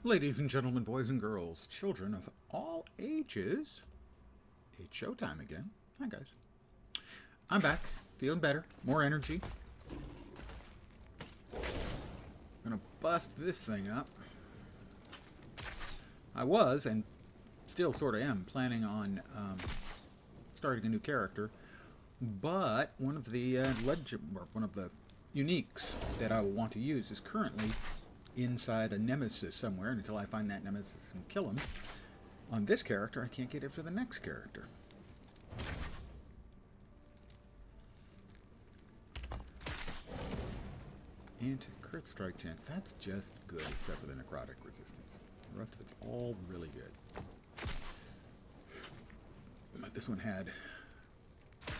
Ladies and gentlemen, boys and girls, children of all ages, it's showtime again. Hi, guys. I'm back, feeling better, more energy. Gonna bust this thing up. I was, and still sort of am, planning on starting a new character, but one of the one of the uniques that I will want to use is currently inside a nemesis somewhere, and until I find that nemesis and kill him. On this character, I can't get it for the next character. Anti-crit strike chance, that's just good, except for the necrotic resistance. The rest of it's all really good. But this one had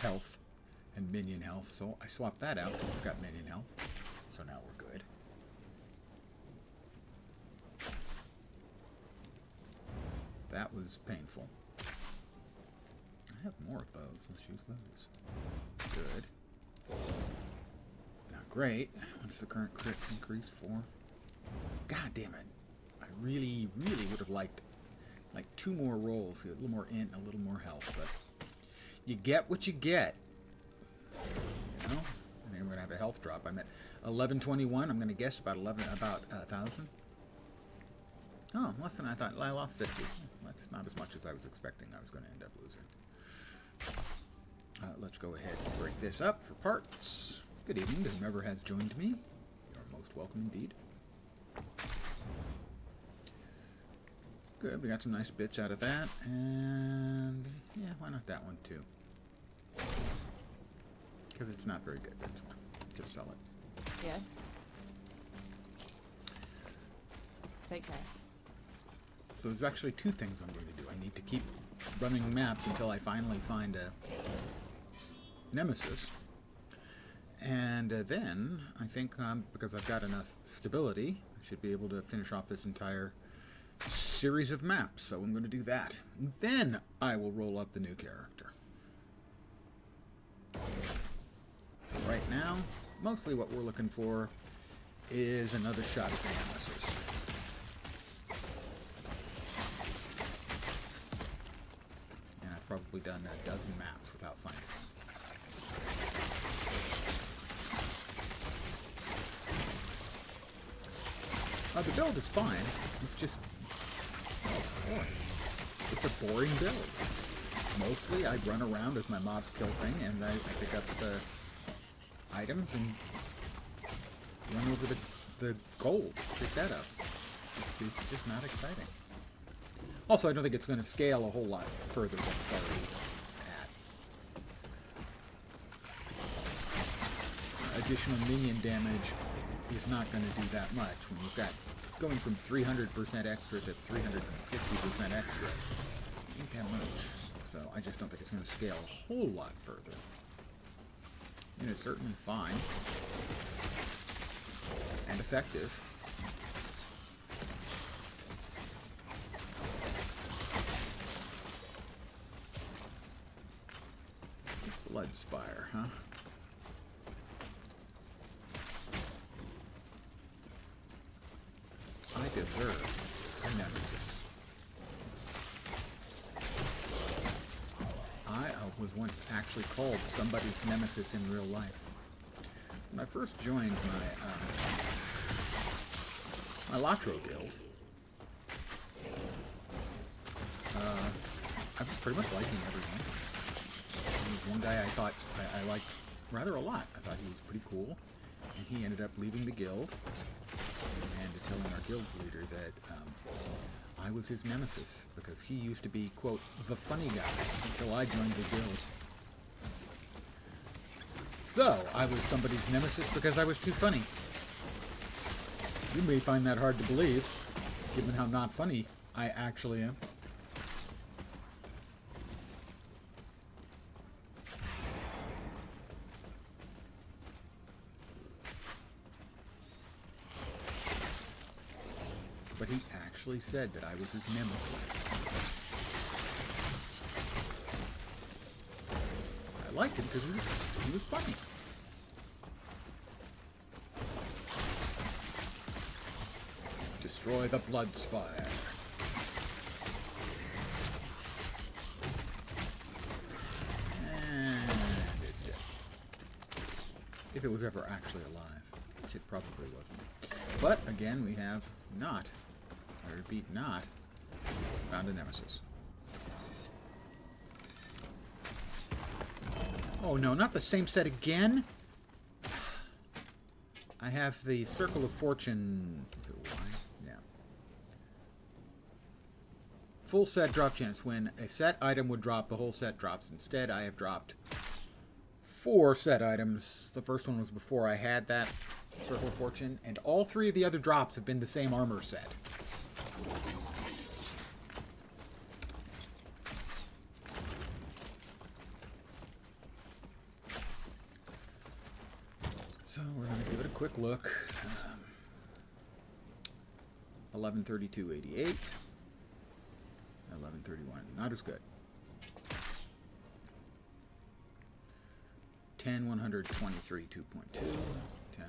health and minion health, so I swapped that out. It's got minion health, so now we're good. That was painful. I have more of those. Let's use those. Good. Not great. What's the current crit increase for? God damn it. I really, really would have liked like 2 more rolls. A little more int, a little more health, but you get what you get. You know? And then we're going to have a health drop. I'm at 1121. I'm going to guess about 1,000. Oh, less than I thought. I lost 50. That's not as much as I was expecting I was going to end up losing. Let's go ahead and break this up for parts. Good evening to whomever has joined me. You're most welcome indeed. Good, we got some nice bits out of that. And yeah, why not that one too? Because it's not very good, this one. Just sell it. Yes. Take care. So there's actually 2 things I'm going to do. I need to keep running maps until I finally find a nemesis. And then, I think because I've got enough stability, I should be able to finish off this entire series of maps. So I'm going to do that. Then I will roll up the new character. Right now, mostly what we're looking for is another shot at the nemesis. Probably done a dozen maps without finding it. The build is fine. It's just boring. It's a boring build. Mostly I run around as my mobs kill thing, and I pick up the items and run over the gold. Pick that up. It's just not exciting. Also, I don't think it's going to scale a whole lot further than it's already at. Additional minion damage is not going to do that much when you've got going from 300% extra to 350% extra. Ain't that much. So I just don't think it's going to scale a whole lot further. And it's certainly fine and effective. Blood Spire, huh? I deserve a nemesis. I was once actually called somebody's nemesis in real life. When I first joined my Latro guild, I was pretty much liking everyone. One guy I thought I liked rather a lot. I thought he was pretty cool, and he ended up leaving the guild and telling our guild leader that I was his nemesis because he used to be, quote, the funny guy until I joined the guild. So, I was somebody's nemesis because I was too funny. You may find that hard to believe, given how not funny I actually am. But he actually said that I was his nemesis. I liked him because he was funny. Destroy the Blood Spire. And it's dead. If it was ever actually alive, which it probably wasn't. But, again, we have not, I repeat, not found a nemesis. Oh no, not the same set again? I have the Circle of Fortune. Is it Y? Yeah. Full set drop chance. When a set item would drop, the whole set drops. Instead, I have dropped 4 set items. The first one was before I had that Circle of Fortune, and all 3 of the other drops have been the same armor set. So we're going to give it a quick look. 1132.88. 1131. Not as good. 10-123 2.2. 10-129.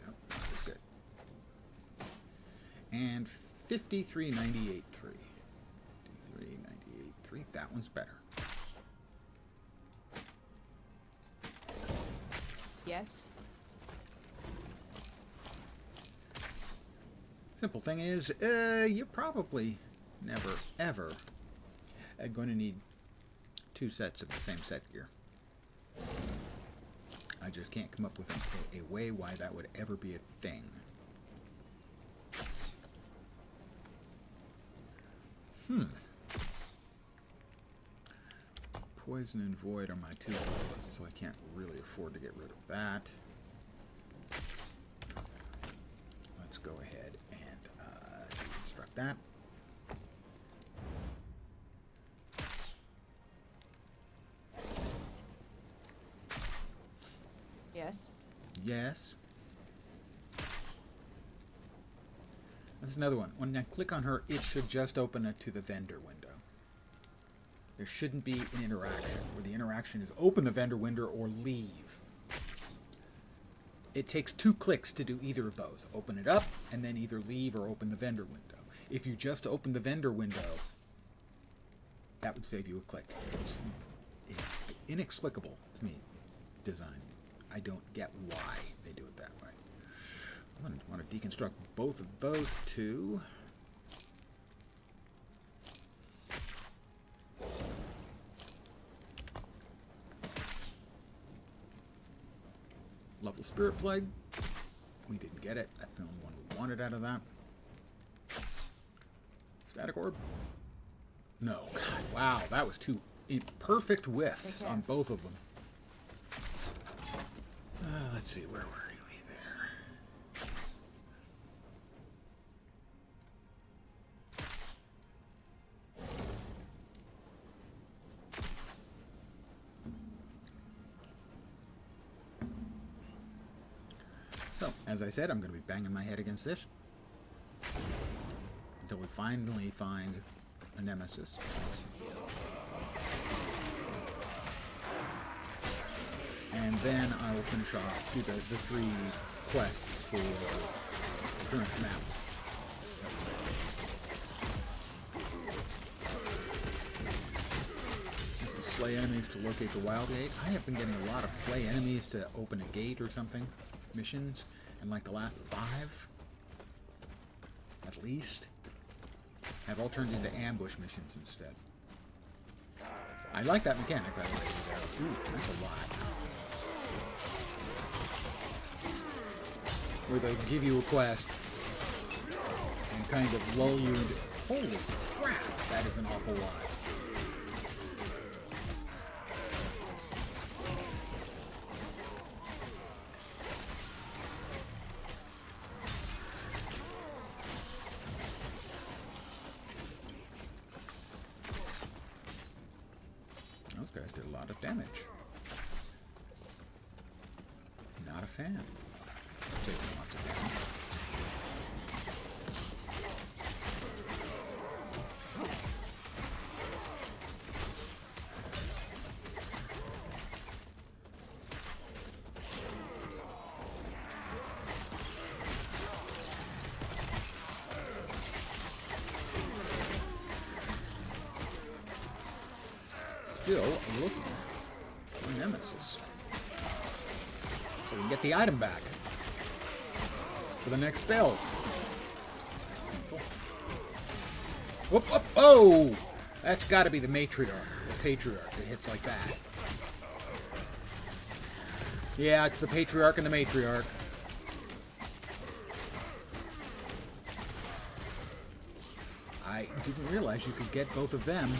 Nope, not as good. And 53.98.3. 53.98.3. That one's better. Yes. Simple thing is, you're probably never, ever going to need 2 sets of the same set gear. I just can't come up with a way why that would ever be a thing. Poison and Void are my 2 lowest, so I can't really afford to get rid of that. Let's go ahead and deconstruct that. Yes. Yes. That's another one. When I click on her, it should just open it to the vendor window. There shouldn't be an interaction where the interaction is open the vendor window or leave. It takes 2 clicks to do either of those. Open it up and then either leave or open the vendor window. If you just open the vendor window, that would save you a click. It's inexplicable to me, design. I don't get why they do it that way. I want to deconstruct both of those 2. Level Spirit Plague. We didn't get it. That's the only one we wanted out of that. Static Orb. No. God, wow. That was 2 perfect whiffs on both of them. Let's see. Where were we there? So, as I said, I'm going to be banging my head against this until we finally find a nemesis. And then I will finish off the 3 quests for current maps. This is slay enemies to locate the wild gate. I have been getting a lot of slay enemies to open a gate or something. Missions, and like the last 5 at least have all turned into ambush missions instead. I like that mechanic, by the way. Ooh, that's a lot. Where they give you a quest and kind of lull you into, holy crap, that is an awful lot. Those guys did a lot of damage. Not a fan. Taking lots of damage. still looking for Nemesis. So we can get the item back for the next build. Whoop, whoop, oh! That's got to be the matriarch, the patriarch that hits like that. Yeah, it's the patriarch and the matriarch. I didn't realize you could get both of them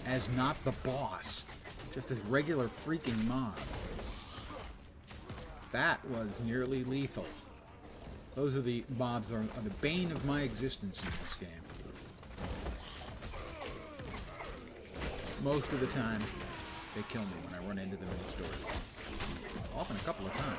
as not the boss, just as regular freaking mobs. That was nearly lethal. Those are the mobs are the bane of my existence in this game. Most of the time, they kill me when I run into them in the store. Often a couple of times.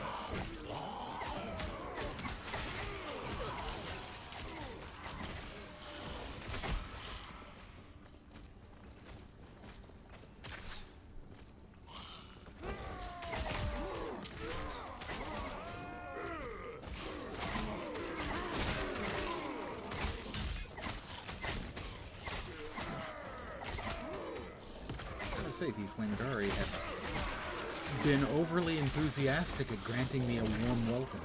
Say these Wingdari have been overly enthusiastic at granting me a warm welcome.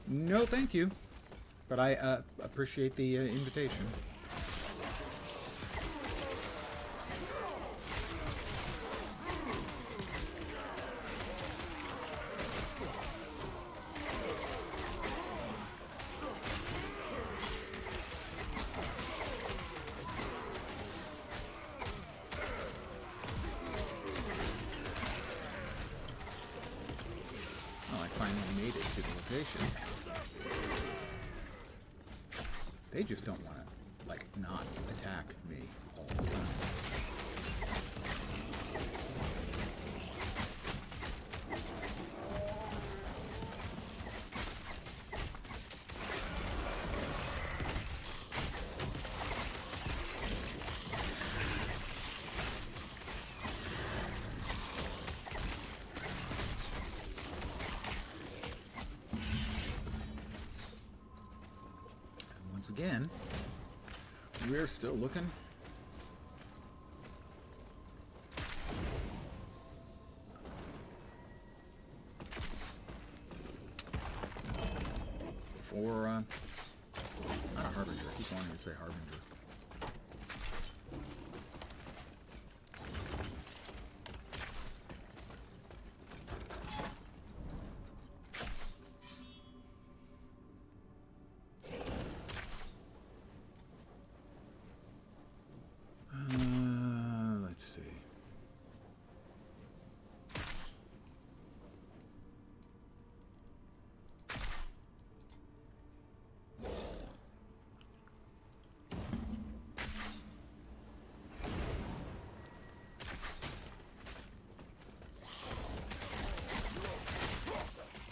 No, thank you. But I appreciate the invitation. They just don't want to, like, not attack me all the time. Again, we're still looking for not a harbinger. I keep wanting to say harbinger.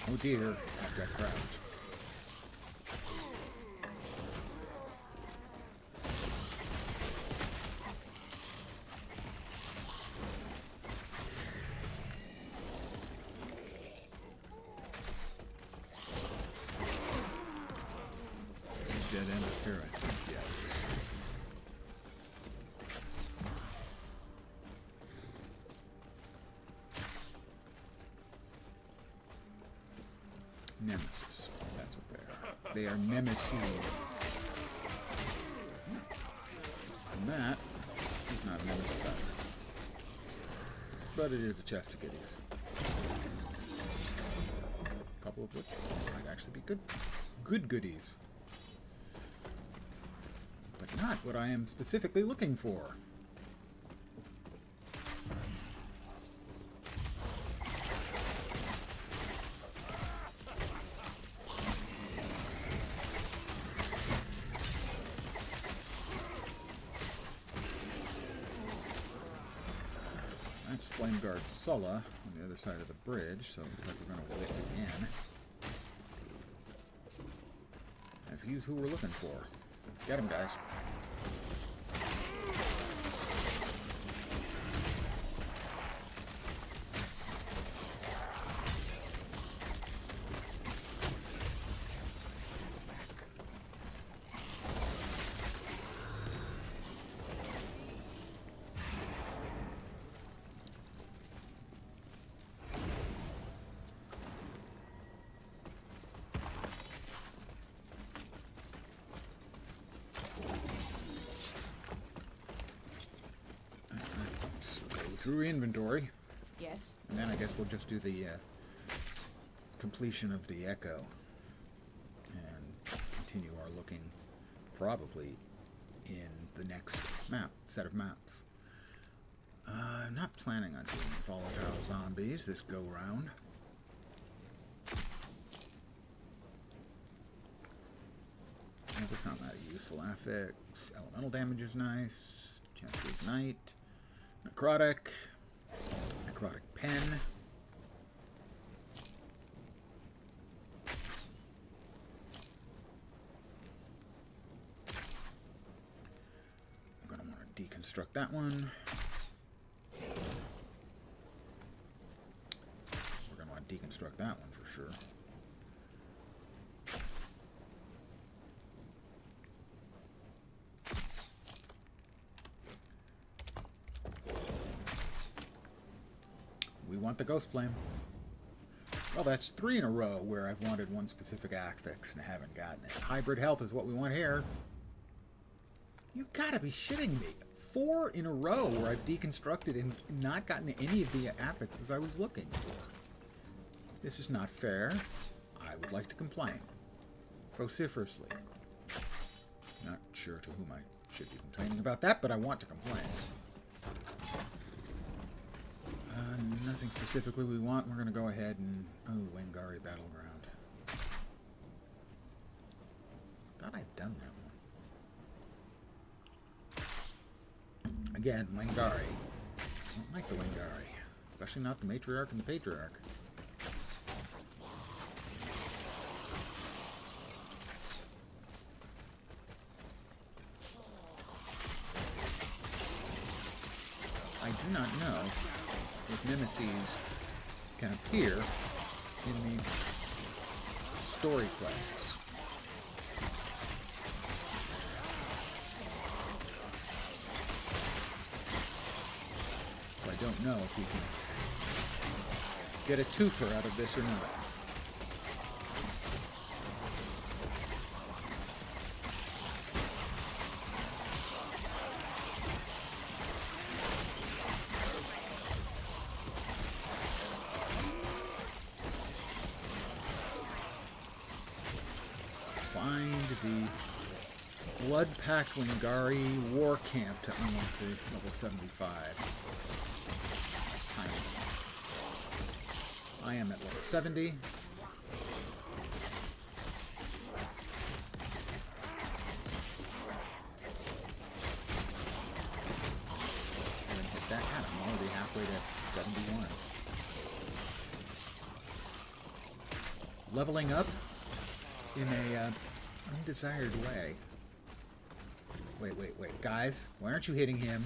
Oh dear, I've got crouched. Dead end up here, I think, yeah. Nemesis. That's what they are. They are nemesis. And that is not a nemesis either. But it is a chest of goodies. A couple of which might actually be good goodies. But not what I am specifically looking for. That's Flame Guard Sulla on the other side of the bridge, so it looks like we're going to whip again. As he's who we're looking for. Get him, guys. through inventory. Yes. And then I guess we'll just do the completion of the Echo. And continue our looking probably in the next set of maps. I'm not planning on doing volatile zombies this go round. Never found that a useful affix. Elemental damage is nice. Chance to ignite. Necrotic. Necrotic pen. I'm going to want to deconstruct that one. We're going to want to deconstruct that one for sure. We want the Ghost Flame. Well, that's 3 in a row where I've wanted one specific affix and haven't gotten it. Hybrid health is what we want here. You gotta be shitting me. 4 in a row where I've deconstructed and not gotten any of the affixes I was looking for. This is not fair. I would like to complain. Vociferously. Not sure to whom I should be complaining about that, but I want to complain. Nothing specifically we want. We're going to go ahead and... Oh, Wangari Battleground. Thought I'd done that one. Again, Wangari. I don't like the Wangari. Especially not the Matriarch and the Patriarch. I do not know if nemesis can appear in the story quests. So I don't know if we can get a twofer out of this or not. The Blood-Packed Wangari War Camp to unlock the level 75. I am at level 70. And hit that. God, I'm already halfway to 71. Leveling up in a undesired way. Wait. Guys, why aren't you hitting him?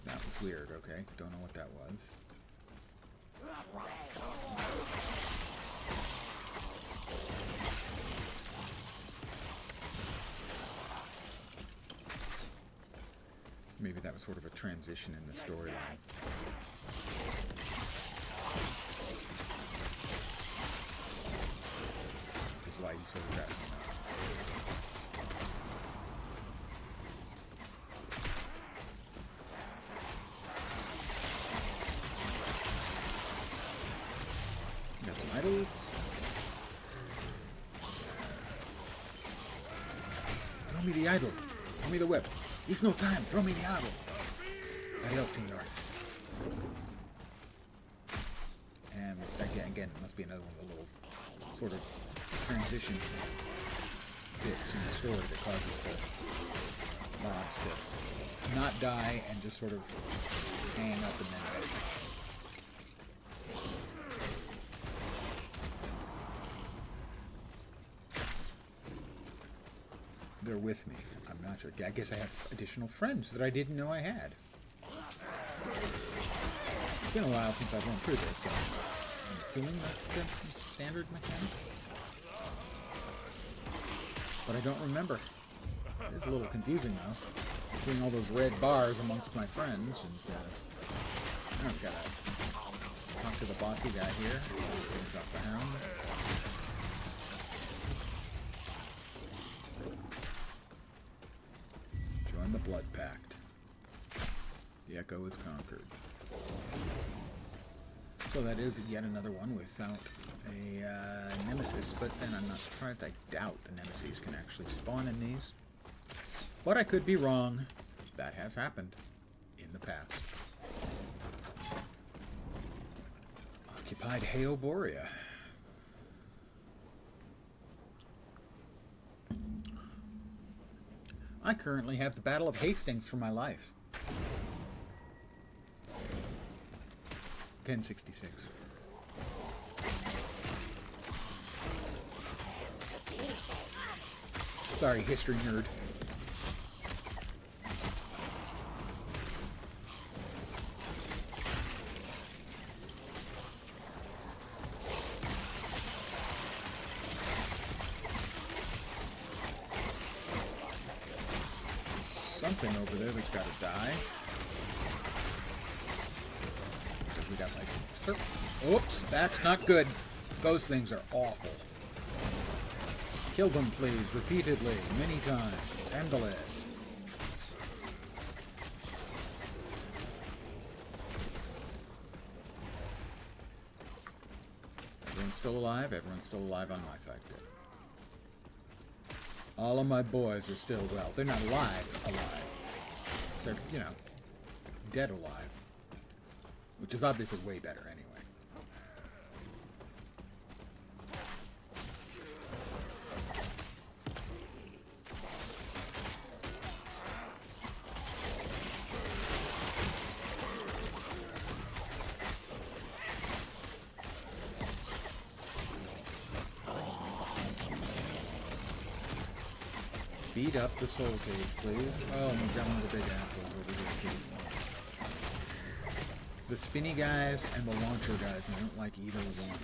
That was weird, okay. Don't know what that was. Maybe that was sort of a transition in the storyline. Why he sort of got got some idols. Throw me the idol. Throw me the whip. It's no time. Throw me the idol. Adios, senor. And again, it must be another one of the little sort of transition bits in the story that causes the mobs to not die and just sort of hang up and then they're with me. I'm not sure. I guess I have additional friends that I didn't know I had. It's been a while since I've went through this, so I'm assuming that's the standard mechanic. But I don't remember. It's a little confusing though. Seeing all those red bars amongst my friends, and I've got to talk to the bossy guy here. Finish off the hound. Join the Blood Pact. The Echo is conquered. So that is yet another one without a Nemesis, but then I'm not surprised. I doubt the Nemesis can actually spawn in these. But I could be wrong. That has happened in the past. Occupied Heoboria. I currently have the Battle of Hastings for my life. 1066. Sorry, history nerd. Something over there that's got to die. Because we got like... Oops, that's not good. Those things are awful. Kill them, please, repeatedly, many times. Handle it. Everyone's still alive? Everyone's still alive on my side. Good. All of my boys are still, well, they're not alive. They're, you know, dead alive. Which is obviously way better anyway. Beat up the soul cage, please. Oh, we've got one of the big assholes over here, too. The spinny guys and the launcher guys, and I don't like either one.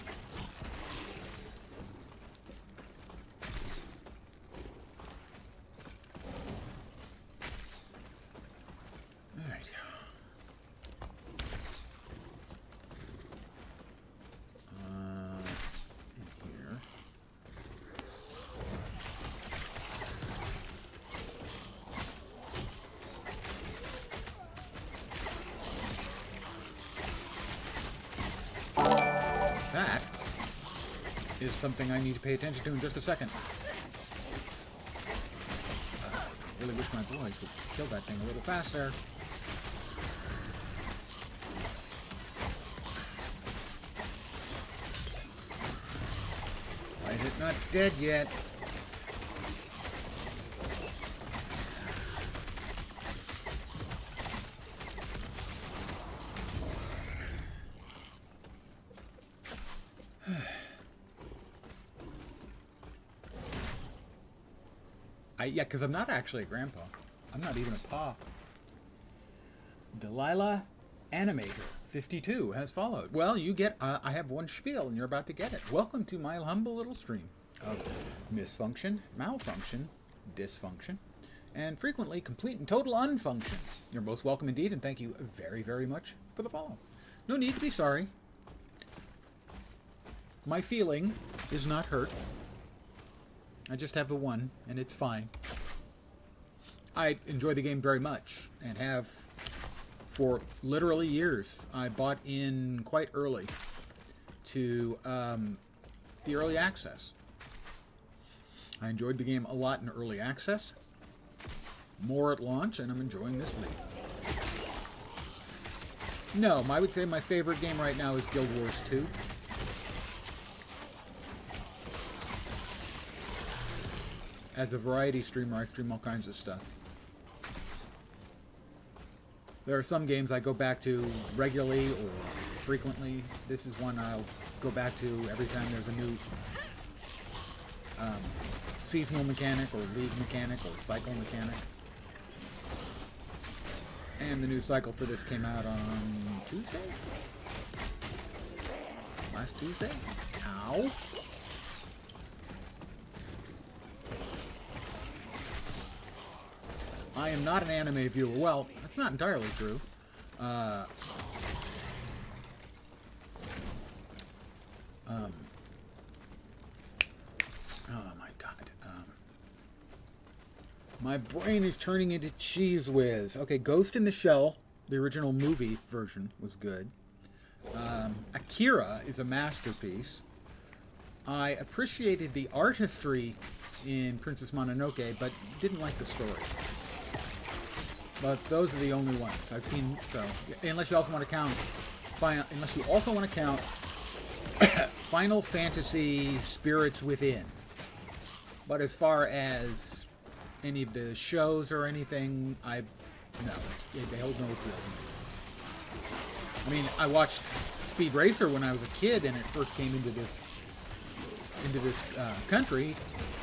Alright. In here. That is something I need to pay attention to in just a second. I really wish my boys would kill that thing a little faster. Why is it not dead yet? Yeah, because I'm not actually a grandpa. I'm not even a pa. Delilah Animator 52 has followed. Well, you get, I have one spiel and you're about to get it. Welcome to my humble little stream of misfunction, malfunction, dysfunction, and frequently complete and total unfunction. You're most welcome indeed, and thank you very, very much for the follow. No need to be sorry. My feeling is not hurt. I just have the one, and it's fine. I enjoy the game very much, and have for literally years. I bought in quite early to the early access. I enjoyed the game a lot in early access, more at launch, and I'm enjoying this lead. No, I would say my favorite game right now is Guild Wars 2. As a variety streamer, I stream all kinds of stuff. There are some games I go back to regularly or frequently. This is one I'll go back to every time there's a new seasonal mechanic or league mechanic or cycle mechanic. And the new cycle for this came out on Tuesday? Last Tuesday? Ow. I am not an anime viewer. Well, that's not entirely true. Oh my god. My brain is turning into cheese whiz. Okay, Ghost in the Shell The original movie version was good. Akira is a masterpiece. I appreciated the artistry in Princess Mononoke, but didn't like the story. But those are the only ones I've seen. So, unless you also want to count, Final Fantasy Spirits Within. But as far as any of the shows or anything, they hold no appeal to me. I mean, I watched Speed Racer when I was a kid, and it first came into this country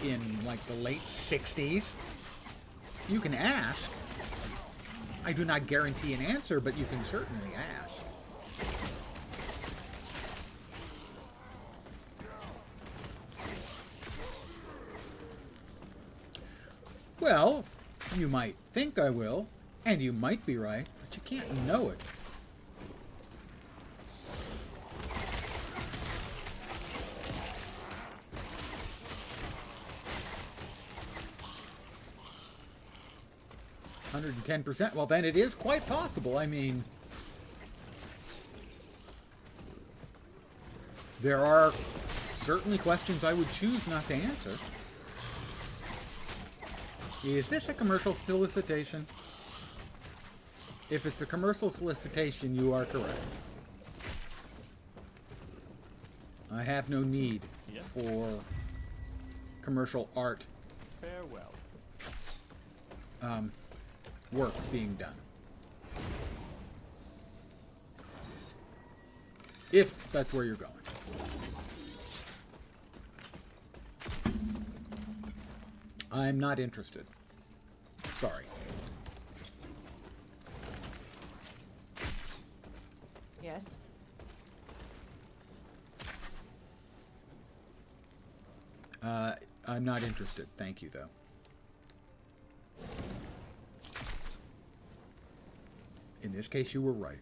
in like the late '60s. You can ask. I do not guarantee an answer, but you can certainly ask. Well, you might think I will, and you might be right, but you can't know it. $110%. Well, then it is quite possible. I mean, there are certainly questions I would choose not to answer. Is this a commercial solicitation? If it's a commercial solicitation, you are correct. I have no need for commercial art. Farewell. Work being done. If that's where you're going. I'm not interested. Sorry. Yes. I'm not interested. Thank you, though. In this case, you were right.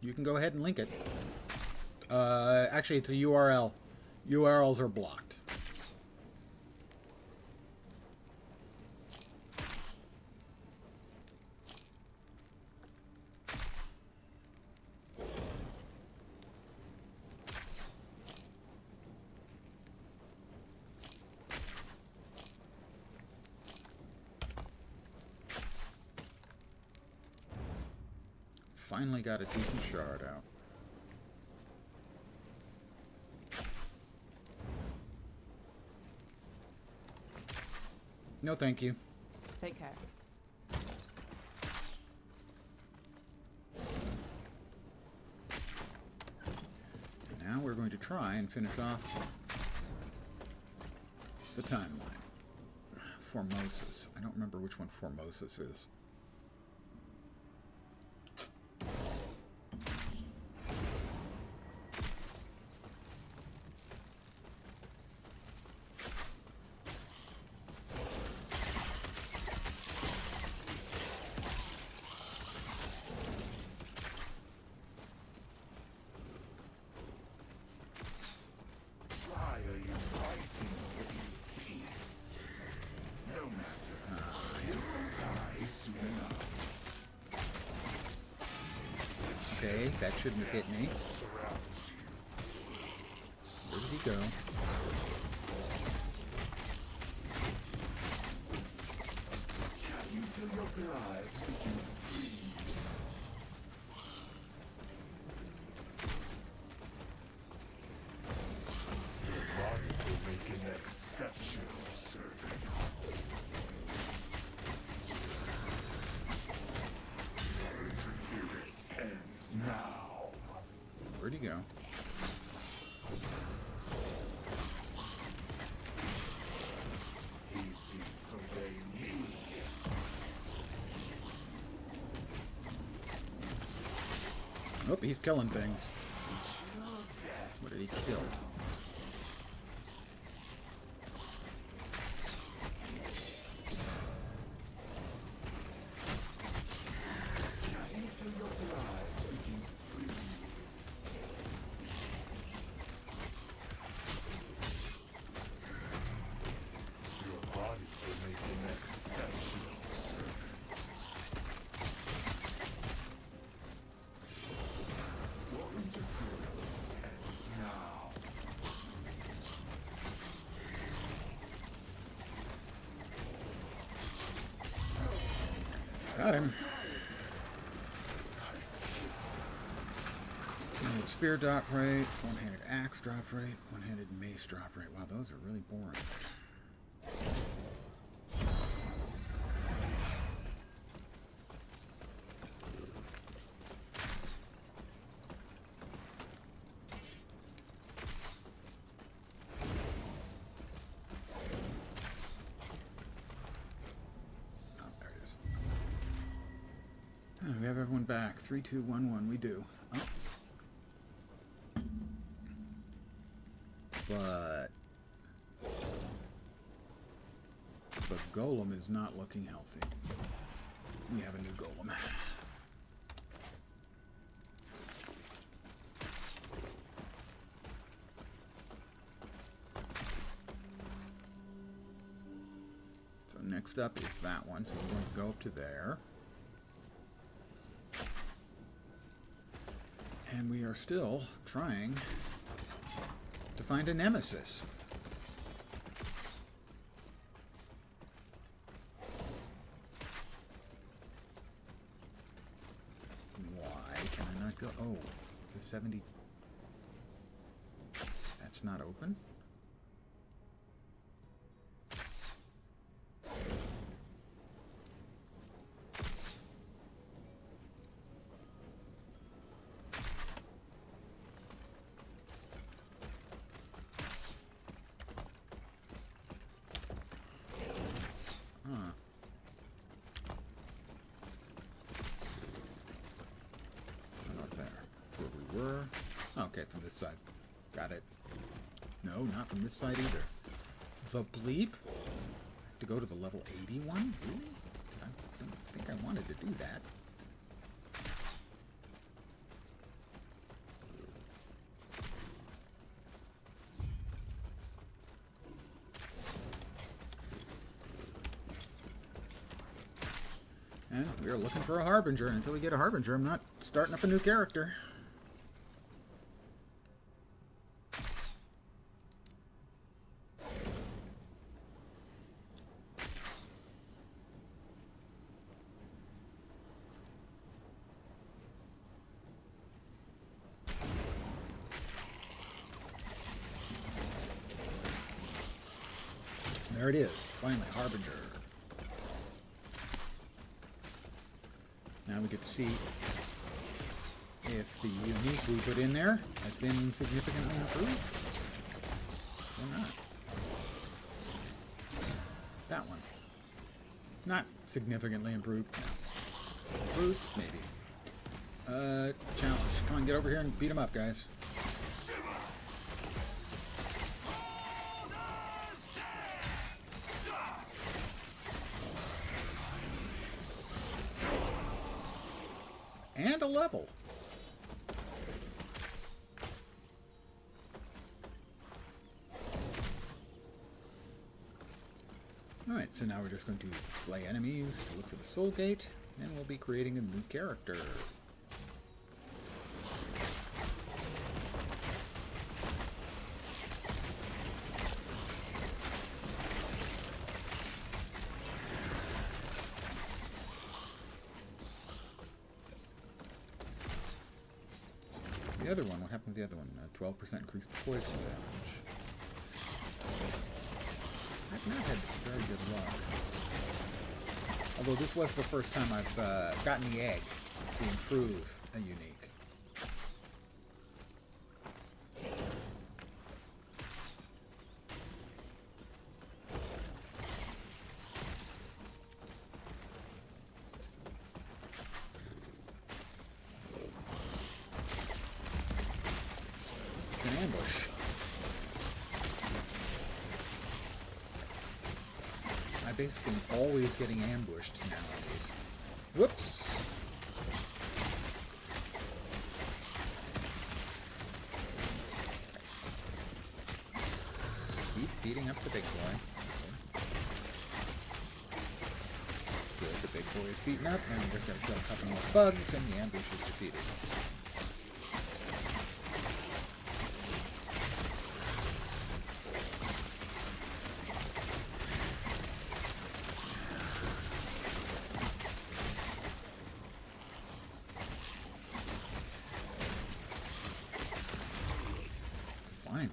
You can go ahead and link it. Actually, it's a URL. URLs are blocked. Finally got a decent shard out. No, thank you. Take care. Now we're going to try and finish off the timeline. Formosus. I don't remember which one Formosus is. Okay, that shouldn't have hit me. Where did he go? Can you feel your blood begin to freeze? Your body will make an exceptional servant. Interference ends now. Where'd he go? These beasts obey me. Oh, he's killing things. Chill death. What did he kill? Got him. One-handed spear drop rate, one-handed axe drop rate, one-handed mace drop rate. Wow, those are really boring. We have everyone back. 3, 2, 1, 1. We do. Oh. But the golem is not looking healthy. We have a new golem. So next up is that one. So we're going to go up to there. And we are still trying to find a nemesis. Why can I not go? Oh, the 70. That's not open. Okay, from this side. Got it. No, not from this side either. The bleep? To go to the level 81? Really? I don't think I wanted to do that. And we are looking for a Harbinger. Until we get a Harbinger, I'm not starting up a new character. There it is. Finally, Harbinger. Now we get to see if the unique we put in there has been significantly improved or not. That one. Not significantly improved. No. Improved? Maybe. Challenge. Come on, get over here and beat him up, guys. And a level. Alright, so now we're just going to slay enemies to look for the soul gate, and we'll be creating a new character. The other one, what happened to the other one? 12% increased poison damage. I've not had very good luck. Although this was the first time I've gotten the egg to improve a unique. Ambush. I basically am always getting ambushed nowadays. Whoops! Keep beating up the big boy. Good, the big boy is beaten up, and we're just going to kill a couple more bugs, and the ambush is defeated. Finally.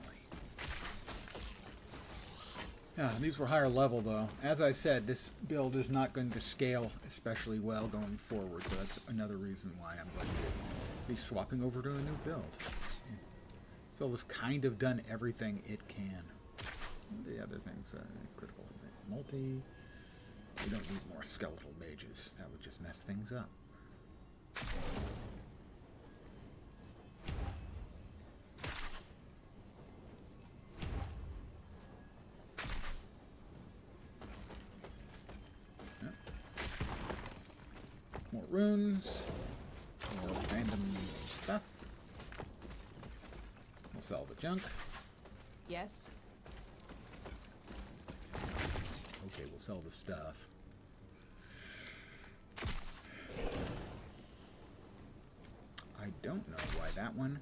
Yeah, these were higher level though. As I said, this build is not going to scale especially well going forward, so that's another reason why I'm going to be swapping over to a new build. This build has kind of done everything it can. The other things, critical multi. We don't need more skeletal mages. That would just mess things up. Yep. More runes. More random stuff. We'll sell the junk. Yes. Okay, we'll sell the stuff. I don't know why that one...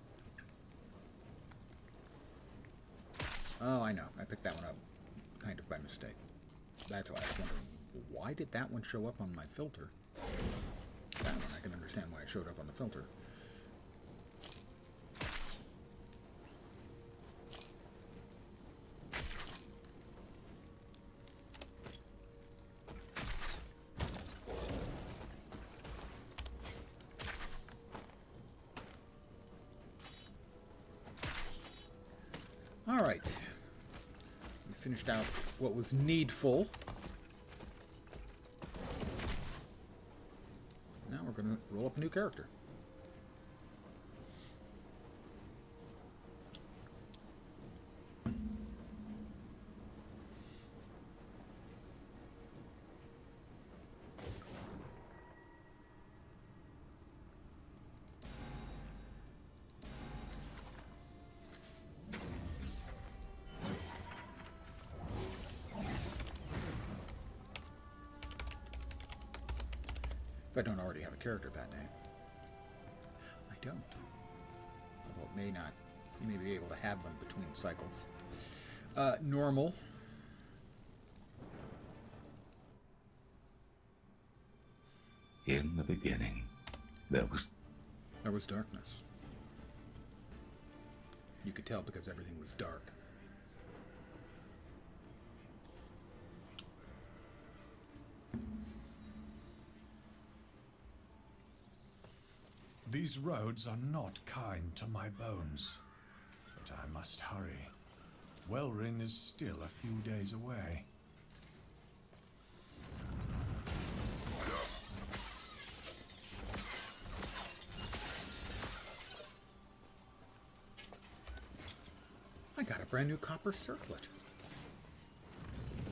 Oh, I know. I picked that one up kind of by mistake. That's why I was wondering, why did that one show up on my filter? That one, I can understand why it showed up on the filter. All right, we finished out what was needful. Now we're going to roll up a new character. If I don't already have a character of that name. I don't. Although it may not. You may be able to have them between cycles. Normal. In the beginning, there was darkness. You could tell because everything was dark. These roads are not kind to my bones, but I must hurry. Wellring is still a few days away. I got a brand new copper circlet.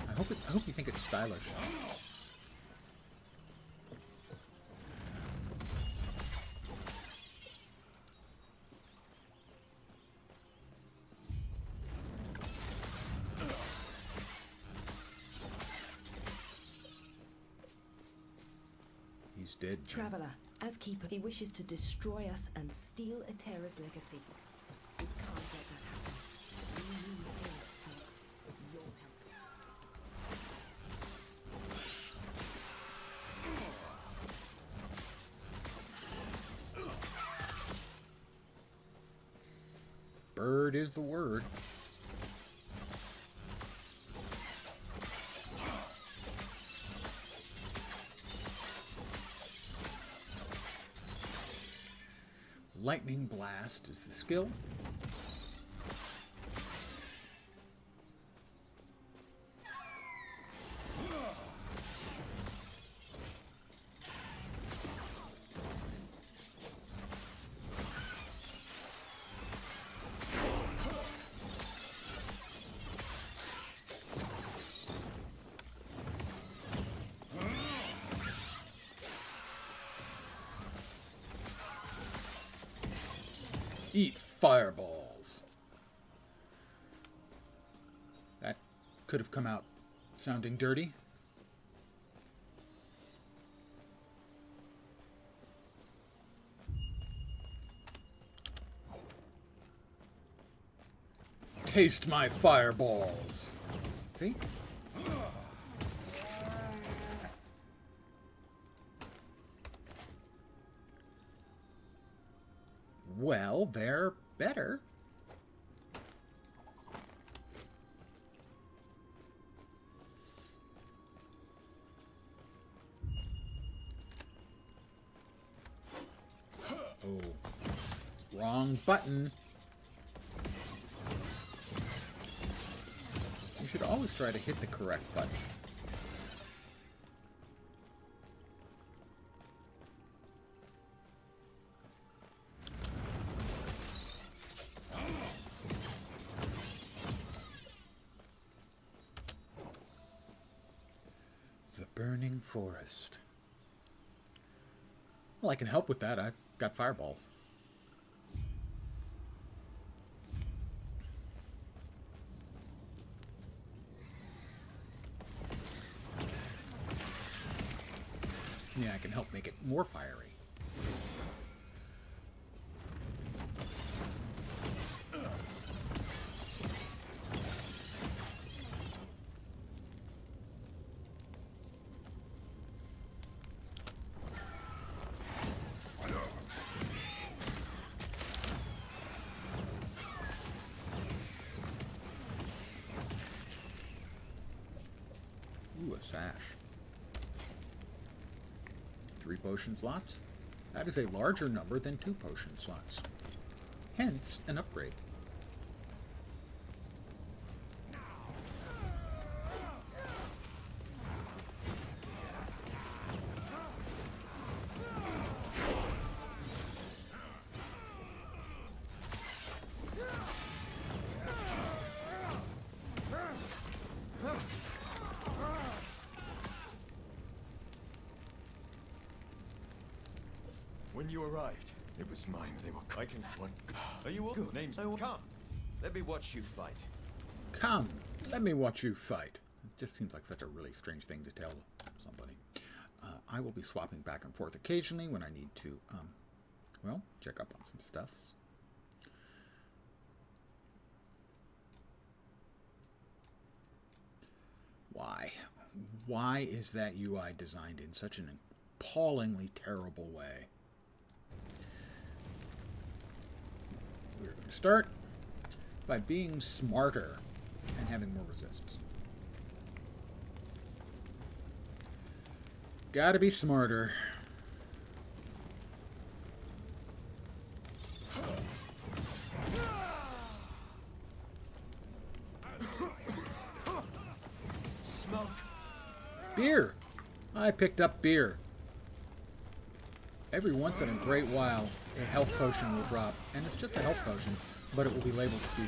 I hope you think it's stylish. He's dead, Jim. Traveler, as keeper, he wishes to destroy us and steal Atera's legacy. We can't let that happen. We need Eric's help. Your help. Bird is the word. Lightning Blast is the skill. Eat fireballs. That could have come out sounding dirty. Taste my fireballs. See? Well, they're better. Wrong button. You should always try to hit the correct button. The Burning Forest. Well, I can help with that. I've got fireballs. Yeah, I can help make it more fiery. Ooh, a sash. 3 potion slots? That is a larger number than 2 potion slots. Hence, an upgrade. When you arrived, it was mine. They were kiting one. Are you all good? Names. Oh, come. Let me watch you fight. Come, let me watch you fight. It just seems like such a really strange thing to tell somebody. I will be swapping back and forth occasionally when I need to, well, check up on some stuffs. Why? Why is that UI designed in such an appallingly terrible way? We're going to start by being smarter and having more resists. Gotta be smarter. Smoke. Beer! I picked up beer. Every once in a great while, a health potion will drop. And it's just a health potion, but it will be labeled beer.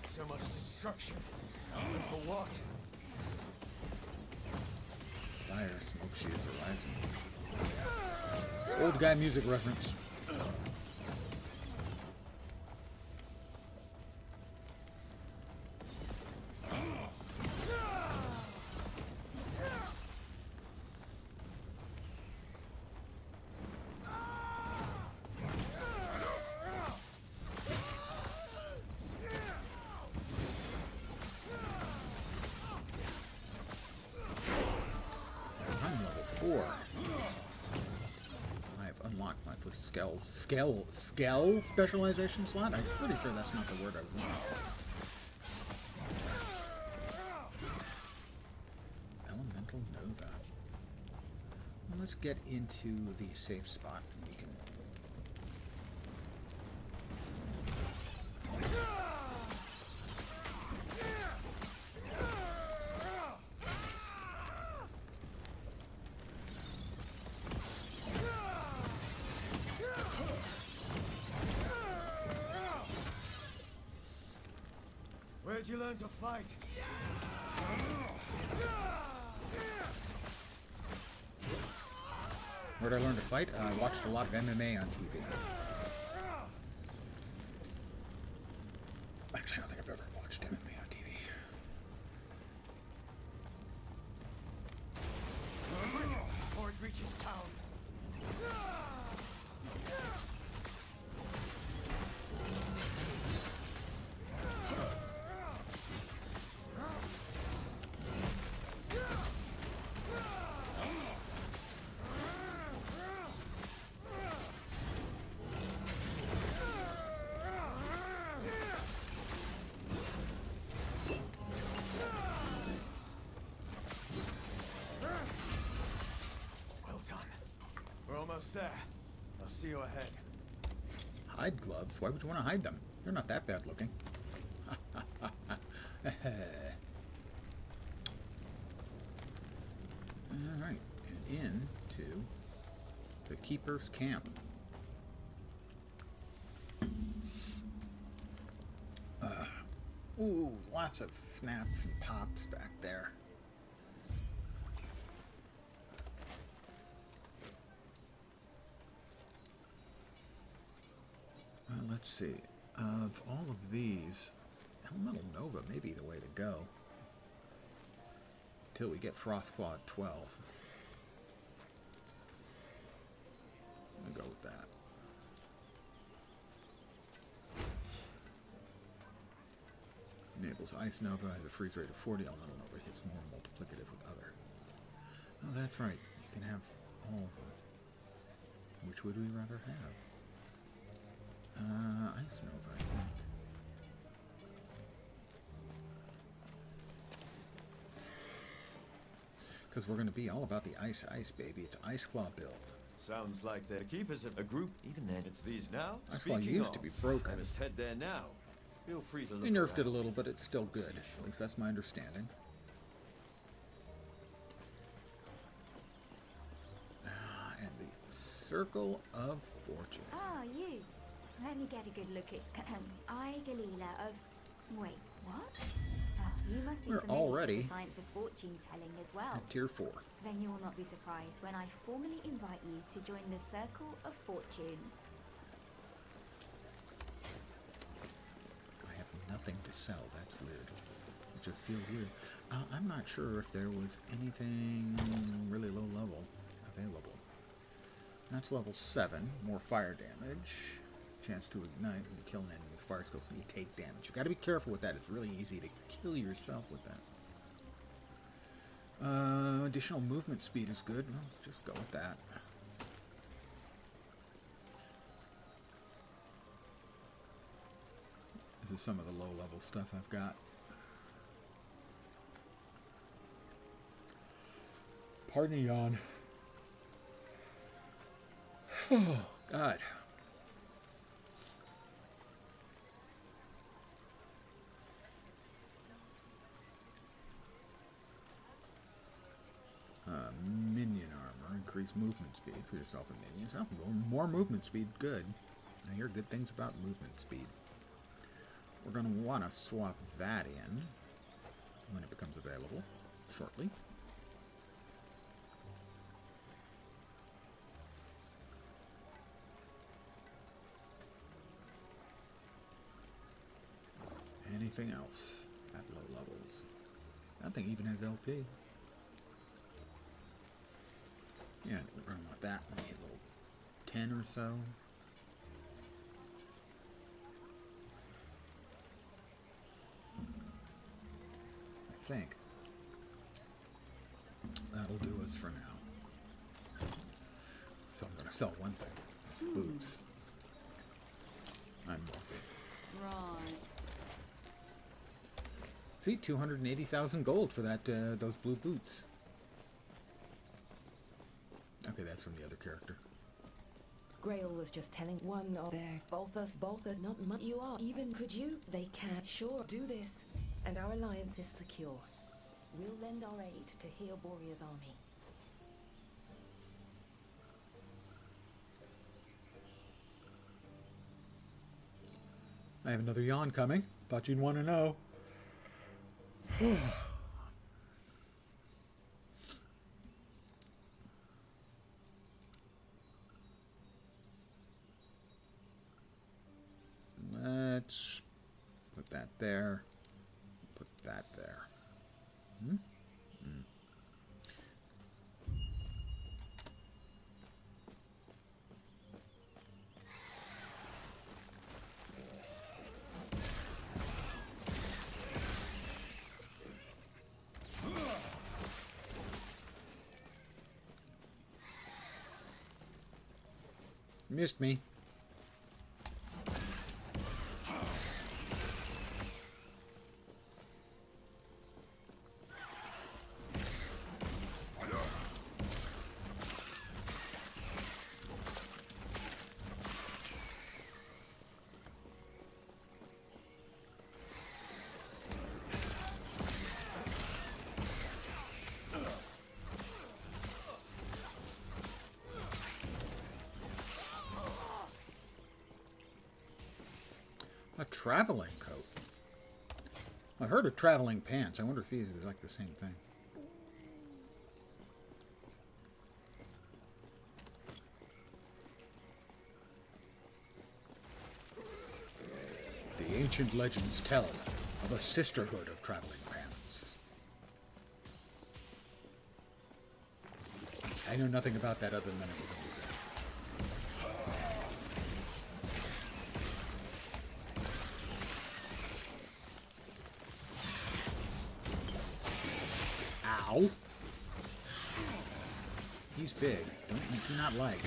So much destruction. And for what? Fire, smoke shields are rising. Old guy music reference. I have unlocked my first skell specialization slot. I'm pretty sure that's not the word I was looking for. Elemental Nova. Well, let's get into the safe spot and we can. Where'd you learn to fight? Where'd I learn to fight? I watched a lot of MMA on TV. Actually, I don't think I've ever watched MMA on TV. Before it reaches town. almost there. I'll see you ahead. Hide gloves? Why would you want to hide them? They're not that bad looking. Alright, and into the Keeper's Camp. Ooh, lots of snaps and pops back there. Well, let's see. Of all of these, Elemental Nova may be the way to go. Until we get Frostclaw at 12. I'm gonna go with that. Enables Ice Nova, has a freeze rate of 40. Elemental Nova hits more multiplicative with other. Oh, that's right. You can have all of them. Which would we rather have? Ice Nova, I think. Because we're going to be all about the ice, baby. It's Ice Claw build. Sounds like the keepers of a group. Even then, it's these now. Ice Claw used to be broken. I must head there now. Feel free to look They nerfed it a around. little, but it's still good. At least that's my understanding. And the Circle of Fortune. Ah, you. Let me get a good look at I, Galila of... Wait, what? Ah, you must be We're familiar already with the science of fortune telling as well. At Tier 4. Then you will not be surprised when I formally invite you to join the Circle of Fortune. I have nothing to sell. That's weird. It just feels weird. I'm not sure if there was anything really low level available. That's level 7. More fire damage. Chance to ignite when you kill an enemy with fire skills and you take damage. You got to be careful with that. It's really easy to kill yourself with that. Additional movement speed is good. Well, just go with that. This is some of the low level stuff I've got. Pardon me, yawn. Oh, God. Minion armor. Increase movement speed for yourself and minions. Oh, more movement speed. Good. I hear good things about movement speed. We're going to want to swap that in when it becomes available shortly. Anything else at low levels? That thing even has LP. Yeah, we're going to want that when we hit level 10 or so. I think that'll do us for now. So I'm going to sell one thing. It's boots. I'm wealthy. Right. See, 280,000 gold for that those blue boots. Okay, that's from the other character. Grail was just telling one of their both not much you are. Even could you? They can. Sure, do this. And our alliance is secure. We'll lend our aid to heal Borea's army. I have another yawn coming. Thought you'd want to know. Let's put that there. Put that there. Missed me. traveling coat. I've heard of traveling pants. I wonder if these are like the same thing. The ancient legends tell of a sisterhood of traveling pants. I know nothing about that other than it was Ow! He's big. Do not like.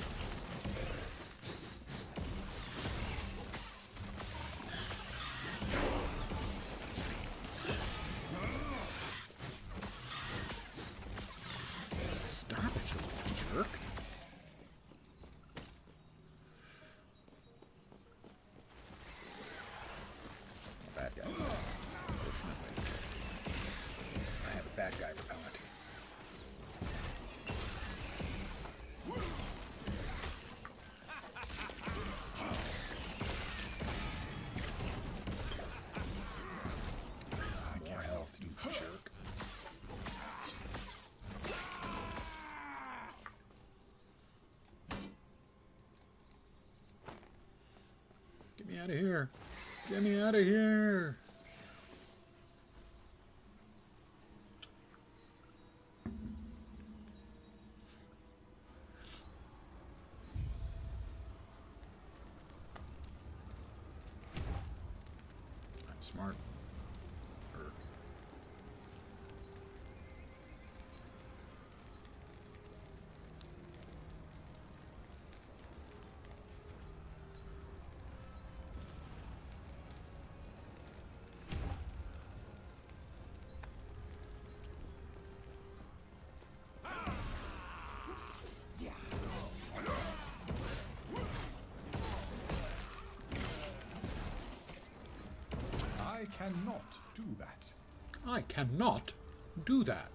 Stop it, you little jerk. Bad guys. Unfortunately. I have a bad guy repellent. More health, you jerk. Get me out of here. Get me out of here. I'm smart. I cannot do that. I cannot do that.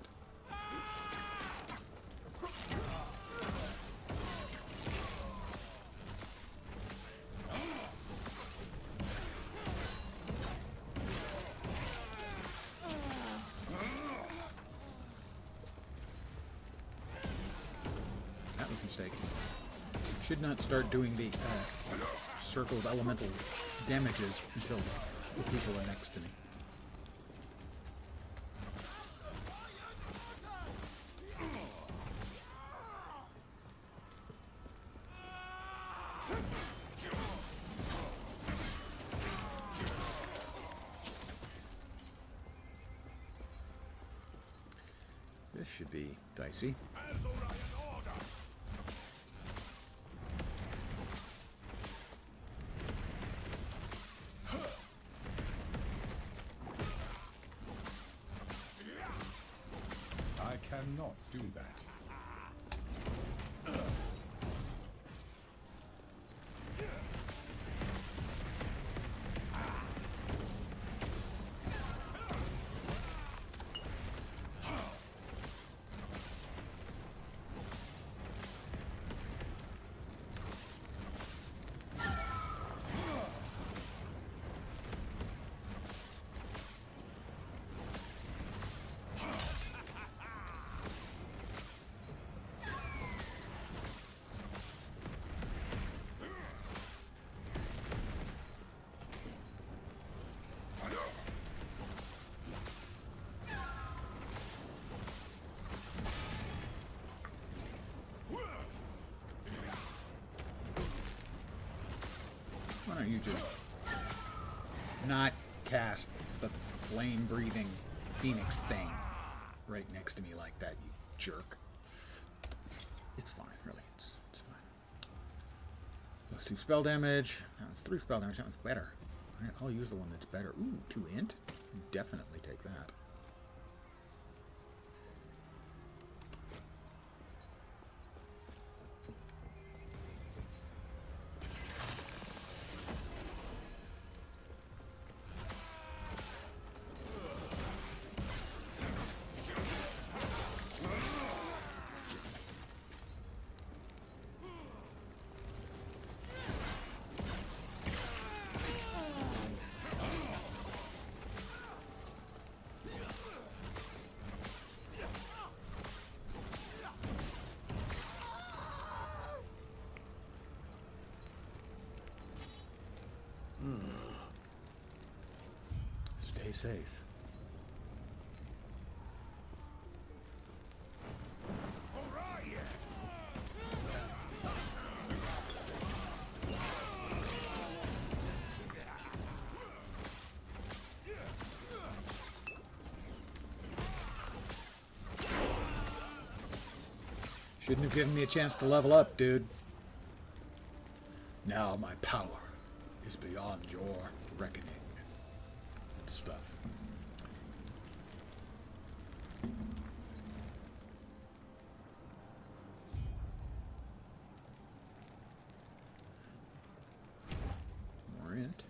That was a mistake. Should not start doing the circled elemental damages until the people are next to me. This should be dicey. I cannot do that. Why don't you just not cast the flame-breathing phoenix thing right next to me like that, you jerk? It's fine, really. It's fine. Plus 2 spell damage. That was 3 spell damage. That one's better. All right, I'll use the one that's better. Ooh, 2 int. Definitely take that. stay safe. Shouldn't have given me a chance to level up, dude. Now my power is beyond your reckoning. Stuff. More int.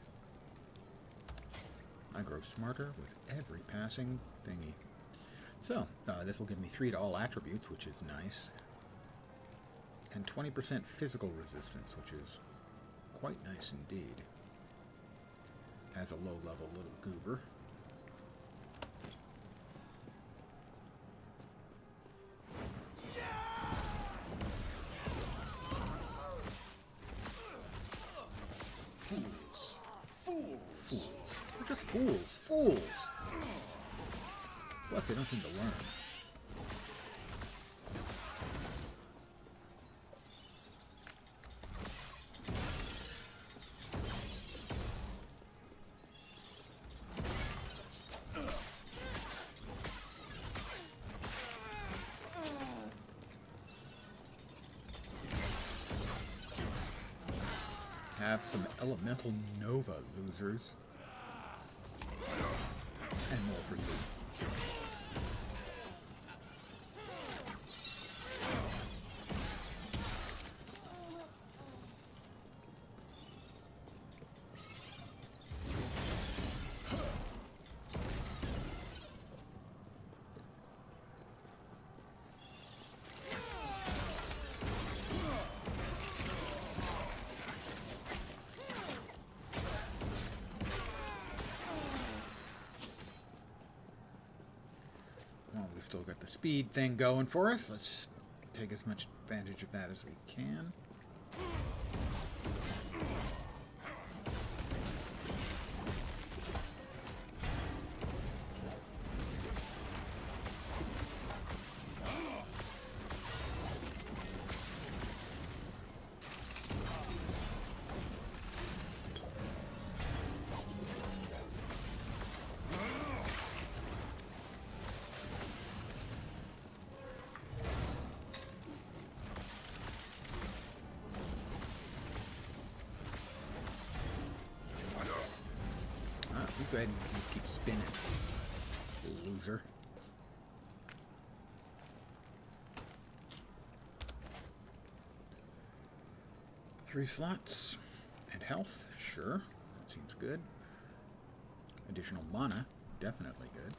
I grow smarter with every passing thingy. So, this will give me 3 to all attributes, which is nice. And 20% physical resistance, which is quite nice indeed. As a low-level little goober. Fools. Fools. Fools. They're just fools. Fools! Plus, they don't seem to learn. Have some elemental nova, losers. And more for you. We've still got the speed thing going for us. Let's take as much advantage of that as we can. You go ahead and keep spinning, loser. Three slots and health, sure. That seems good. Additional mana, definitely good.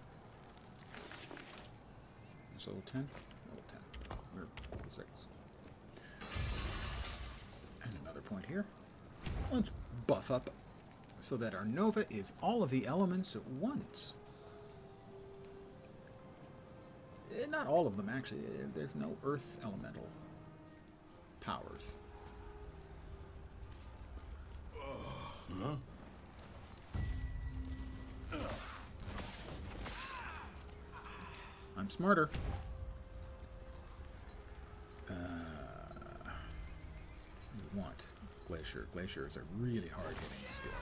Is level 10? Level 10. We're level 6. And another point here. Let's buff up so that our Nova is all of the elements at once. Not all of them, actually. There's no earth elemental powers. Huh? I'm smarter. We want Glacier. Glacier is a really hard-hitting skill.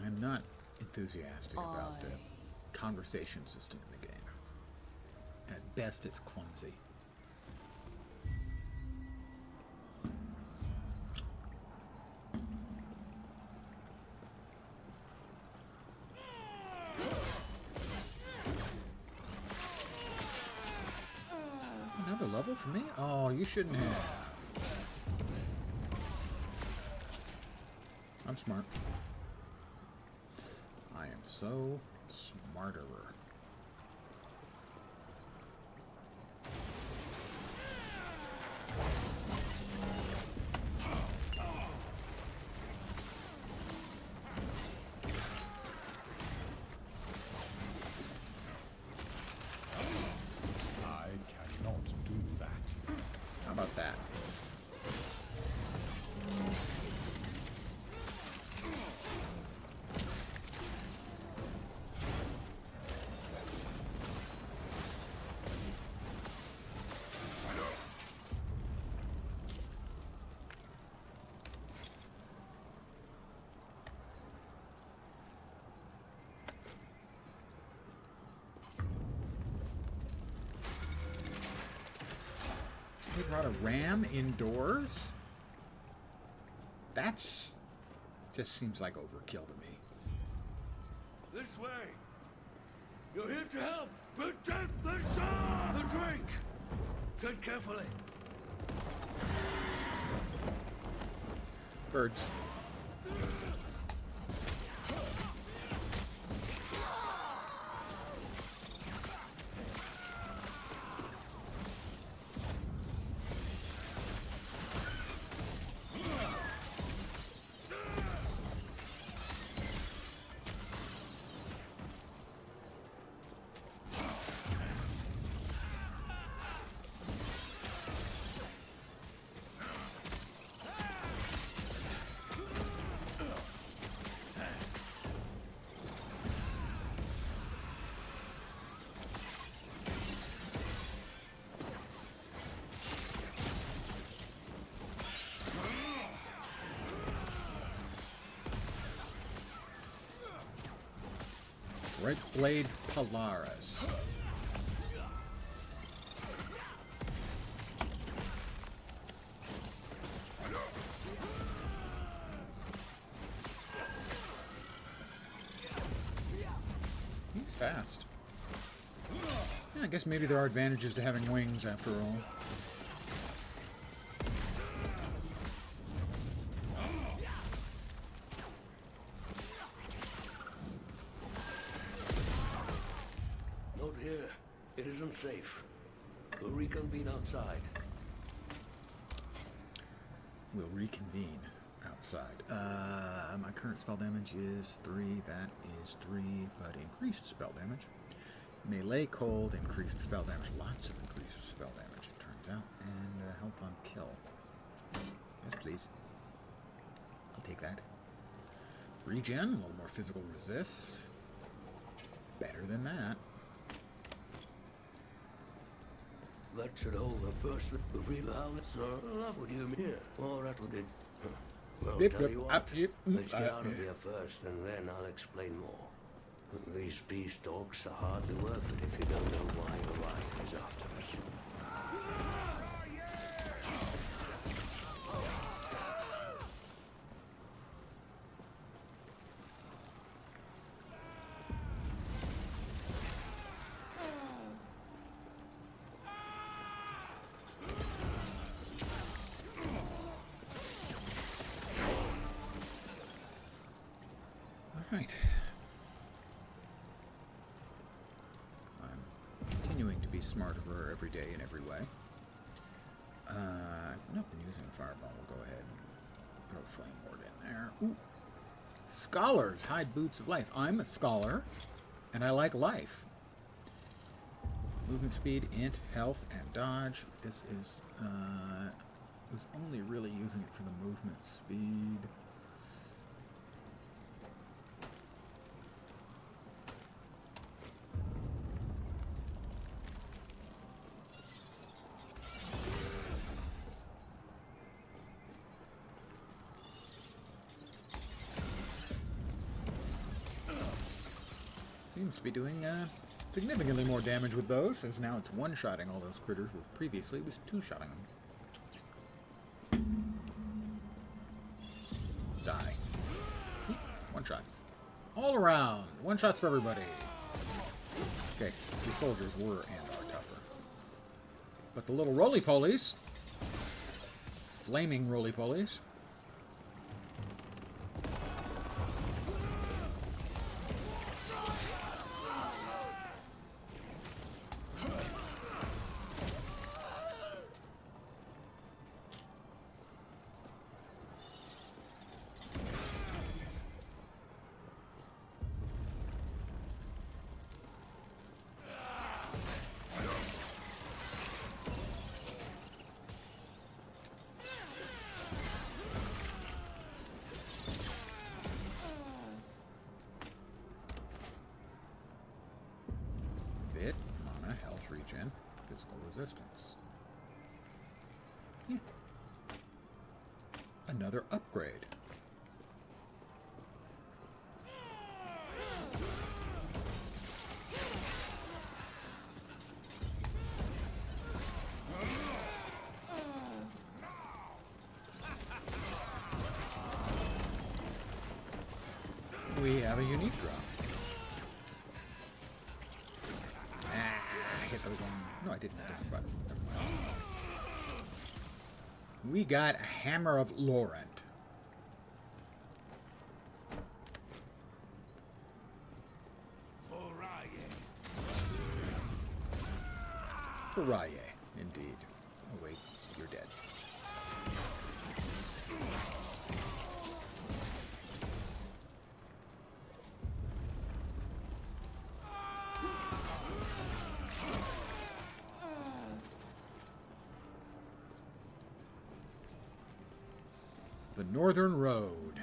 I'm not enthusiastic about the conversation system in the game. At best, it's clumsy. Another level for me? Oh, you shouldn't have. I'm smart. I am so smarterer. I cannot do that. How about that? They brought a ram indoors? That's... just seems like overkill to me. This way. You're here to help. Protect the Tsar! The drink! Tread carefully. Birds. Red Blade Polaris. He's fast. Yeah, I guess maybe there are advantages to having wings after all. Not here. It isn't safe. We'll reconvene outside. We'll reconvene outside. My current spell damage is 3. That is 3, but increased spell damage. Melee cold, increased spell damage. Lots of increased spell damage, it turns out. And health on kill. Yes, please. I'll take that. Regen, a little more physical resist. Better than that. That should hold the first reveal how it's what would you mean? Or that'll do. Well, Yep, tell yep, you what, up, yep, let's get out of yeah. here first, and then I'll explain more. These beastalks are hardly worth it if you don't know why Orion is after us. Alright. I'm continuing to be smarter every day in every way. I've not been using a fireball. We'll go ahead and throw a flame ward in there. Ooh. Scholars hide boots of life. I'm a scholar, and I like life. Movement speed, int, health, and dodge. This is, was only really using it for the movement speed. Seems to be doing significantly more damage with those, as now it's one-shotting all those critters, where previously it was two-shotting them. Die. One-shots. All around! One-shots for everybody! Okay, these soldiers were and are tougher. But the little roly-polies, flaming roly-polies, resistance. Yeah. Another upgrade. We have a unique drop. I hit the wrong. No, I didn't hit the wrong button. Never mind. We got a Hammer of Laurent. Faraye, indeed. Oh wait, you're dead. The Northern Road.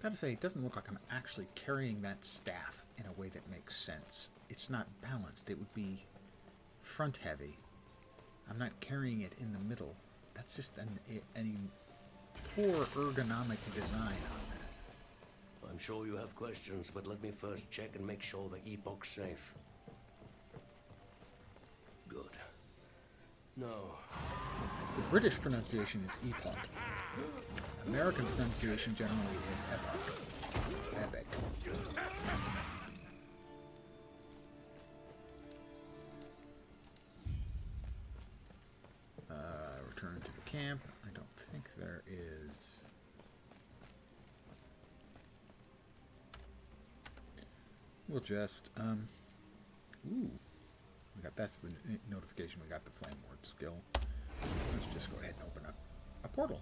Gotta say, it doesn't look like I'm actually carrying that staff in a way that makes sense. It's not balanced. It would be front heavy. I'm not carrying it in the middle. That's just any poor ergonomic design on that. I'm sure you have questions, but let me first check and make sure the Epoch's safe. Good. No. The British pronunciation is Epoch. American pronunciation generally is Epoch. Epic. Return to the camp. I don't think there is. We'll just, ooh. We got, that's the notification. We got the flame ward skill. Let's just go ahead and open up a portal.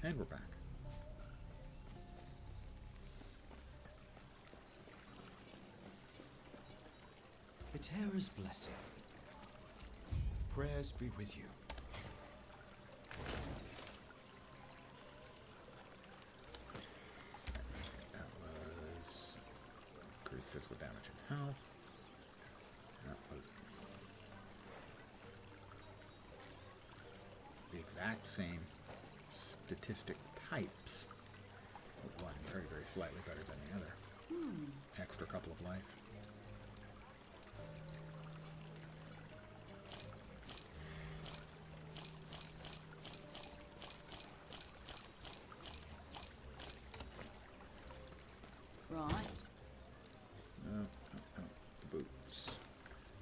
And we're back. Hetera's blessing. Prayers be with you. That was increased physical damage and health. That was the exact same statistic types, but one very, very slightly better than the other. Extra couple of life. Right. No, the boots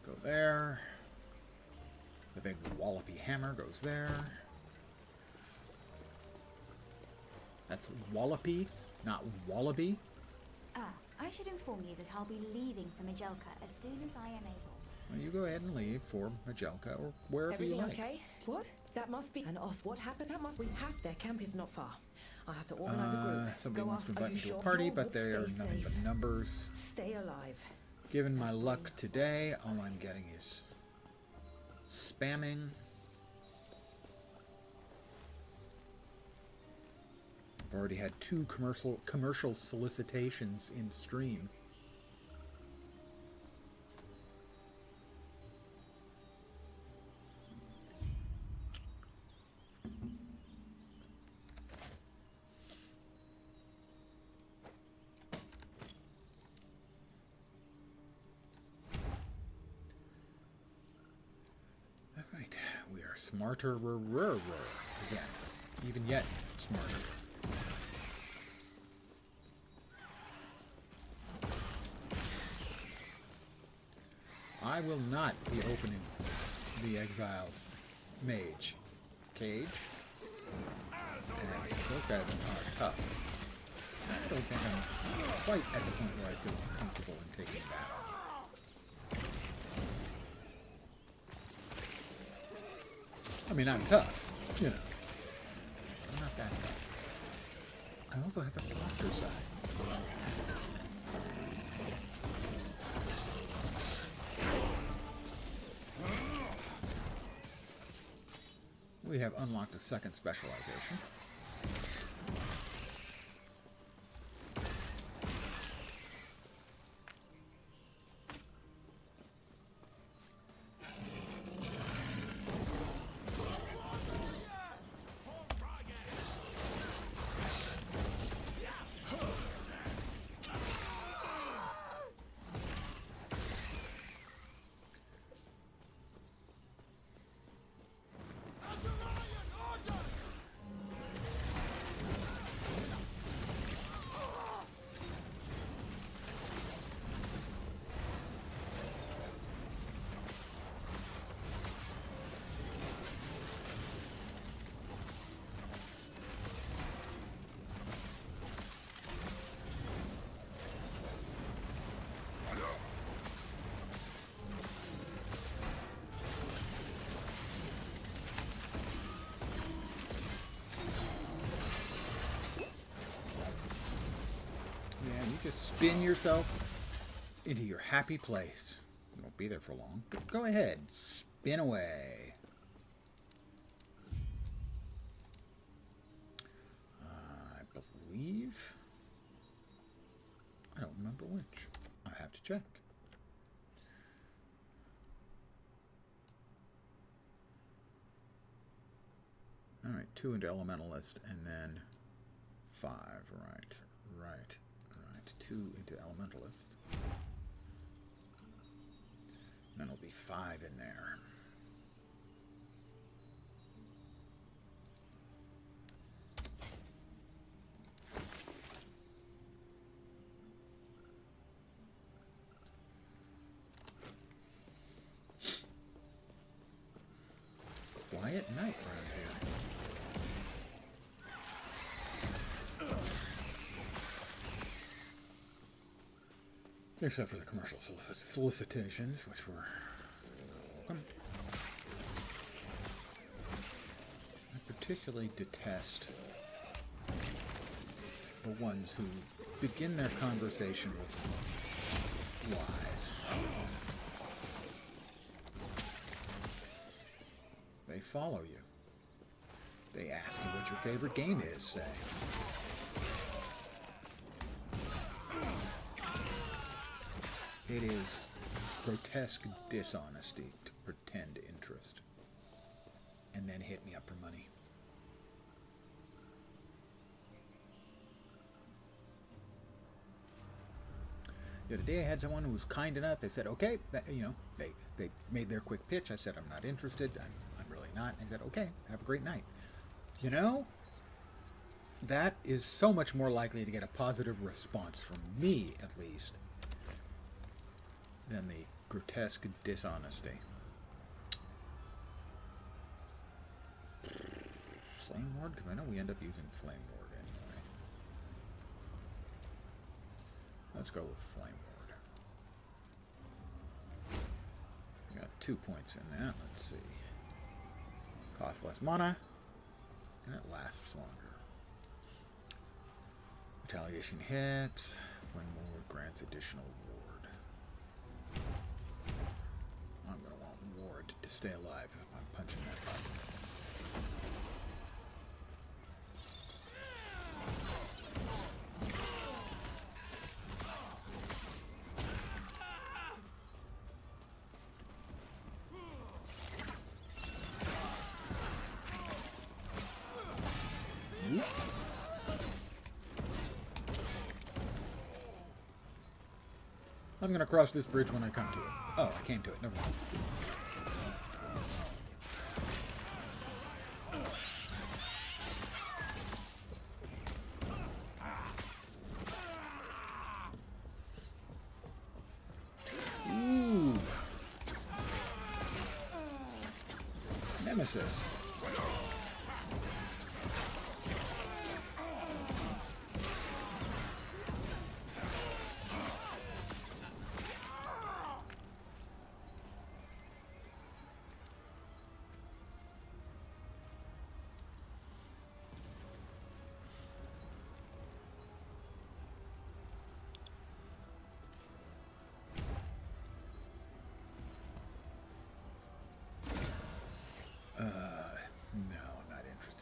go there. The big wallopy hammer goes there. That's wallopy, not wallaby. Ah, I should inform you that I'll be leaving for Majelka as soon as I am able. Well, you go ahead and leave for Majelka or wherever Everything you like. okay? What? That must be an os. What happened? That must be half. Their camp is not far. I have to organize a group. Somebody Go wants to off. invite Are me you to a sure? party, No, but they are stay nothing safe. but numbers. Stay alive. Given my luck today, all I'm getting is spamming. I've already had 2 commercial solicitations in stream. Alright, we are smarter again. Even yet smarter. I will not be opening the exiled mage cage. As those guys are tough. I don't think I'm quite at the point where I feel comfortable in taking battle. I mean, I'm tough, you know. I'm not that tough. I also have a softer side. we have unlocked a second specialization. Just spin yourself into your happy place. You won't be there for long. Go ahead, spin away. I believe... I don't remember which. I have to check. Alright, 2 into Elementalist, and then 5, right. 2 into Elementalist. Then it'll be 5 in there. Quiet night around here. Except for the commercial solicitations, which were... I particularly detest the ones who begin their conversation with lies. They follow you. They ask you what your favorite game is, say. It is grotesque dishonesty to pretend interest and then hit me up for money. The other day I had someone who was kind enough. They said, okay, they made their quick pitch. I said, I'm not interested. I'm really not. And they said, okay, have a great night. You know, that is so much more likely to get a positive response from me, at least, than the grotesque dishonesty. Flame Ward? Because I know we end up using Flame Ward anyway. Let's go with Flame Ward. We got 2 points in that. Let's see. Costs less mana, and it lasts longer. Retaliation hits. Flame Ward grants additional ward. I'm going to want ward to stay alive if I'm punching that button. I'm going to cross this bridge when I come to it. Oh, I came to it. Never mind. Ooh. Nemesis.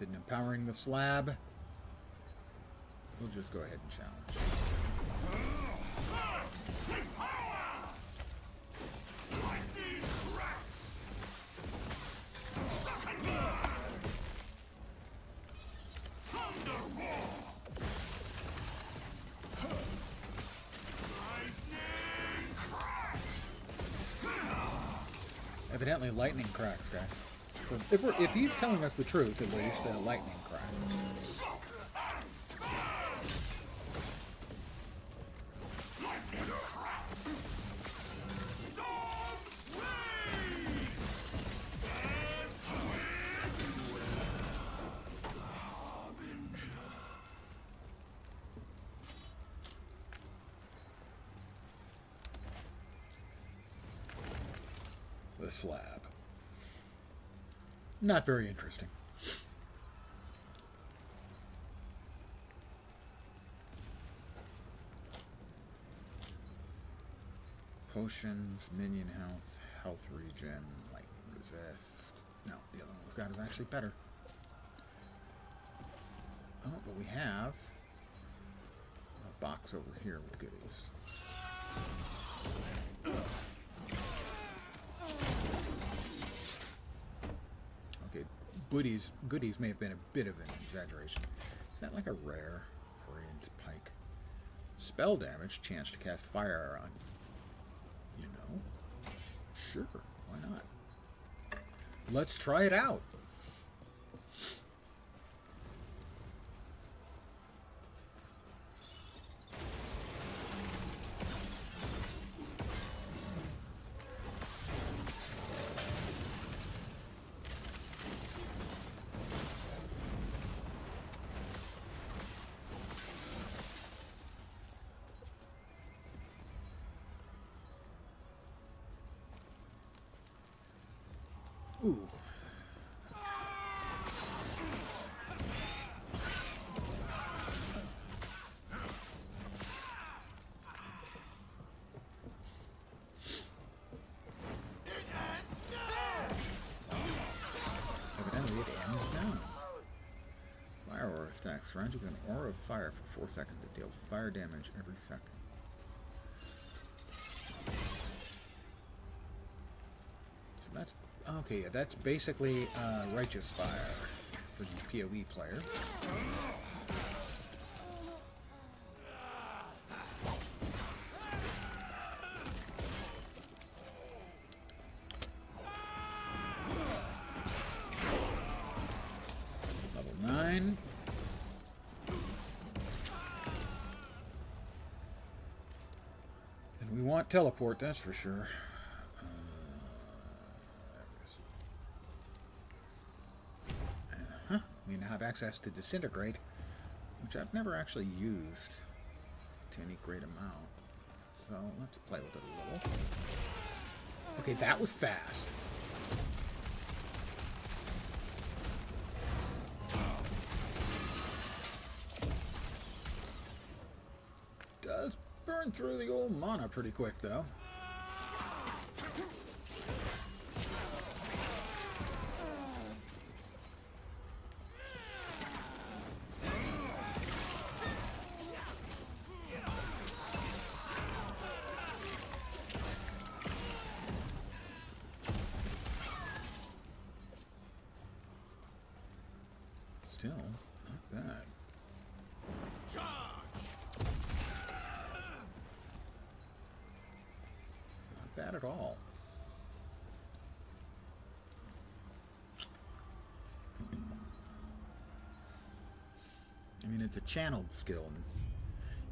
interested in empowering the slab, we'll just go ahead and challenge. Evidently, lightning cracks, guys. If he's telling us the truth, at least, lightning cracks. The slab. Not very interesting. Potions, minion health, health regen, lightning resist. No, the other one we've got is actually better. Oh, but we have a box over here with goodies. Okay, goodies may have been a bit of an exaggeration. Is that like a rare Orient's Pike? Spell damage, chance to cast fire on. You know? Sure, why not? Let's try it out. Ooh. Evidently it ends now. Fire aura stacks. Surrounds you with an aura of fire for 4 seconds. It deals fire damage every second. So that's okay, yeah, that's basically Righteous Fire for the PoE player. Level 9. And we want teleport, that's for sure. We now have access to Disintegrate, which I've never actually used to any great amount. So let's play with it a little. Okay, that was fast. Does burn through the old mana pretty quick, though. Still, not bad. Not bad at all. I mean, it's a channeled skill, and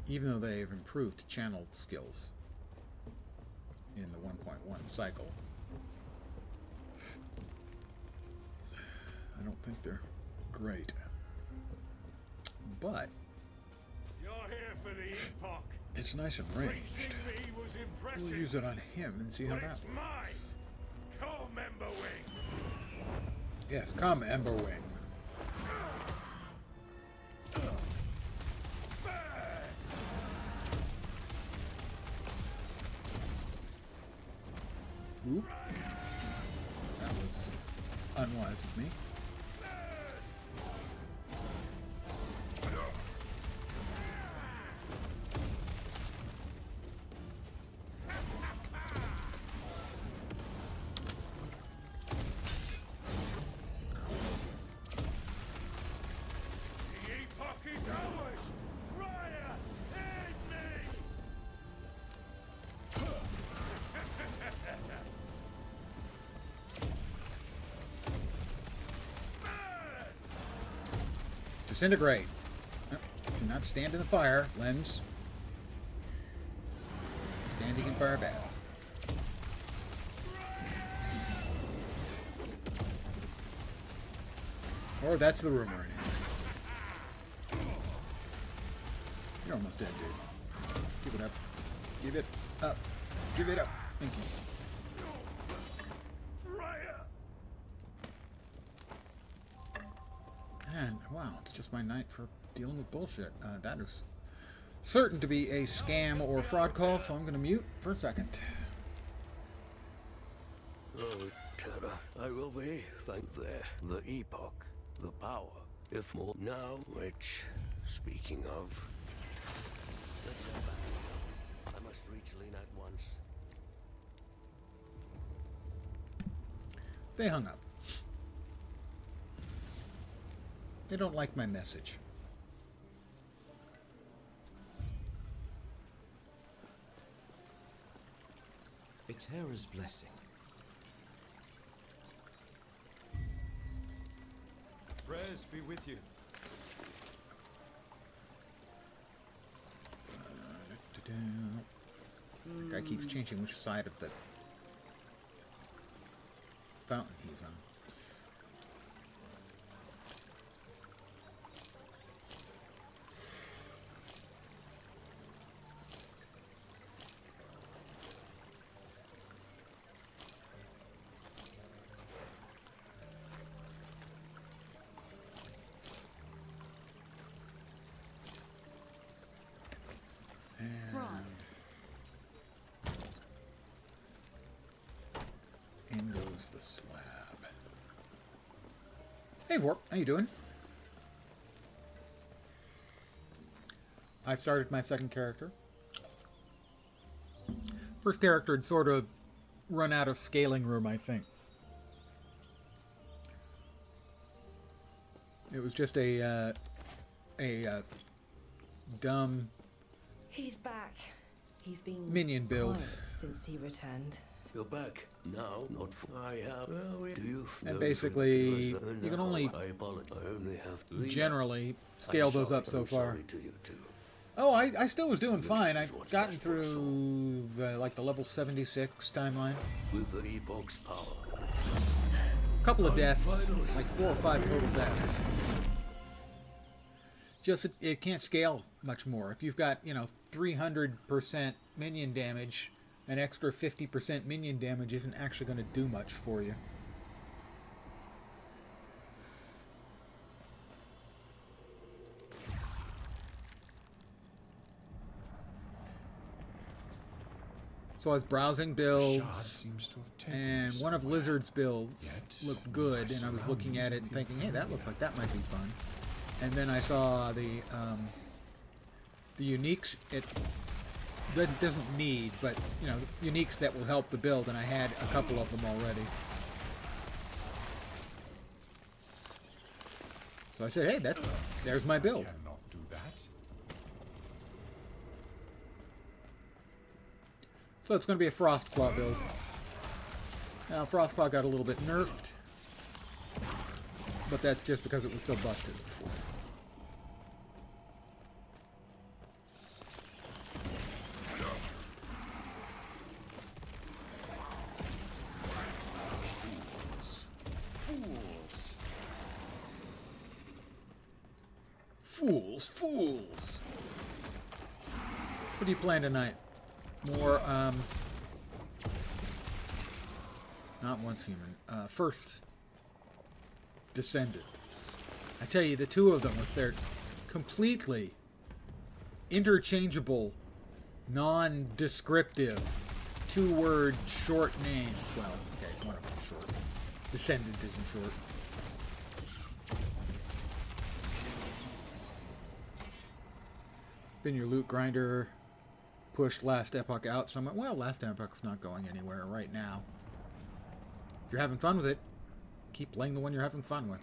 even though they've improved channeled skills in the 1.1 cycle, I don't think they're great. But you're here for the Epoch. It's nice and ranged. We'll use it on him and see how that works. Mine. Come, Emberwing. Yes, come, Emberwing. Oop. That was unwise of me. Disintegrate. Do not stand in the fire, Lens. Standing in fire bad. Or that's the rumor, anyway. You're almost dead, dude. Give it up. Give it up. Give it up. Thank you. And, wow, it's just my night for dealing with bullshit. That is certain to be a scam or fraud call, so I'm going to mute for a second. Oh, terror, I will be thank there. The Epoch, the power, if more now, which, speaking of, let's go back. I must reach Lena at once. They hung up. They don't like my message. A terror's blessing. Prayers be with you. Guy keeps changing which side of the fountain he's on. In goes the slab. Hey Vorp, how you doing? I've started my second character. First character had sort of run out of scaling room, I think. It was just a dumb He's back. He's been minion build. quiet since he returned. You're back now, not for I have. Do you feel And basically, you can only I apologize. I only have to generally scale I'm those sorry, up so I'm far. sorry to you too. Oh, I still was doing fine. I've what's gotten best for us through the level 76 timeline. With the Epoch's power. A couple of deaths, like 4 or 5 total deaths. Just it can't scale much more. If you've got 300% minion damage, an extra 50% minion damage isn't actually going to do much for you. So I was browsing Shard builds, seems to have taken and this one of way. Lizard's builds Yet, looked good, and I was looking at it and thinking, hey, that looks like that might be fun. And then I saw the uniques. It doesn't need, but uniques that will help the build, and I had a couple of them already. So I said, hey, there's my build. Cannot do that. So it's going to be a Frostclaw build. Now, Frostclaw got a little bit nerfed, but that's just because it was so busted before. Fools. What do you plan tonight? More, not Once Human. First Descendant. I tell you, the two of them with their completely interchangeable, non-descriptive, 2-word short names. Well, okay, one of them is short. Descendant isn't short. Been your loot grinder pushed Last Epoch out. So I went, well, Last Epoch's not going anywhere right now. If you're having fun with it, keep playing the one you're having fun with.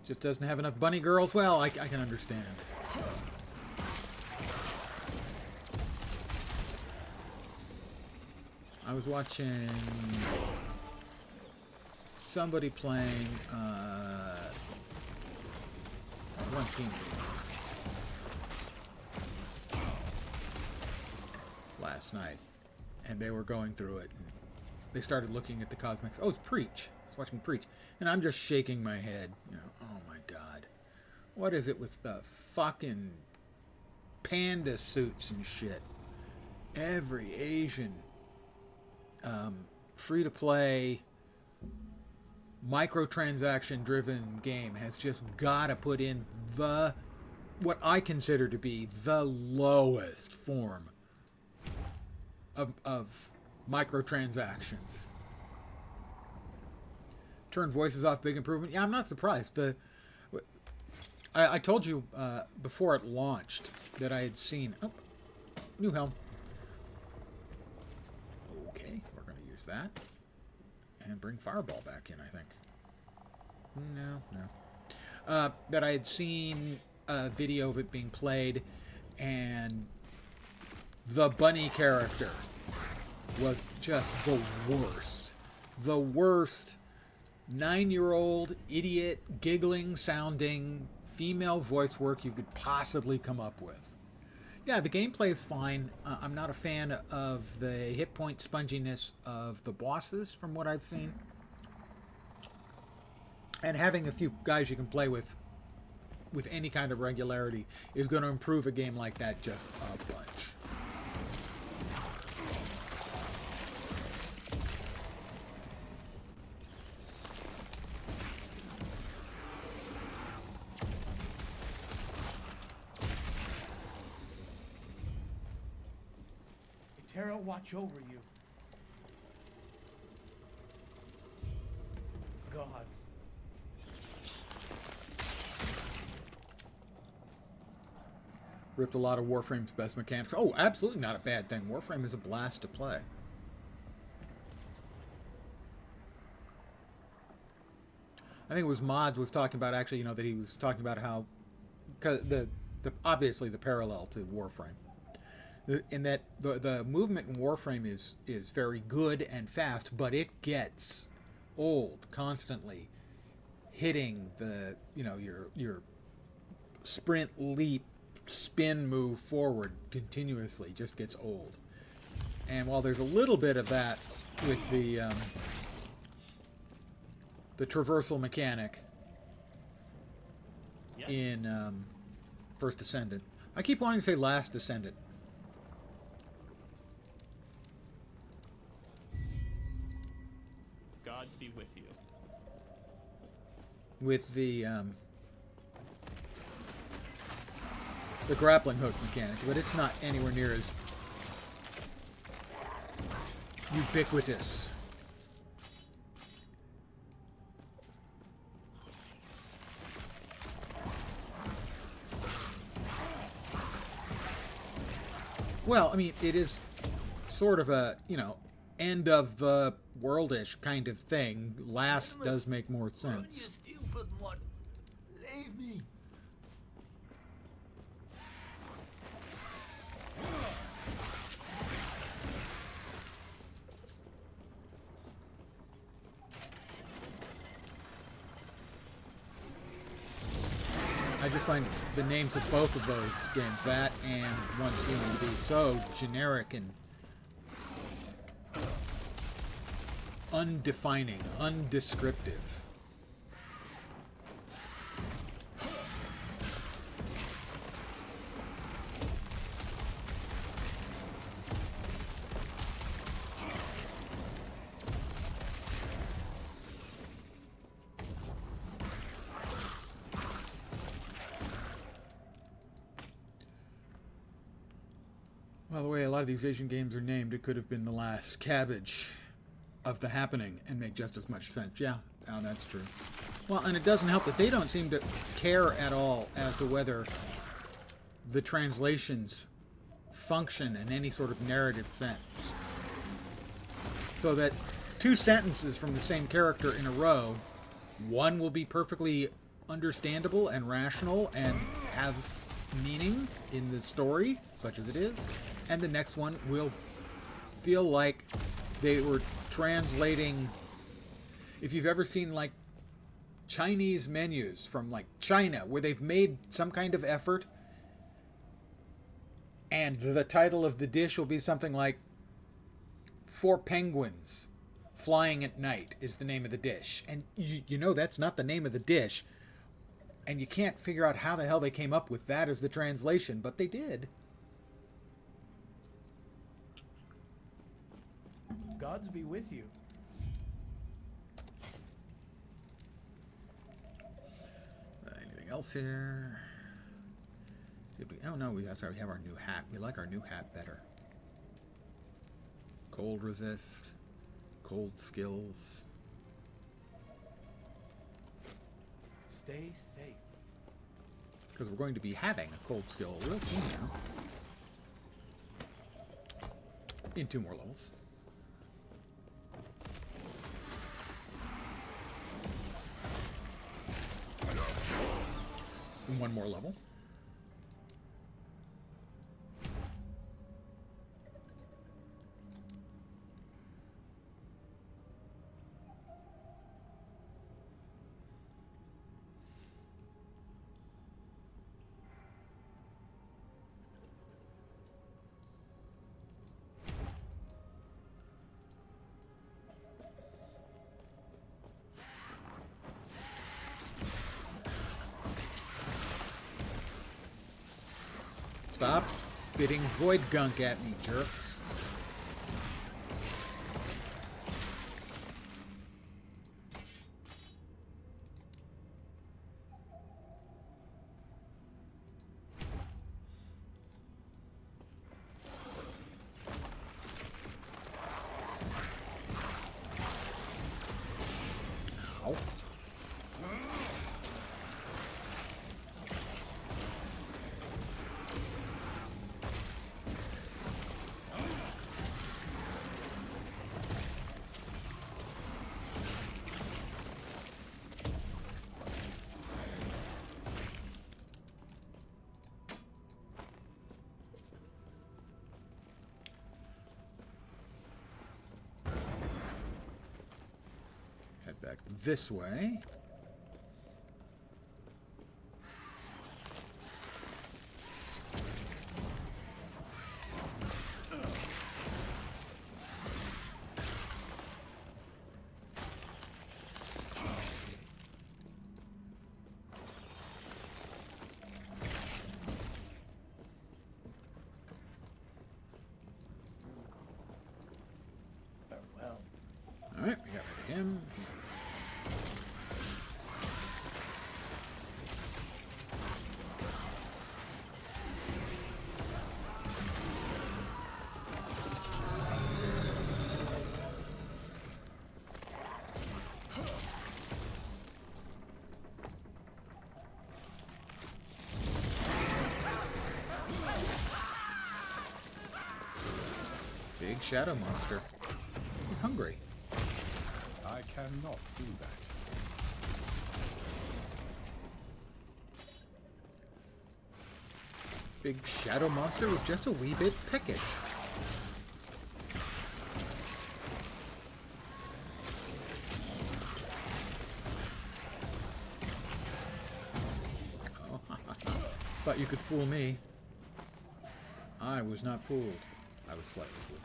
Just doesn't have enough bunny girls. Well, I can understand. I was watching somebody playing one team last night, and they were going through it. And they started looking at the cosmetics. Oh, it's Preach. I was watching Preach, and I'm just shaking my head. You know, oh my God, what is it with the fucking panda suits and shit? Every Asian free-to-play, microtransaction-driven game has just got to put in what I consider to be the lowest form of microtransactions. Turn voices off, big improvement. Yeah, I'm not surprised. I told you before it launched that I had seen... Oh, new helm. That and bring Fireball back in, I think. No. That I had seen a video of it being played, and the bunny character was just the worst. The worst 9-year-old idiot giggling sounding female voice work you could possibly come up with. Yeah, the gameplay is fine. I'm not a fan of the hit point sponginess of the bosses, from what I've seen. And having a few guys you can play with any kind of regularity is going to improve a game like that just a bunch. Terra, watch over you. Gods. Ripped a lot of Warframe's best mechanics. Oh, absolutely not a bad thing. Warframe is a blast to play. I think it was Mods was talking about, actually, you know, that he was talking about how, cause obviously the parallel to Warframe. In that the movement in Warframe is very good and fast, but it gets old constantly. Hitting the, you know, your sprint, leap, spin, move forward continuously just gets old. And while there's a little bit of that with the traversal mechanic in First Descendant, I keep wanting to say Last Descendant. Gods be with you. With the grappling hook mechanic, but it's not anywhere near as ubiquitous. Well, I mean, it is sort of a, you know, end of the worldish kind of thing. Last does make more sense. You stupid one. Leave me. I just find the names of both of those games, that and Once Human, to be so generic and undefining, undescriptive. Well, the way a lot of these Asian games are named, it could have been the last cabbage of the happening and make just as much sense. Yeah, that's true. Well, and it doesn't help that they don't seem to care at all as to whether the translations function in any sort of narrative sense. So that two sentences from the same character in a row, one will be perfectly understandable and rational and has meaning in the story, such as it is, and the next one will feel like they were translating. If you've ever seen like Chinese menus from like China, where they've made some kind of effort, and the title of the dish will be something like "Four Penguins Flying at Night" is the name of the dish, and you know that's not the name of the dish, and you can't figure out how the hell they came up with that as the translation, but they did. Gods be with you. Anything else here? Oh no, that's right, we have our new hat. We like our new hat better. Cold resist, cold skills. Stay safe. Because we're going to be having a cold skill real soon now. In 2 more levels. In 1 more level. Stop spitting void gunk at me, jerks. Ow. Head back this way. Farewell. Alright, we got rid of him. Big shadow monster. He's hungry. I cannot do that. Big shadow monster was just a wee bit peckish. Oh, thought you could fool me. I was not fooled. I was slightly fooled.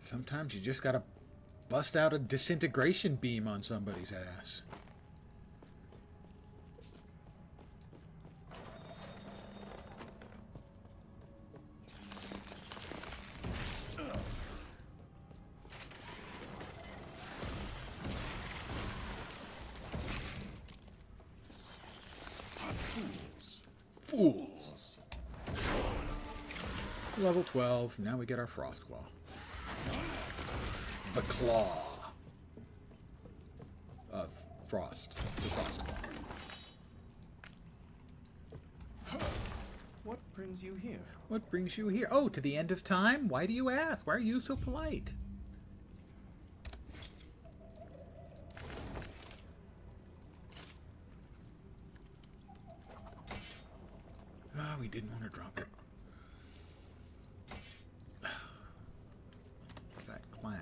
Sometimes you just gotta bust out a disintegration beam on somebody's ass. Fools. Level 12. Now we get our Frost Claw. the claw of Frost. The Frost Claw. What brings you here? What brings you here? Oh, to the end of time? Why do you ask? Why are you so polite? Ah, we didn't want to drop it. It's that clank.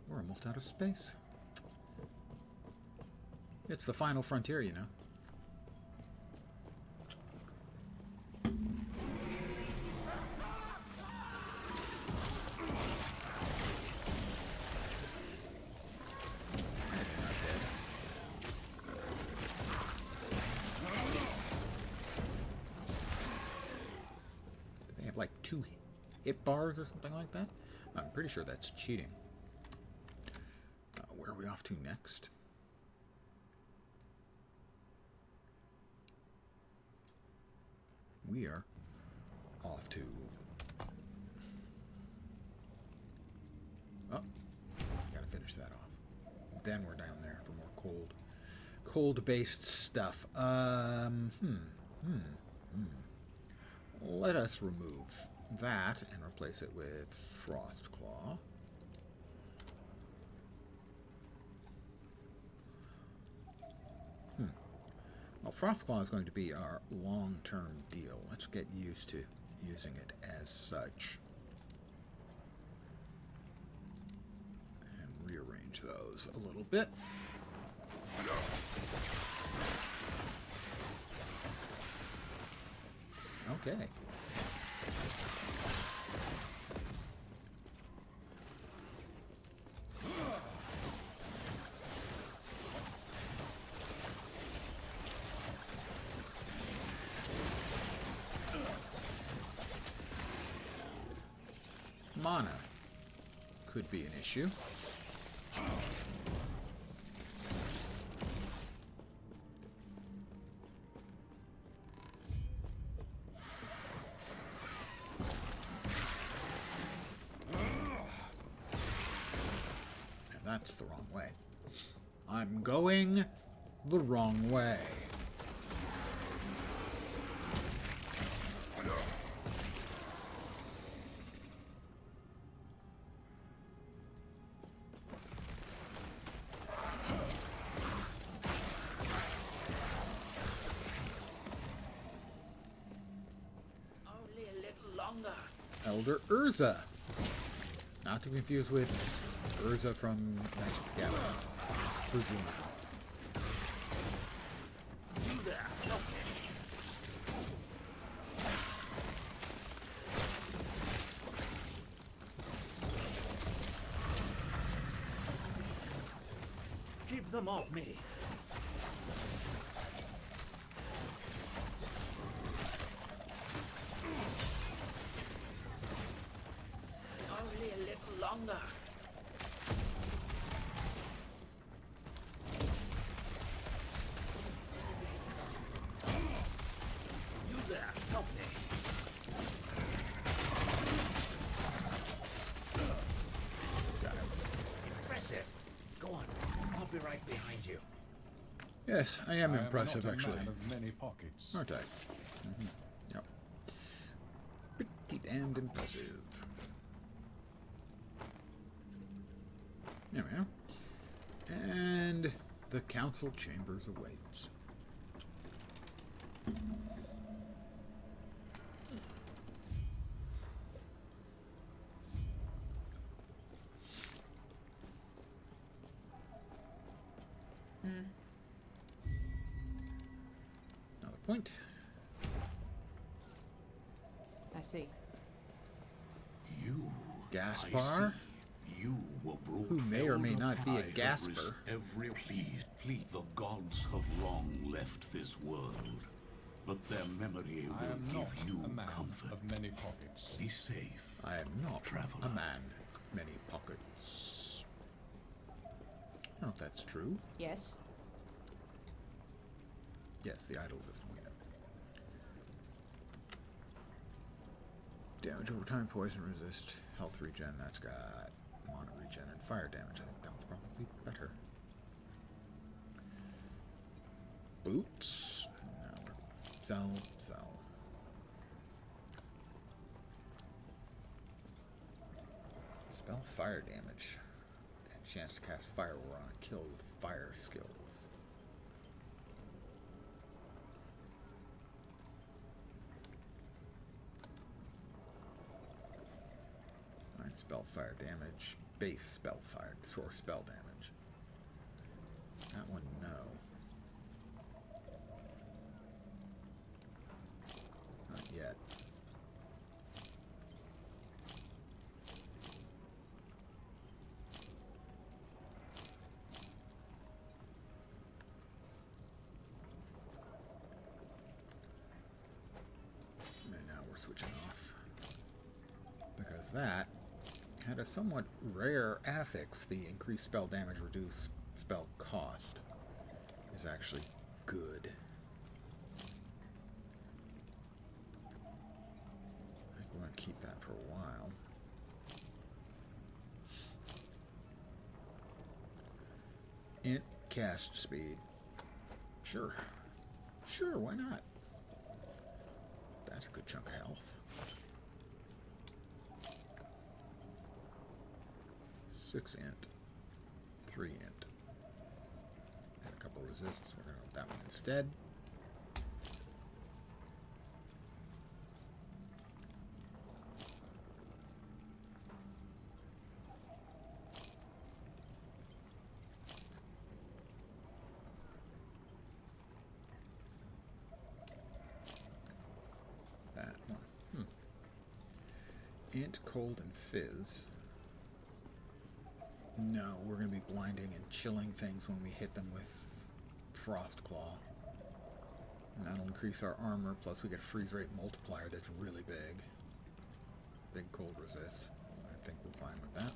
We're almost out of space. It's the final frontier, you know. They have like 2 hit bars or something like that. I'm pretty sure that's cheating. Where are we off to next? We are off to... Oh, gotta finish that off. Then we're down there for more cold-based stuff. Let us remove that and replace it with Frost Claw. Well, Frost Claw is going to be our long-term deal. Let's get used to using it as such. And rearrange those a little bit. Okay. Mana could be an issue. And that's the wrong way. I'm going the wrong way. Elder Urza. Not to confuse with Urza from Magic the Gathering. Urza. Keep them off me. Only a little longer. You there, help me. Got it. Impressive. Go on, I'll be right behind you. Yes, I am impressive, not a actually. man of many pockets. Aren't I? Mm-hmm. Yep. Pretty damned impressive. There we are. And the council chambers awaits. Another point. I see. You, Gaspar, I see. You were brought who may or may not be a Felder Gasper. Every please, the gods have long left this world, but their memory I am will not give you a man comfort. of many pockets. Be safe. I am not Traveler. a man of many pockets. I don't know if that's true. Yes. Yes, the idol system, we know. Damage over time, poison resist, health regen. That's got mana regen and fire damage. I think that one's probably better. Boots. No. Sell. Spell fire damage. And chance to cast fire were on a kill with fire skills. Alright, spell fire damage. Base spell fire. Or spell damage. That one, no. Not yet. And now we're switching off. Because that had a somewhat rare affix. The increased spell damage, reduced spell cost is actually good. I think we're going to keep that for a while. Int cast speed. Sure. Sure, why not? That's a good chunk of health. 6 int. 3 int. And a couple of resists. We're going to go with that one instead. That one. Int, cold, and fizz. No, we're going to be blinding and chilling things when we hit them with Frost Claw. And that'll increase our armor, plus we get a freeze rate multiplier that's really big. Big cold resist. I think we're fine with that.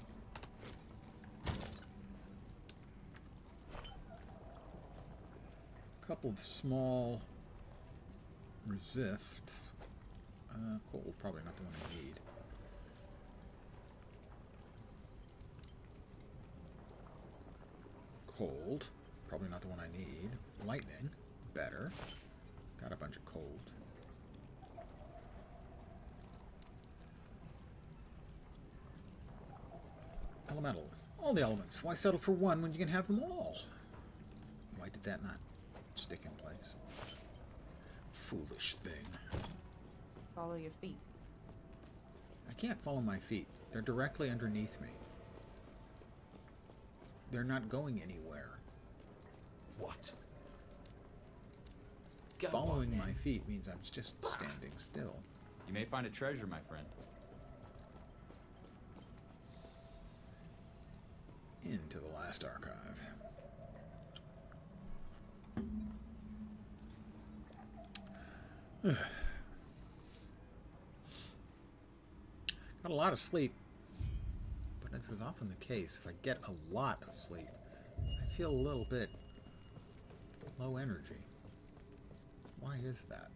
Couple of small resists. Cold, probably not the one I need. Cold, probably not the one I need. Lightning, better. Got a bunch of cold. Elemental. All the elements. Why settle for one when you can have them all? Why did that not stick in place? Foolish thing. Follow your feet. I can't follow my feet. They're directly underneath me. They're not going anywhere. What? Following my feet means I'm just standing still. You may find a treasure, my friend. Into the last archive. Got a lot of sleep, but this is often the case. If I get a lot of sleep, I feel a little bit low energy. Why is that?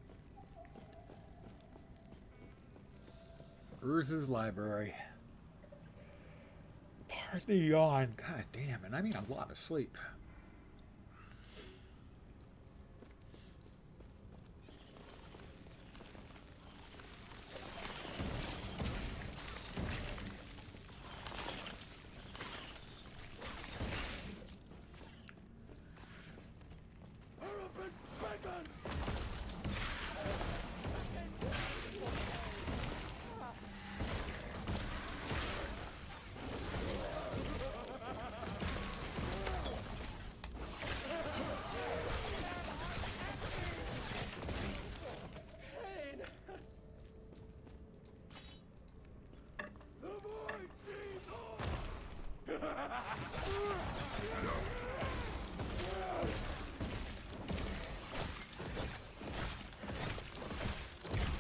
Urz's library. Pardon the yawn. God damn it. I mean a lot of sleep.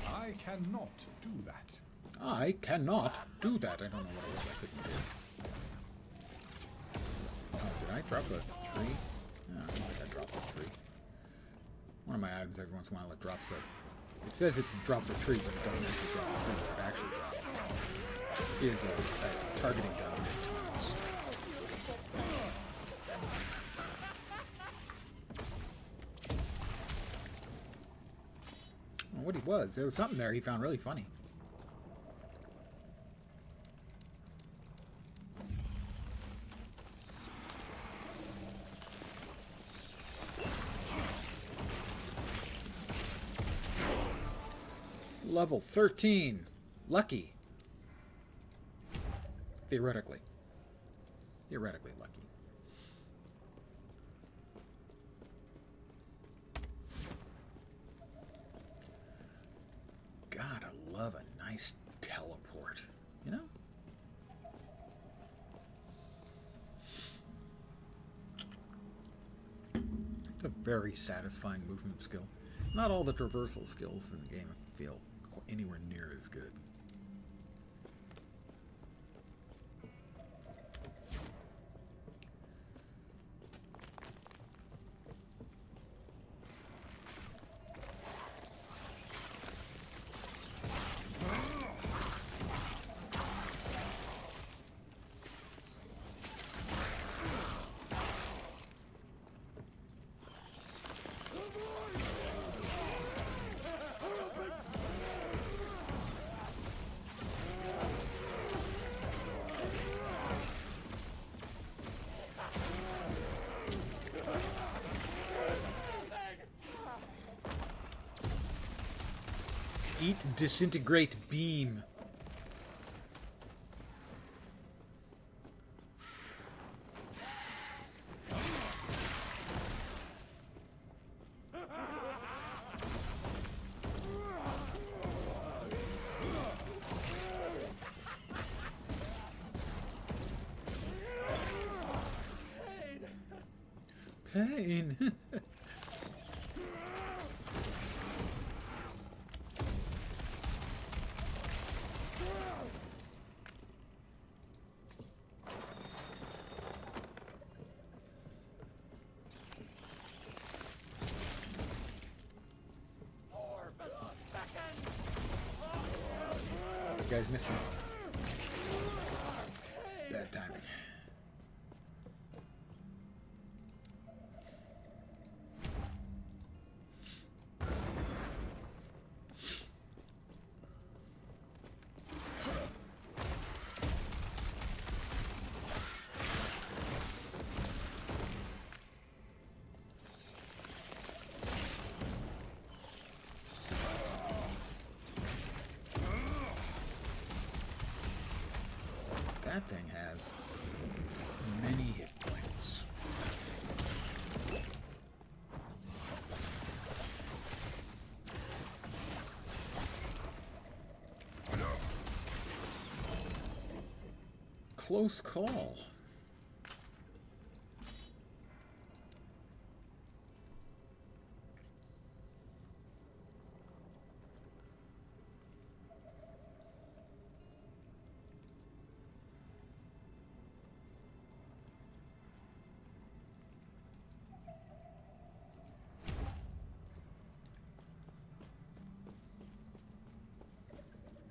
I cannot do that. I cannot do that. I don't know what it was I couldn't do. Oh, did I drop a tree? No, I don't think I dropped a tree. One of my items, every once in a while, it drops It says it drops a tree, but it doesn't actually drop a tree. What it actually drops is a targeting gun in tons. Well, what he was, there was something there he found really funny. Level 13. Lucky. Theoretically. Theoretically lucky. Gotta love a nice teleport, you know? It's a very satisfying movement skill. Not all the traversal skills in the game feel anywhere near as good. Eat, disintegrate, beam. Pain. You guys missed me. Bad timing. That thing has many hit points. Close call.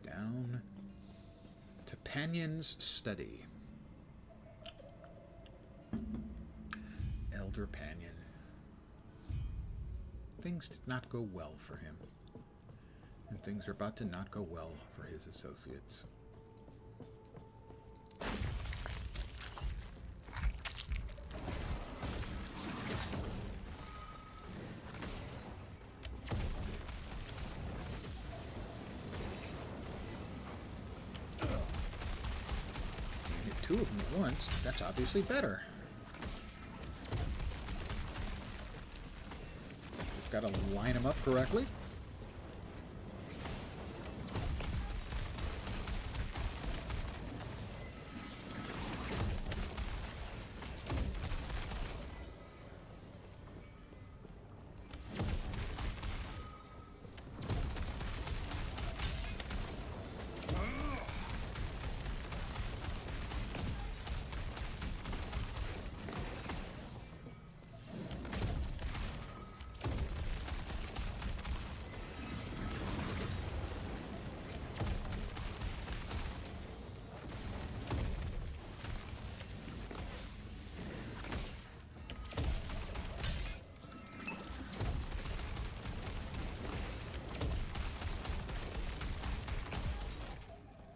Down to Panion's study. Elder Panion. Things did not go well for him. And things are about to not go well for his associates. Two of them at once, that's obviously better. Just gotta line them up correctly.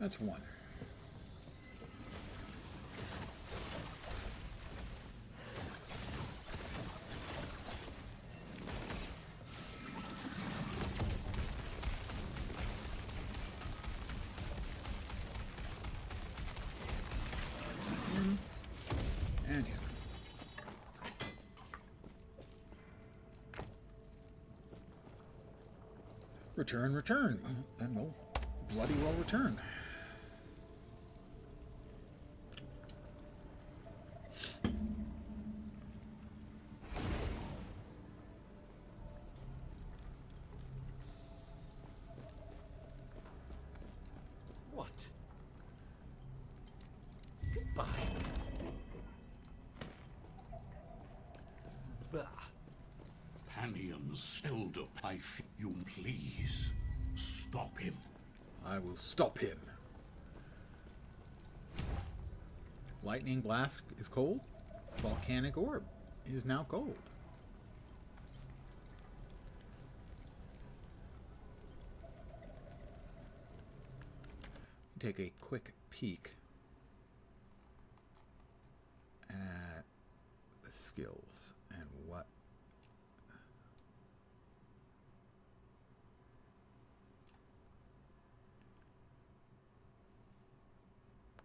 That's one. And hit. Return, return. And we'll bloody well return. What? Goodbye. Bah. Panion's still to life. You please stop him. I will stop him. Lightning blast is cold. Volcanic orb is now cold. Take a quick peek at the skills and what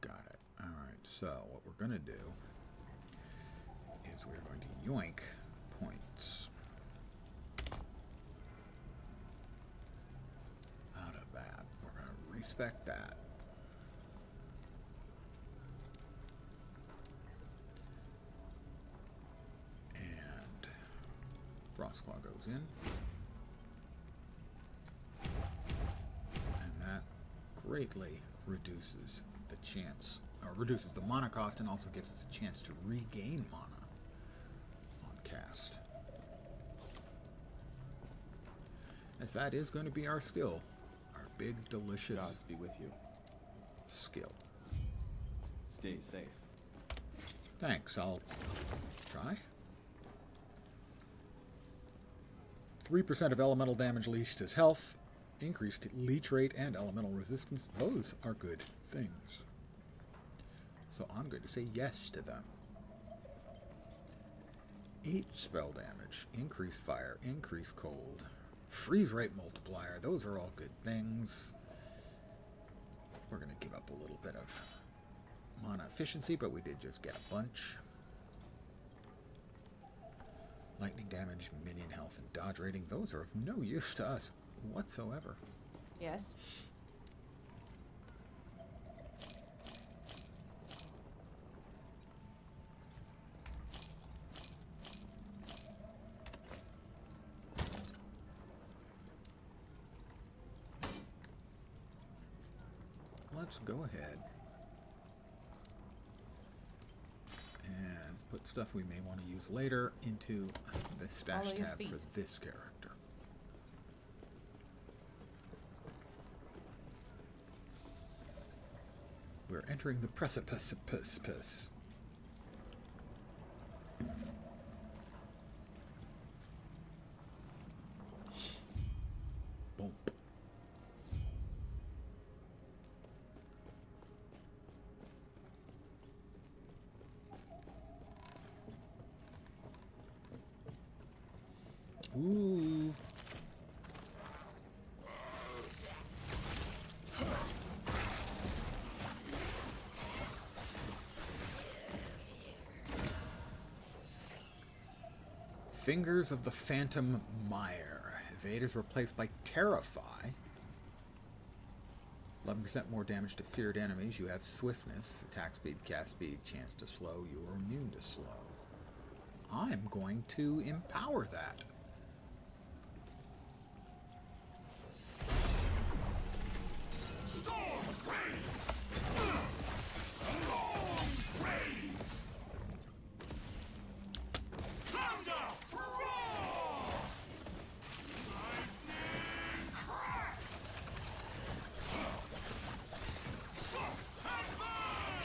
got it. All right, so what we're going to do is we're going to yoink points out of that. We're going to respec that. Frostclaw goes in, and that greatly reduces the chance, or reduces the mana cost, and also gives us a chance to regain mana on cast. As that is going to be our skill, our big delicious Gods be with you. skill. Stay safe. Thanks, I'll try. 3% of elemental damage leached as health, increased leech rate and elemental resistance. Those are good things. So I'm going to say yes to them. 8 spell damage, increase fire, increase cold, freeze rate multiplier. Those are all good things. We're going to give up a little bit of mana efficiency, but we did just get a bunch. Lightning damage, minion health, and dodge rating. Those are of no use to us whatsoever. Yes. Let's go ahead and put stuff we may want to use later into the stash Follow your tab for feet. this character. We're entering the precipice. Boom. Ooh. Fingers of the Phantom Mire. Evade is replaced by Terrify. 11% more damage to feared enemies. You have swiftness, attack speed, cast speed, chance to slow. You are immune to slow. I'm going to empower that.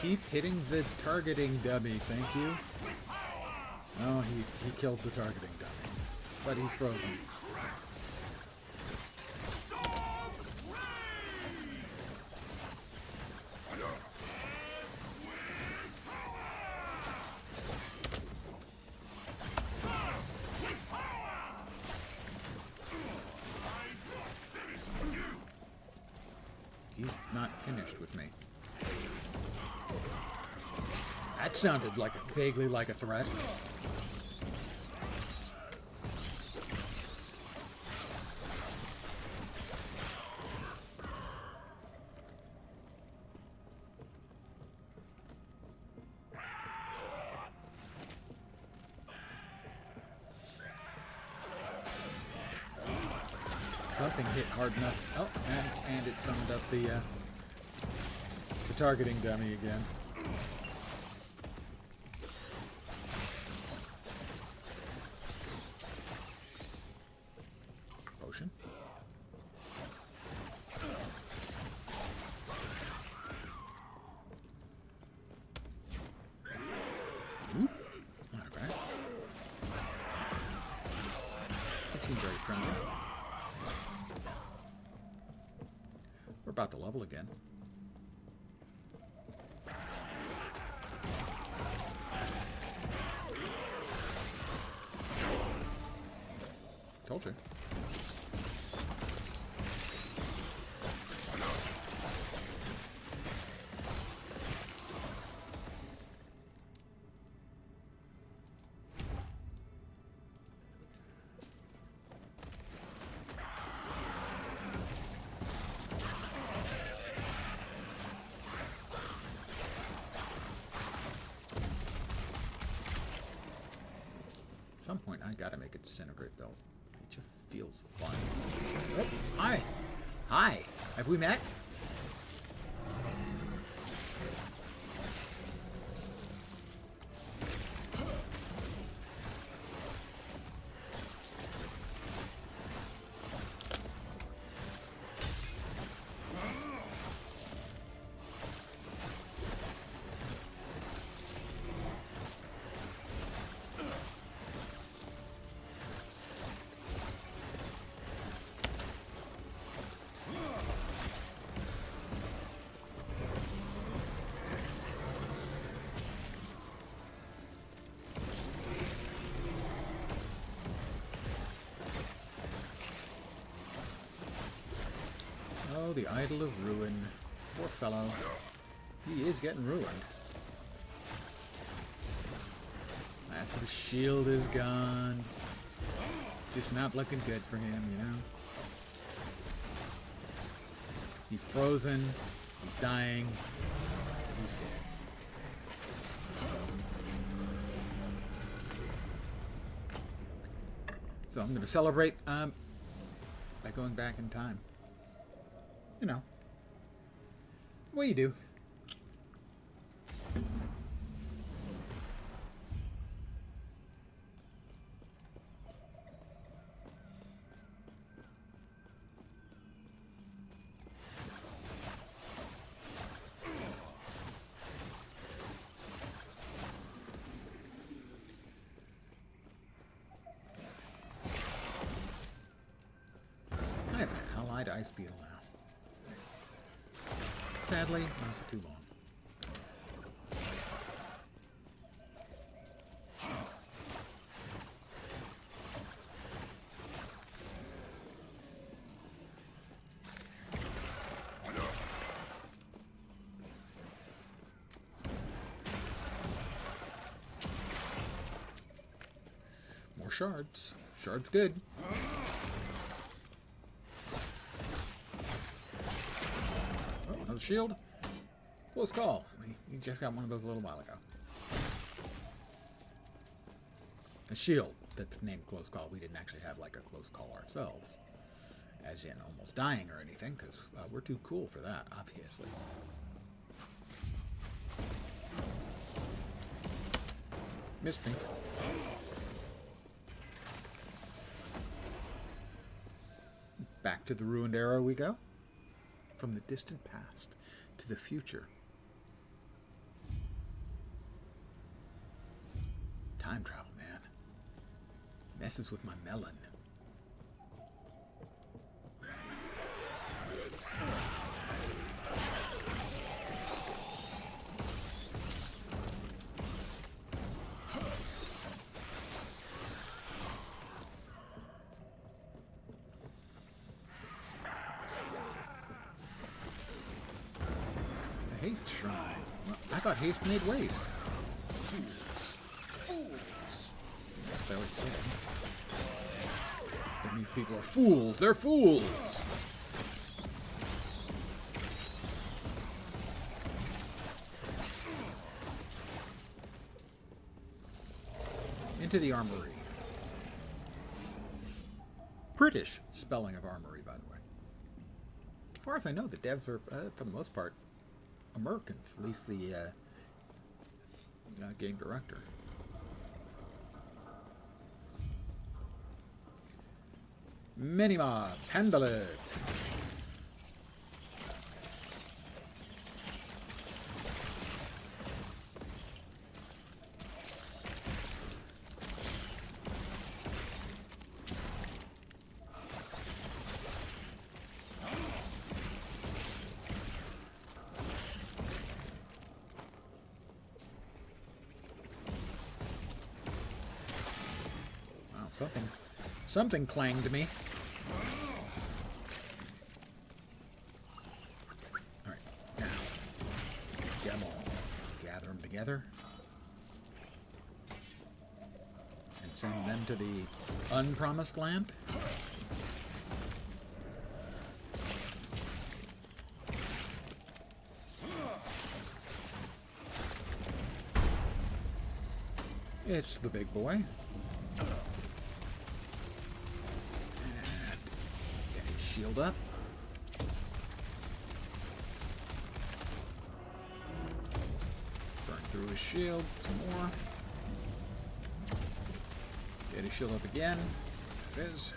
Keep hitting the targeting dummy, thank you. Oh, he killed the targeting dummy. But he's frozen. not finished with me. That sounded like vaguely like a threat. Something hit hard enough. Oh, and it summoned up the targeting dummy again. Potion. Oop. All right. That seems very friendly. We're about to level again. Told you. At some point, I gotta make a disintegrate build. It just feels fun. Oh, hi! Hi! Have we met? Oh, the Idol of Ruin. Poor fellow. He is getting ruined. Last of his shield is gone. Just not looking good for him, you know? He's frozen. He's dying. He's dead. So I'm going to celebrate by going back in time. You know, what you do. I have an allied ice beetle now. Sadly, not for too long. More shards. Shards good. Another shield. Close call. We just got one of those a little while ago. A shield that's named close call. We didn't actually have like a close call ourselves. As in almost dying or anything, because we're too cool for that, obviously. Missed me. Back to the ruined era we go. From the distant past to the future. Time travel, man. Messes with my melon. Haste shrine. Well, I thought haste made waste. That's what they always say. That means people are fools. They're fools. Into the armory. British spelling of armory, by the way. As far as I know, the devs are, for the most part, Americans. At least the game director. Mini mobs, handle it. Something clanged me. Alright, now. Get them all. Gather them together. And send them to the unpromised land. It's the big boy. Shield up. Burn through his shield some more. Get his shield up again. There it is.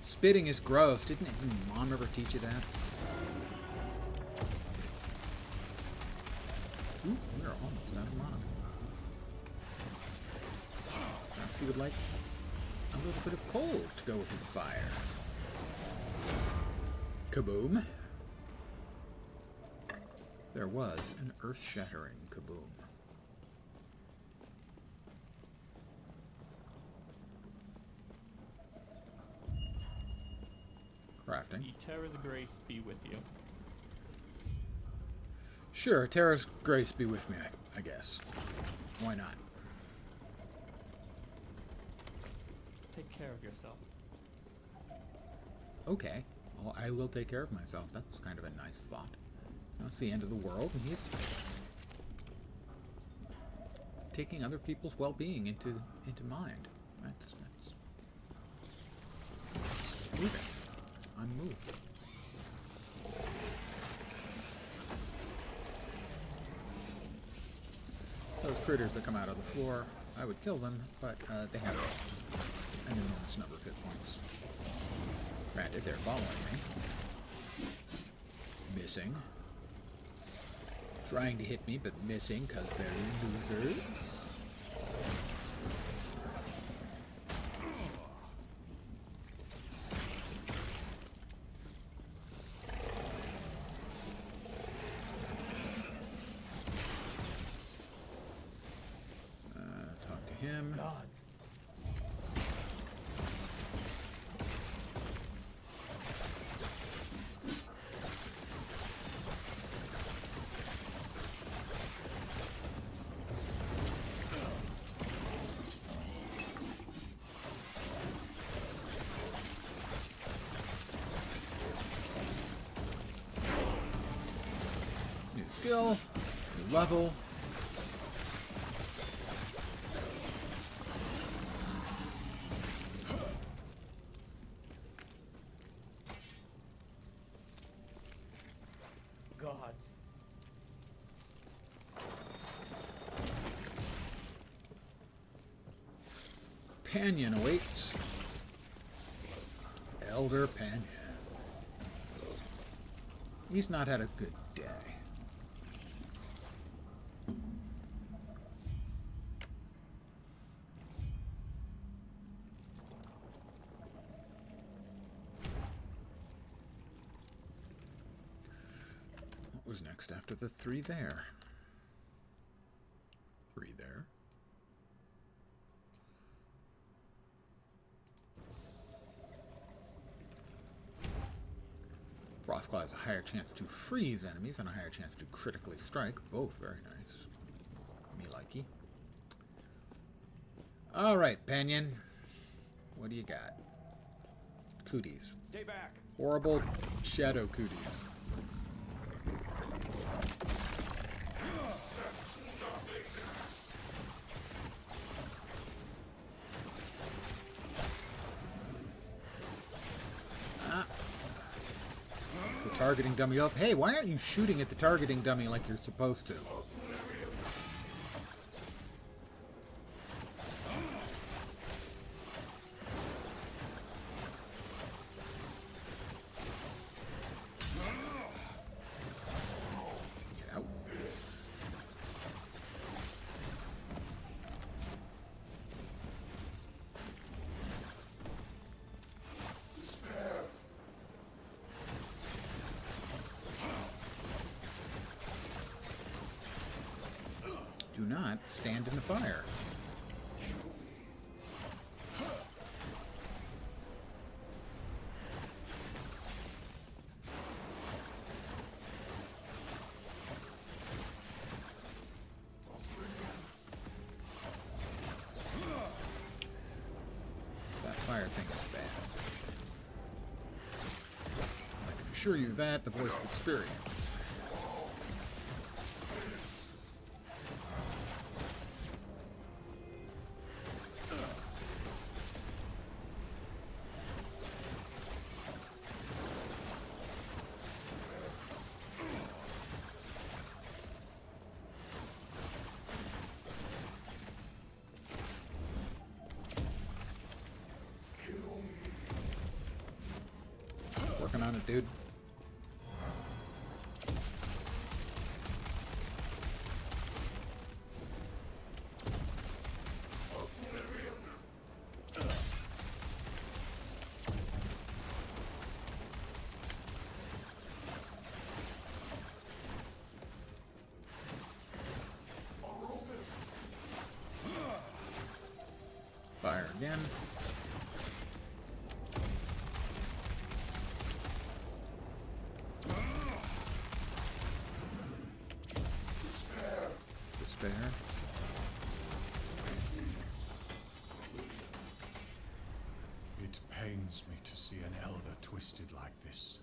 Spitting is gross. Didn't your mom ever teach you that? Ooh, we're almost out of mana. Perhaps he would like a little bit of coal to go with his fire. Kaboom. There was an earth-shattering kaboom. Crafting. Terra's grace be with you. Sure, Terra's grace be with me, I guess. Why not? Take care of yourself. Okay. Well, I will take care of myself. That's kind of a nice thought. You know, it's the end of the world, and he's taking other people's well-being into mind. That's moving. I'm moved. Those critters that come out of the floor, I would kill them, but they have an enormous number of hit points. Granted, they're following me. Missing. Trying to hit me, but missing because they're losers. Talk to him. Gods. New skill, new level. Gods. Panion awaits. Elder Panion. He's not had a good day. What was next after the 3 there? 3 there. Frostclaw has a higher chance to freeze enemies and a higher chance to critically strike. Both very nice. Me likey. Alright, Panion. What do you got? Cooties. Stay back. Horrible shadow cooties. The targeting dummy up. Hey, why aren't you shooting at the targeting dummy like you're supposed to? Get out. Do not stand in the fire. That fire thing is bad. I can assure you that, the voice of experience. Working on it, dude. Fire again. Despair. It pains me to see an elder twisted like this.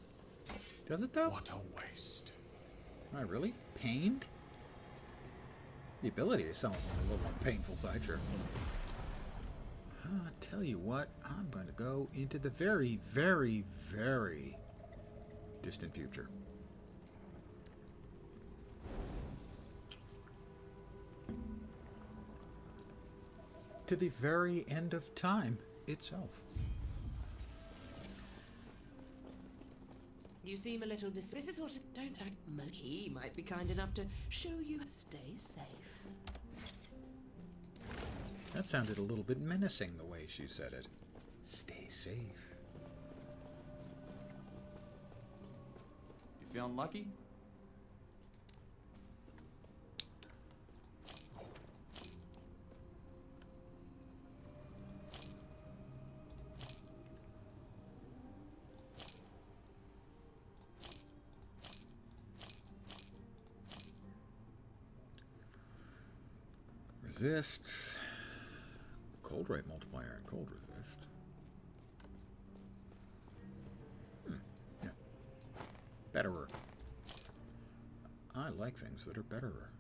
Does it though? What a waste. Am I really pained? The ability is somewhat on a little more painful side, sure. I tell you what, I'm going to go into the very, very, very distant future. To the very end of time itself. You seem a little This is what it. Don't act. He might be kind enough to show you. Stay safe. That sounded a little bit menacing the way she said it. Stay safe. You feeling lucky? Resists. Cold rate multiplier and cold resist. Yeah. Betterer. I like things that are betterer.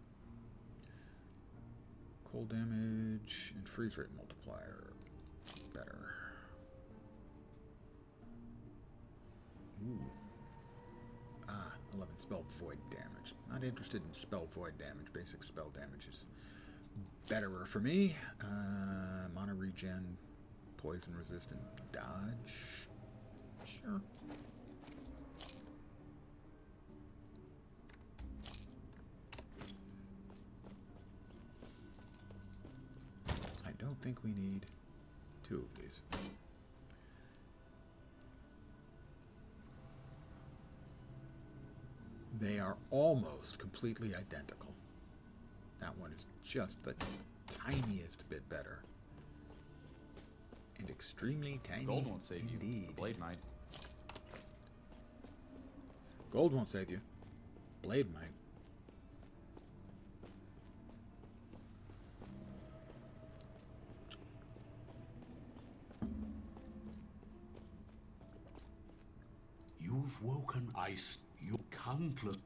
Cold damage and freeze rate multiplier. Better. Ooh. 11 spell void damage. Not interested in spell void damage. Basic spell damage is betterer for me. Mana regen, poison resistant, dodge. Sure. I don't think we need two of these. They are almost completely identical. That one is just the tiniest bit better. And extremely tiny Gold won't save indeed. you. The blade might. Gold won't save you. Blade might. You've woken ice. You countless.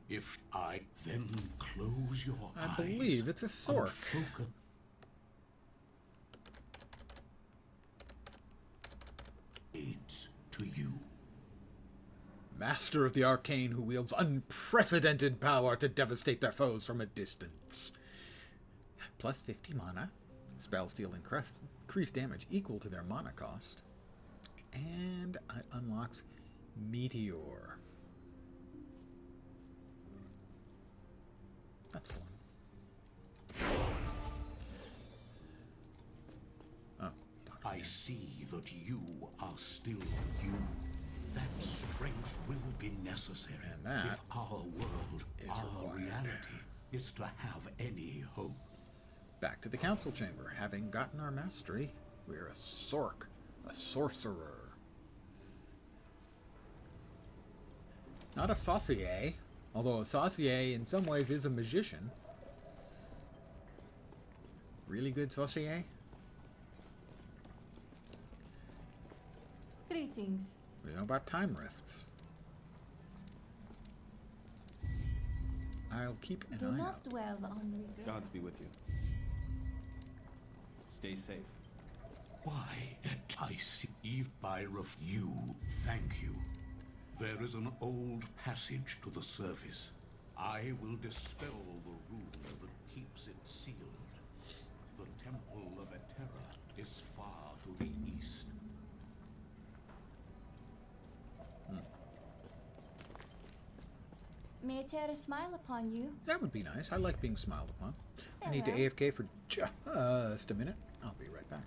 If I then close your eyes. I believe it's a Sork. Focus. Aids to you. Master of the arcane who wields unprecedented power to devastate their foes from a distance. Plus 50 mana. Spells deal increased damage equal to their mana cost. And it unlocks Meteor. That's fun. Oh. I see that you are still you. That strength will be necessary And that if our world, our required. reality, is to have any hope. Back to the council chamber. Having gotten our mastery, we're a Sork, a sorcerer. Not a saucier, although a saucier in some ways is a magician. Really good saucier? Greetings. We know about time rifts. I'll keep an Do eye not out. dwell on regret. Gods be with you. Stay safe. Why, I see by you. Thank you. There is an old passage to the surface. I will dispel the rule that keeps it sealed. The temple of Eterra is far to the east. May Terra smile upon you. That would be nice. I like being smiled upon. I need to Farewell. AFK for just a minute. I'll be right back.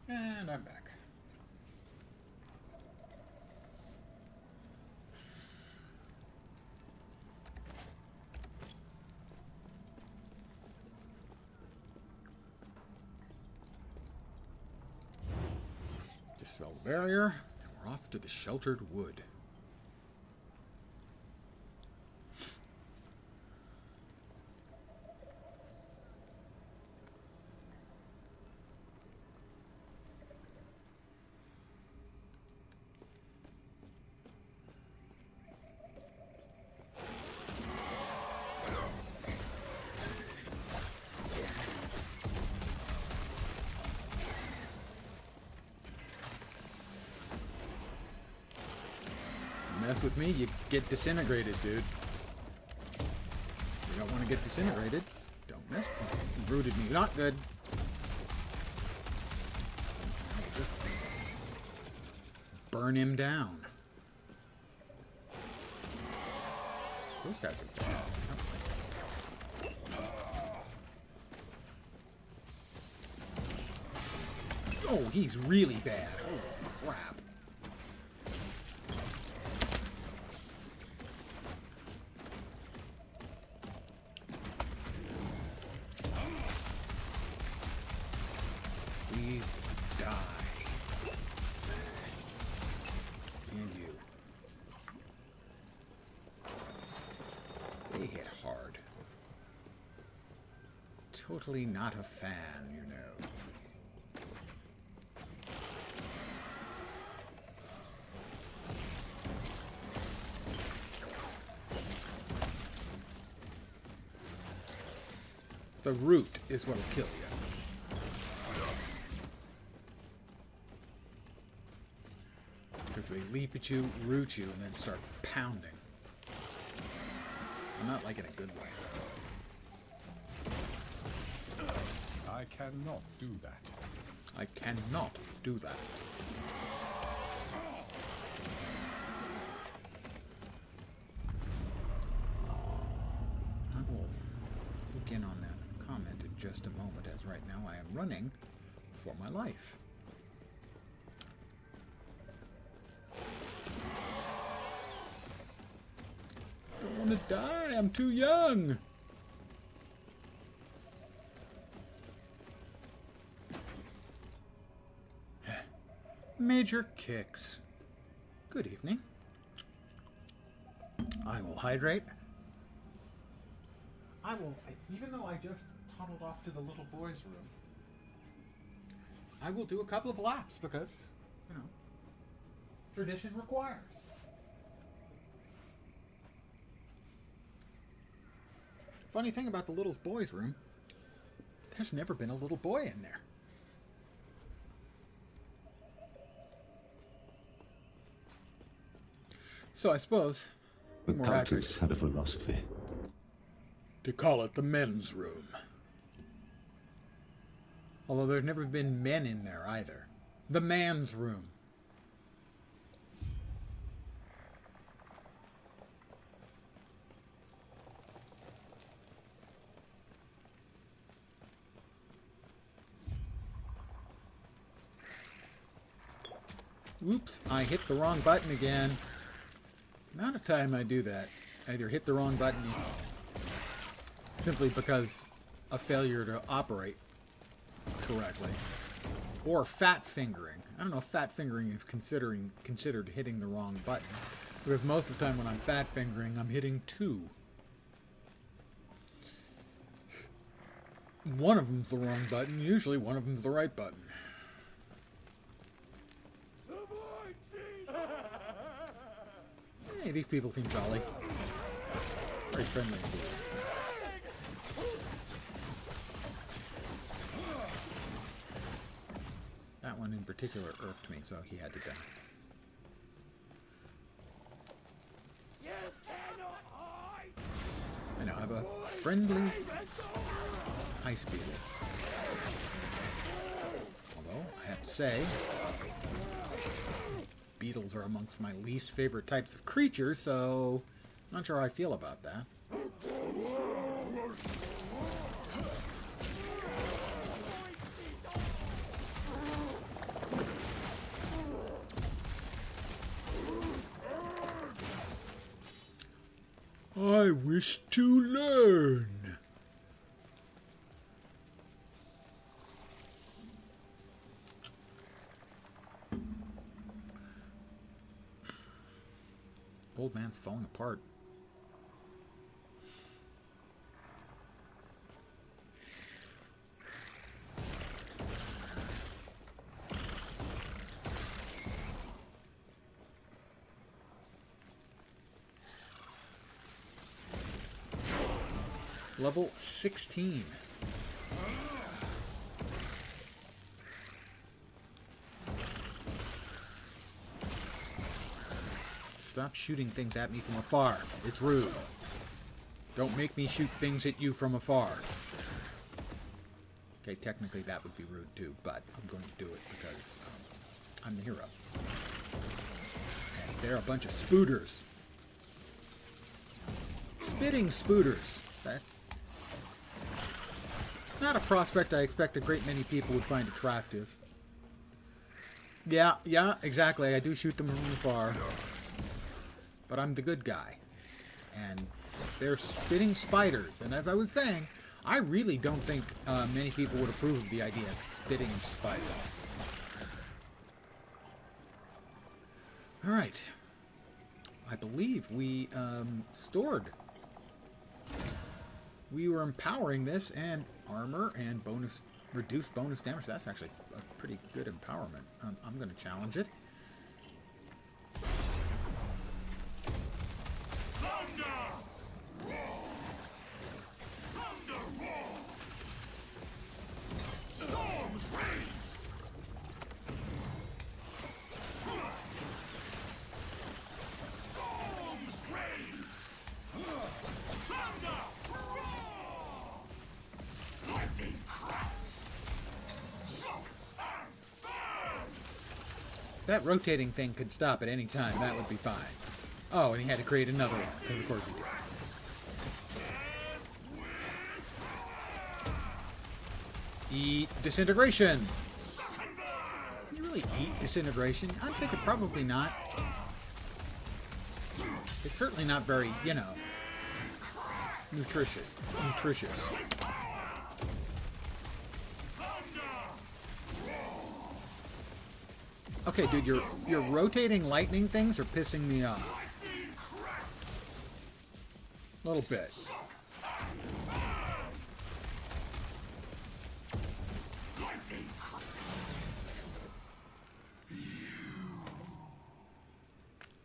And I'm back. Dispel the barrier, and we're off to the sheltered wood. Mess with me, you get disintegrated, dude. You don't want to get disintegrated. Don't mess with me. You rooted me. Not good. Just burn him down. Those guys are bad. Oh, he's really bad. Holy crap. They hit hard. Totally not a fan, you know. The root is what'll kill you. Because they leap at you, root you, and then start pounding. I'm not like in a good way. I cannot do that. I cannot do that. I will look in on that comment in just a moment, as right now I am running for my life. I don't want to die. I'm too young. Major kicks. Good evening. I will hydrate. I will, even though I just tunneled off to the little boy's room, I will do a couple of laps because, you know, tradition requires. Funny thing about the little boy's room, there's never been a little boy in there. So I suppose The more Countess had a philosophy. to call it the men's room. Although there's never been men in there either. The man's room. Whoops, I hit the wrong button again. The amount of time I do that, I either hit the wrong button simply because of failure to operate correctly, or fat fingering. I don't know if fat fingering is considered hitting the wrong button, because most of the time when I'm fat fingering, I'm hitting two. One of them's the wrong button, usually one of them's the right button. Hey, these people seem jolly. Very friendly indeed. That one in particular irked me, so he had to die. I now have a friendly high speed. Although, I have to say, beetles are amongst my least favorite types of creatures, so I'm not sure how I feel about that. I wish to learn. Old man's falling apart. Level 16. Stop shooting things at me from afar. It's rude. Don't make me shoot things at you from afar. Okay, technically that would be rude too, but I'm going to do it because I'm the hero. And they're a bunch of spooters. Spitting spooters. That's not a prospect I expect a great many people would find attractive. Yeah, exactly. I do shoot them from afar. But I'm the good guy. And they're spitting spiders. And as I was saying, I really don't think many people would approve of the idea of spitting spiders. Alright. I believe we stored we were empowering this, and armor and bonus, reduced bonus damage. That's actually a pretty good empowerment. I'm going to challenge it. That rotating thing could stop at any time. That would be fine. Oh, and he had to create another one, because of course he did. Eat disintegration. Can you really eat disintegration? I'm thinking probably not. It's certainly not very, you know, nutritious. Okay, dude, your rotating lightning things are pissing me off. A little bit.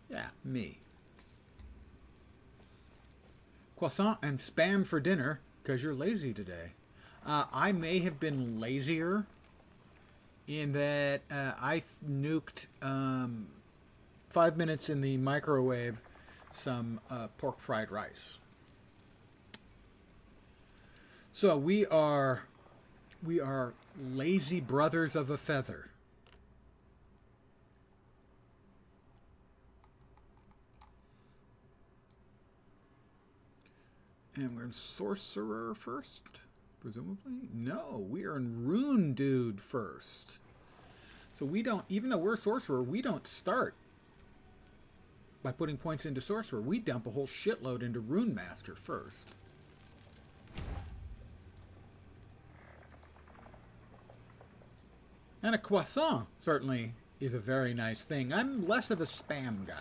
Yeah, me. Croissant and spam for dinner, because you're lazy today. I may have been lazier in that I nuked 5 minutes in the microwave some pork fried rice. So we are lazy brothers of a feather. And we're in Sorcerer first, presumably? No, we are in Rune Dude first. So we don't, even though we're Sorcerer, we don't start by putting points into Sorcerer. We dump a whole shitload into Rune Master first. And a croissant certainly is a very nice thing. I'm less of a spam guy.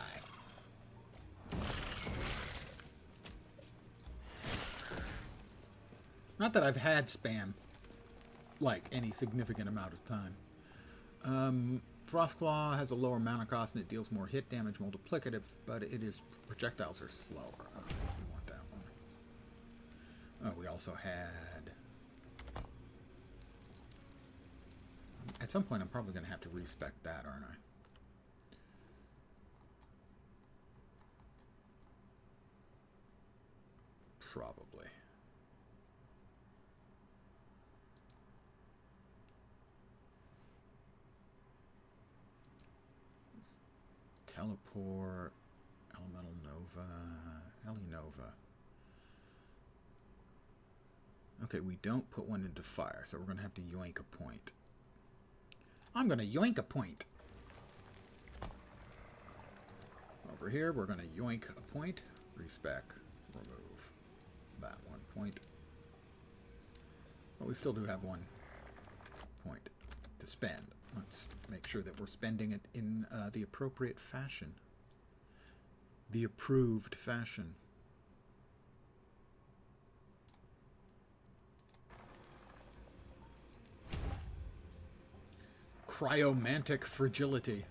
Not that I've had spam, like, any significant amount of time. Frostclaw has a lower mana cost and it deals more hit damage multiplicative, but projectiles are slower. Oh, we want that one. Oh, we also had... At some point I'm probably going to have to respec that, aren't I? Probably. Teleport, Elemental Nova, Ellie Nova. Okay, we don't put one into fire, so we're going to have to yoink a point. I'm going to yoink a point. Over here, we're going to yoink a point, respec, remove that 1 point. But we still do have 1 point to spend. Let's make sure that we're spending it in the appropriate fashion. The approved fashion. Cryomantic fragility.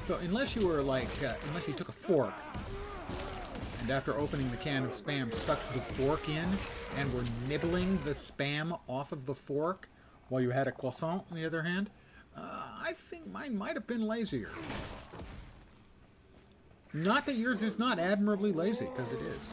So unless you were like, unless you took a fork and after opening the can of spam stuck the fork in and were nibbling the spam off of the fork while you had a croissant on the other hand, I think mine might have been lazier. Not that yours is not admirably lazy, because it is.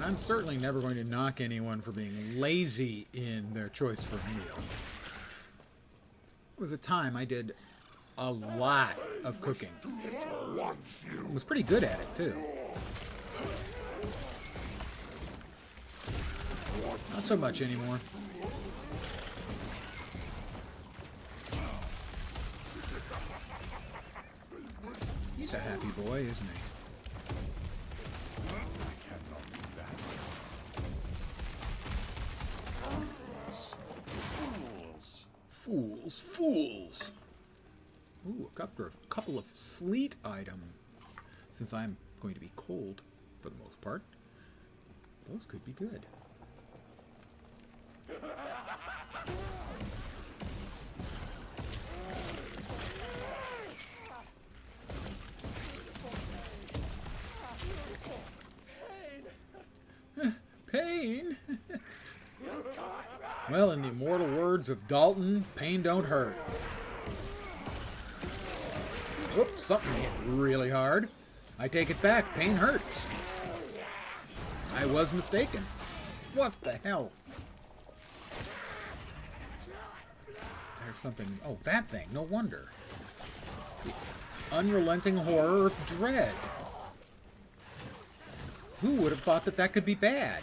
And I'm certainly never going to knock anyone for being lazy in their choice for a meal. There was a time I did a lot of cooking. I was pretty good at it, too. Not so much anymore. He's a happy boy, isn't he? Fools, fools! Ooh, a couple of sleet items. Since I'm going to be cold, for the most part, those could be good. Pain? Well, in the immortal words of Dalton, pain don't hurt. Whoops, something hit really hard. I take it back, pain hurts. I was mistaken. What the hell? There's something... Oh, that thing, no wonder. The unrelenting horror of dread. Who would have thought that that could be bad?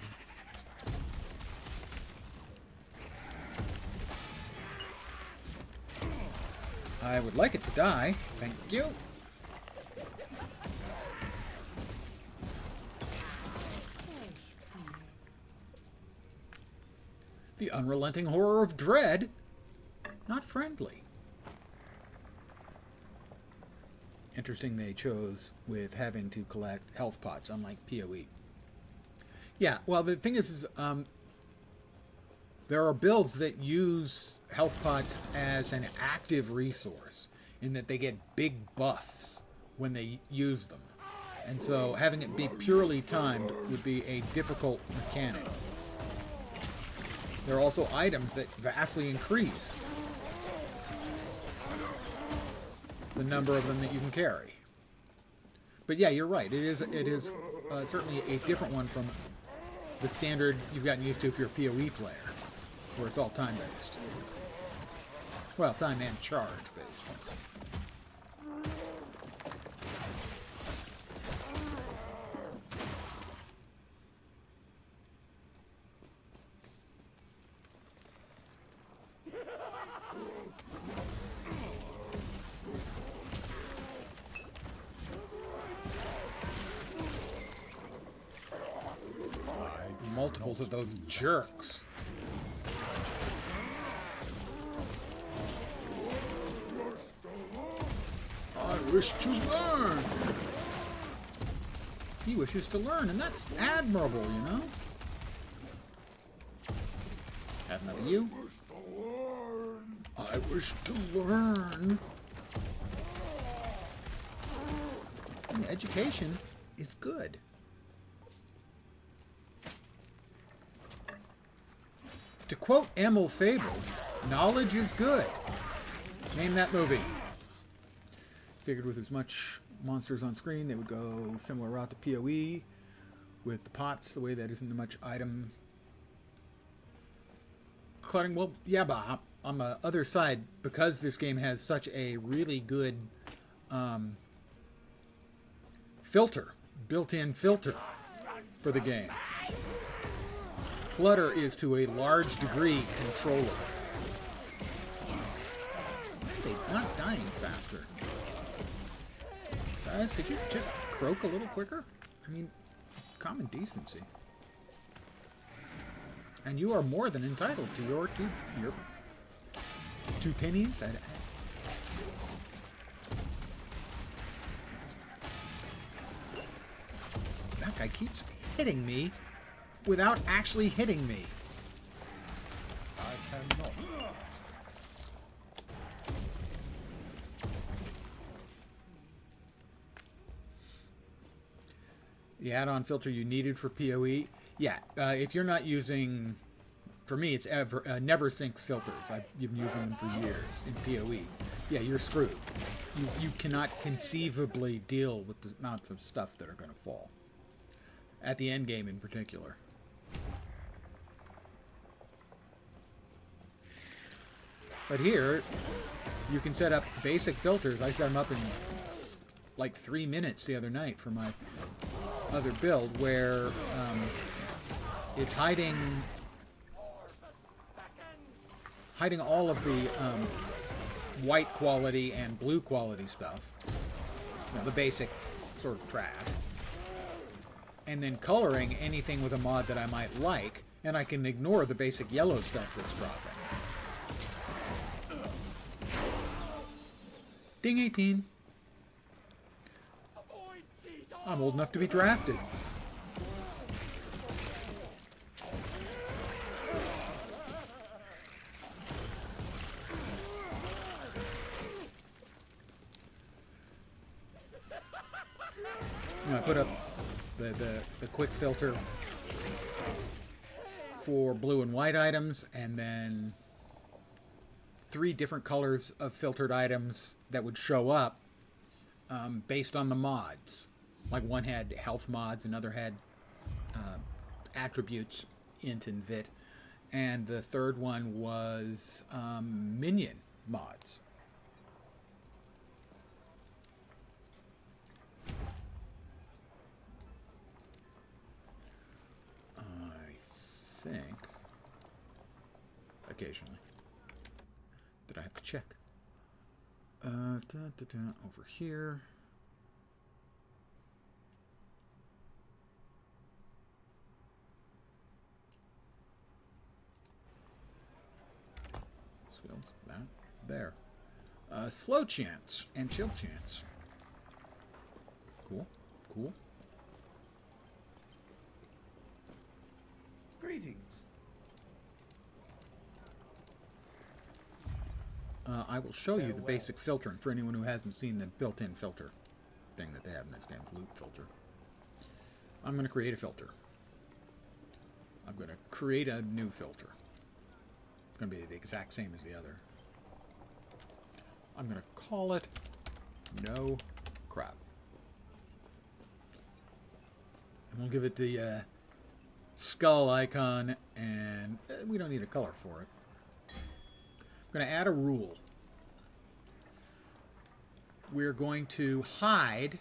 I would like it to die. Thank you. The unrelenting horror of dread. Not friendly. Interesting they chose with having to collect health pots, unlike PoE. Yeah, well, the thing is there are builds that use health pots as an active resource, in that they get big buffs when they use them. And so having it be purely timed would be a difficult mechanic. There are also items that vastly increase the number of them that you can carry. But yeah, you're right. It is certainly a different one from the standard you've gotten used to if you're a PoE player, where it's all time-based. Well, time and charge-based. Multiples of those jerks. I wish to learn. He wishes to learn, and that's admirable, you know? Have another you. I wish to learn. And education is good. To quote Emil Fable, knowledge is good. Name that movie. Figured with as much monsters on screen, they would go similar route to PoE. With the pots, the way that isn't much item cluttering. Well, yeah, but on the other side, because this game has such a really good filter, built-in filter for the game. Clutter is to a large degree controllable. They're not dying faster. Guys, could you just croak a little quicker? I mean, common decency. And you are more than entitled to your two pennies. That guy keeps hitting me without actually hitting me. I cannot. The add-on filter you needed for PoE, yeah. If you're not using, for me, it's never syncs filters. I've been using them for years in PoE. Yeah, you're screwed. You cannot conceivably deal with the amount of stuff that are going to fall. at the end game in particular. But here, you can set up basic filters. I set them up in like 3 minutes the other night for my other build, where it's hiding all of the white quality and blue quality stuff, you know, the basic sort of trash, and then coloring anything with a mod that I might like, and I can ignore the basic yellow stuff that's dropping. Ding 18. I'm old enough to be drafted. I put up the quick filter for blue and white items, and then 3 different colors of filtered items that would show up based on the mods. Like one had health mods, another had attributes, int and vit, and the third one was minion mods. I think occasionally that I have to check. Over here. Skills, that, there. Slow chance and chill chance. Cool, cool. Greetings. I will show you the basic filtering for anyone who hasn't seen the built-in filter thing that they have in this game, loop filter. I'm going to create a filter. I'm going to create a new filter. It's going to be the exact same as the other. I'm going to call it No Crap. And we'll give it the skull icon, and we don't need a color for it. I'm going to add a rule. We're going to hide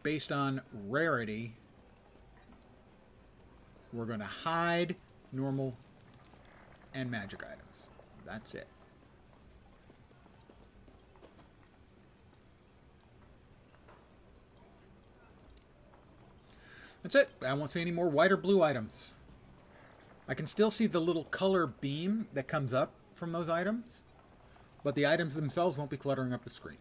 based on rarity. We're going to hide normal and magic items. That's it. That's it. I won't see any more white or blue items. I can still see the little color beam that comes up from those items, but the items themselves won't be cluttering up the screen.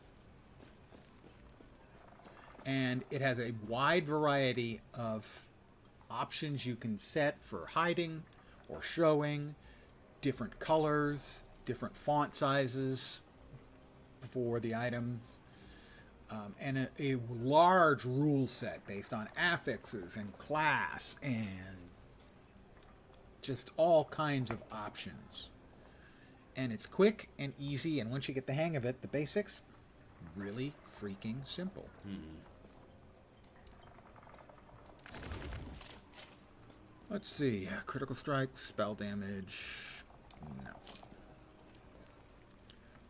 And it has a wide variety of options you can set for hiding or showing, different colors, different font sizes for the items. And a large rule set based on affixes and class and just all kinds of options. And it's quick and easy, and once you get the hang of it, the basics, really freaking simple. Let's see, critical strike, spell damage, no.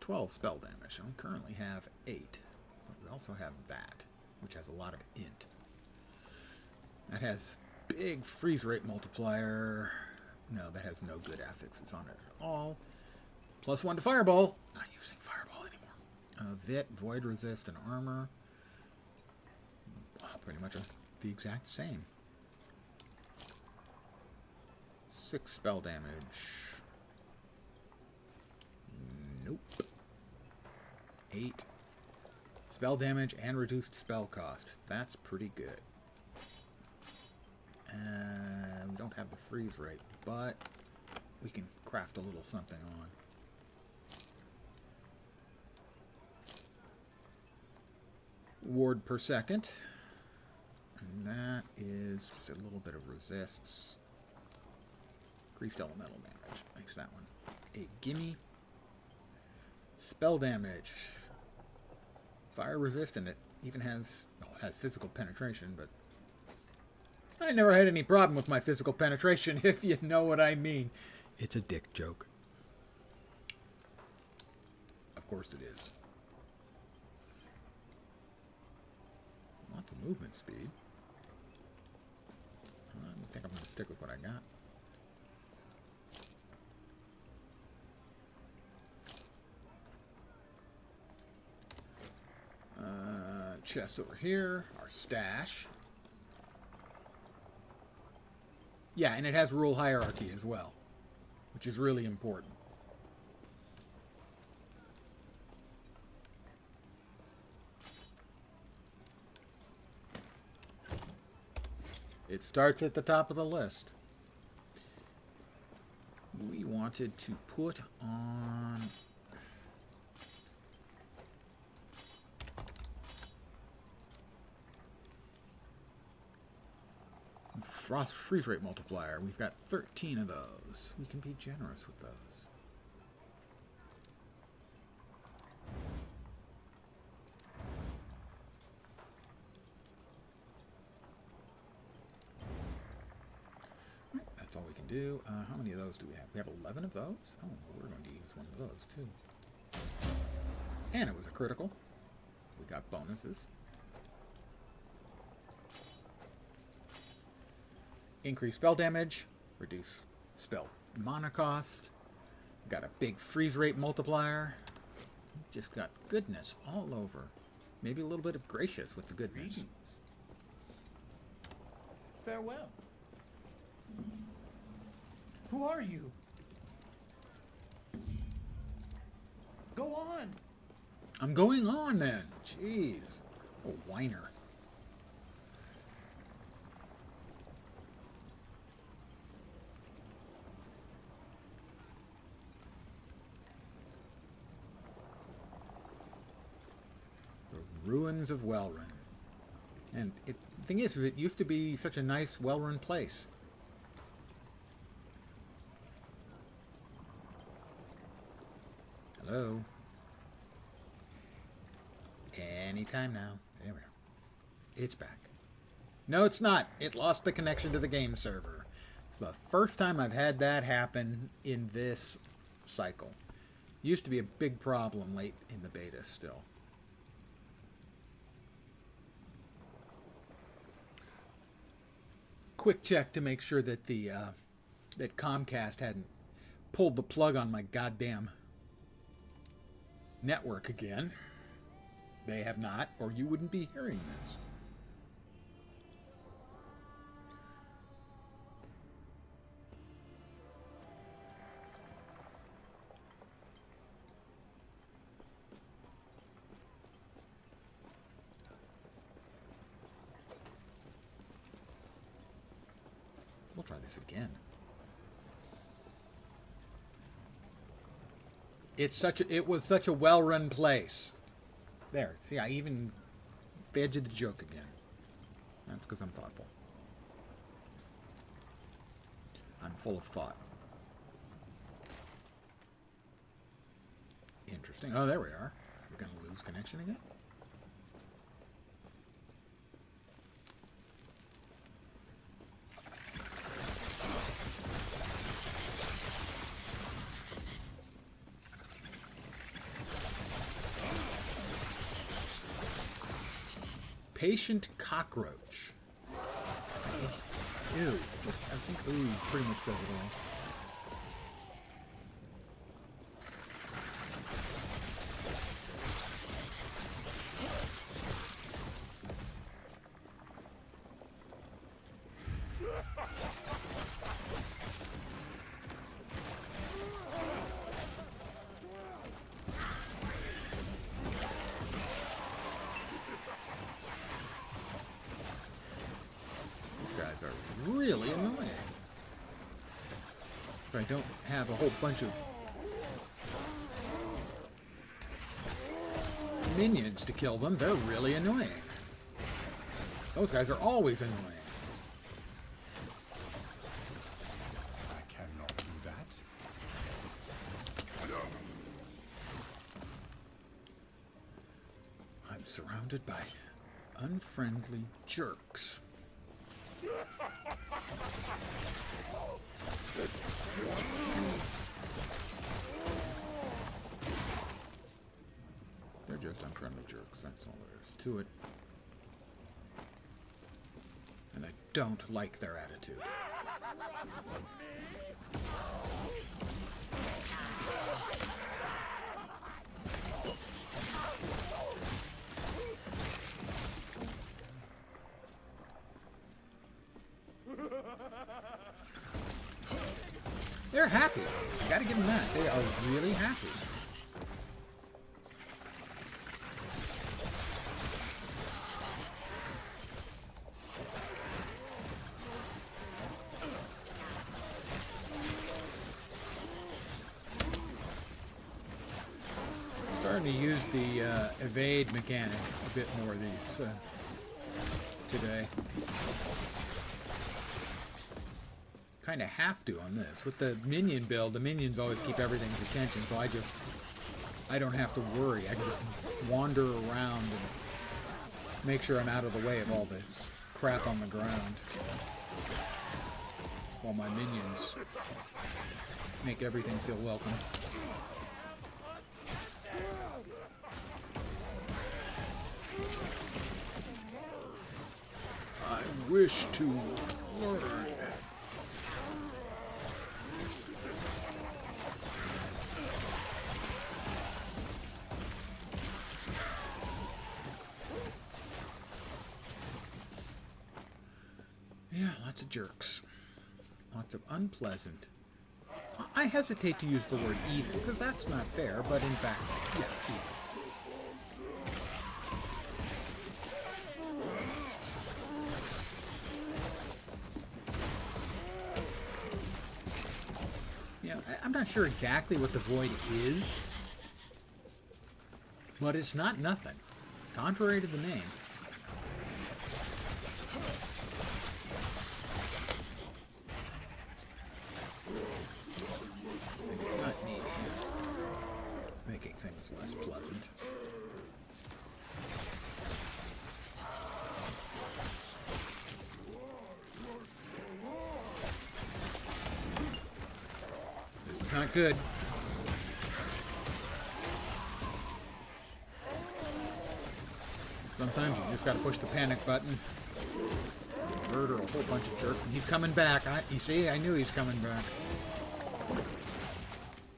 12 spell damage, I currently have 8. We also have that, which has a lot of int. That has big freeze rate multiplier. No, that has no good affixes on it at all. +1 to fireball. Not using fireball anymore. Vit, void resist, and armor. Pretty much the exact same. 6 spell damage. Nope. 8. Spell damage and reduced spell cost. That's pretty good. We don't have the freeze rate, but we can craft a little something on. Ward per second. And that is just a little bit of resists. Increased elemental damage. Makes that one a gimme. Spell damage. Fire resistant. It even has, well, it has physical penetration, but I never had any problem with my physical penetration, if you know what I mean. It's a dick joke. Of course it is. Lots of movement speed. I think I'm going to stick with what I got. Chest over here. Our stash. Yeah, and it has rule hierarchy as well, which is really important. It starts at the top of the list. We wanted to put on frost freeze rate multiplier. We've got 13 of those. We can be generous with those. That's all we can do. How many of those do we have? We have 11 of those? Oh, we're going to use one of those too. And it was a critical. We got bonuses. Increase spell damage, reduce spell mana cost. Got a big freeze rate multiplier. Just got goodness all over. Maybe a little bit of gracious with the goodness. Farewell. Who are you? Go on. I'm going on then. Jeez. A whiner. Ruins of Wellrun. And the thing is it used to be such a nice, well-run place. Hello? Anytime now. There we go. It's back. No, it's not. It lost the connection to the game server. It's the first time I've had that happen in this cycle. Used to be a big problem late in the beta still. Quick check to make sure that the that Comcast hadn't pulled the plug on my goddamn network again. They have not, or you wouldn't be hearing this. We'll try this again. It was such a well-run place. There, see, I even fedged the joke again. That's because I'm thoughtful. I'm full of thought. Interesting. Oh, there we are. We're going to lose connection again? Patient cockroach. Ew. I think ooh pretty much says it all. Are really annoying. If I don't have a whole bunch of minions to kill them, they're really annoying. Those guys are always annoying. I cannot do that. I'm surrounded by unfriendly jerks. They're just unfriendly jerks, that's all there is to it. And I don't like their attitude. They're happy. I gotta give them that. They are really happy. Starting to use the evade mechanic a bit more these today. Kind of have to on this. With the minion build, the minions always keep everything's attention, so I don't have to worry. I can just wander around and make sure I'm out of the way of all this crap on the ground, while my minions make everything feel welcome. I wish to learn. Yeah, lots of jerks. Lots of unpleasant. I hesitate to use the word evil, because that's not fair, but in fact, yes, evil. You know, I'm not sure exactly what the void is, but it's not nothing, contrary to the name. Not needed. Making things less pleasant. This is not good. Sometimes you just gotta push the panic button. Murder a whole bunch of jerks, and he's coming back. You see, I knew he's coming back.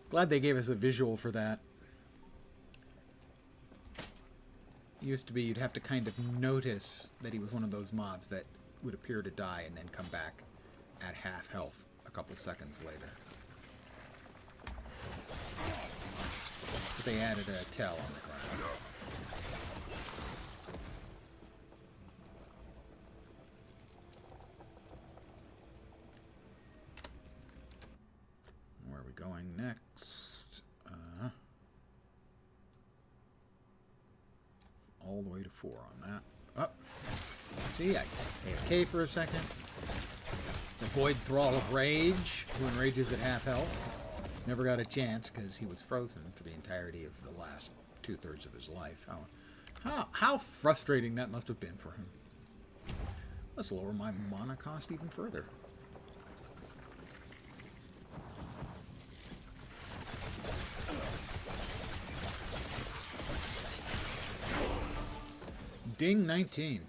Glad they gave us a visual for that. It used to be you'd have to kind of notice that he was one of those mobs that would appear to die and then come back at half health a couple seconds later. But they added a tell on the ground. Where are we going next? All the way to 4 on that. Oh, see, I AFK for a second. Avoid Thrall of Rage, who enrages at half health. Never got a chance because he was frozen for the entirety of the last 2/3 of his life. How frustrating that must have been for him. Let's lower my mana cost even further. Ding 19.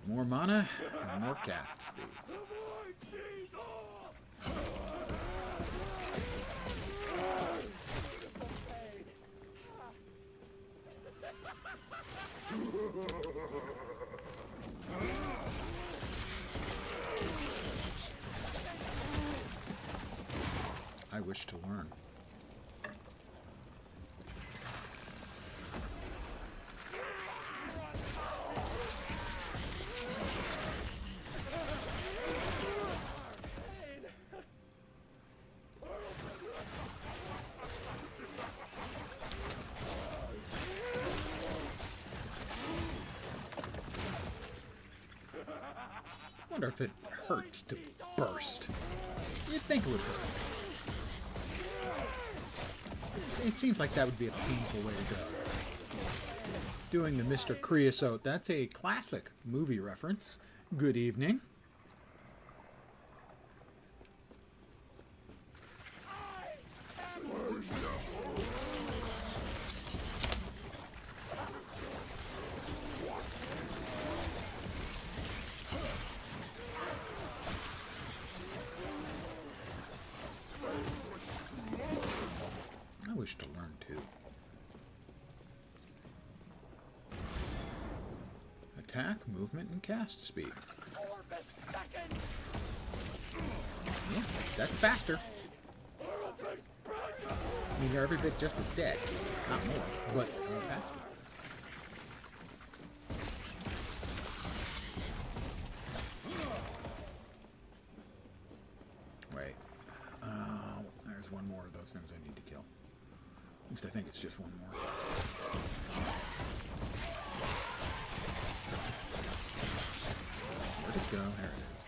More mana and more cast speed. I wish to learn. I wonder if it hurts to burst. You'd think it would hurt. It seems like that would be a painful way to go. Doing the Mr. Creosote. That's a classic movie reference. Good evening. I wish to learn too. Attack, movement, and cast speed. Yeah, that's faster. I mean, they're every bit just as dead. Not more, but faster. Wait. There's one more of those things I need to kill. At least I think it's just one more. Where'd it go? There it is.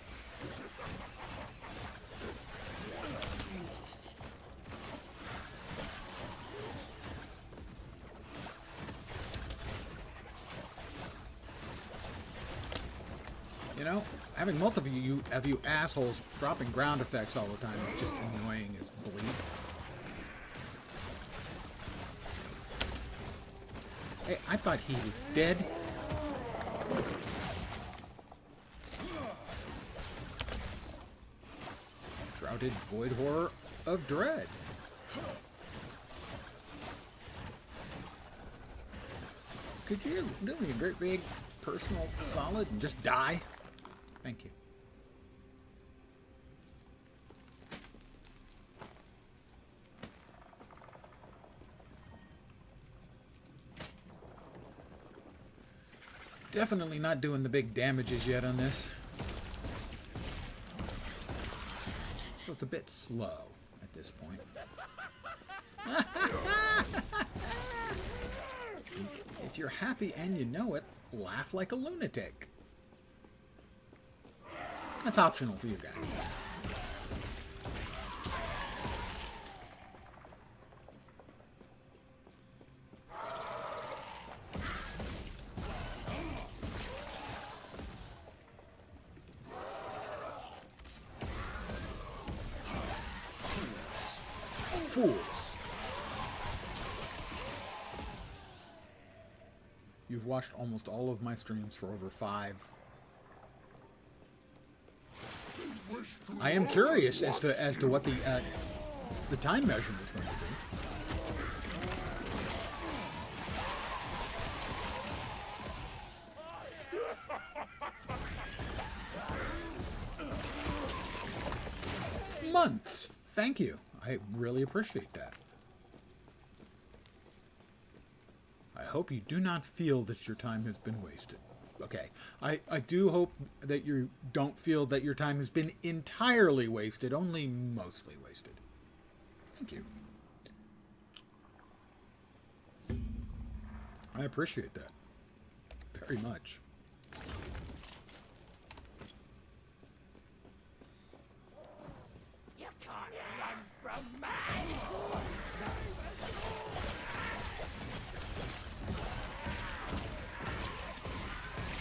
You know, having multiple of you assholes dropping ground effects all the time is just annoying as bleep. Hey, I thought he was dead. Shrouded Void Horror of Dread. Could you do me a great big personal solid and just die? Thank you. Definitely not doing the big damages yet on this. So it's a bit slow at this point. If you're happy and you know it, laugh like a lunatic. That's optional for you guys. Fools. You've watched almost all of my streams for over 5. I am curious as to what the time measurement is going to be. Months. Thank you. I really appreciate that. I hope you do not feel that your time has been wasted. Okay. I do hope that you don't feel that your time has been entirely wasted, only mostly wasted. Thank you. I appreciate that very much. You can't run from me!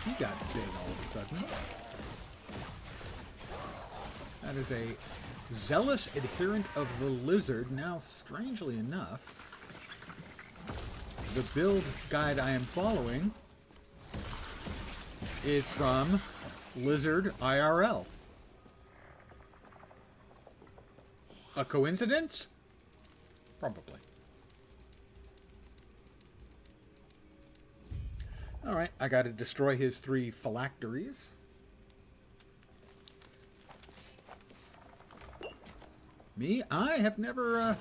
He got big all of a sudden. That is a zealous adherent of the lizard. Now, strangely enough, the build guide I am following is from Lizard IRL. A coincidence? Probably. Alright, I gotta destroy his 3 phylacteries. Me? I have never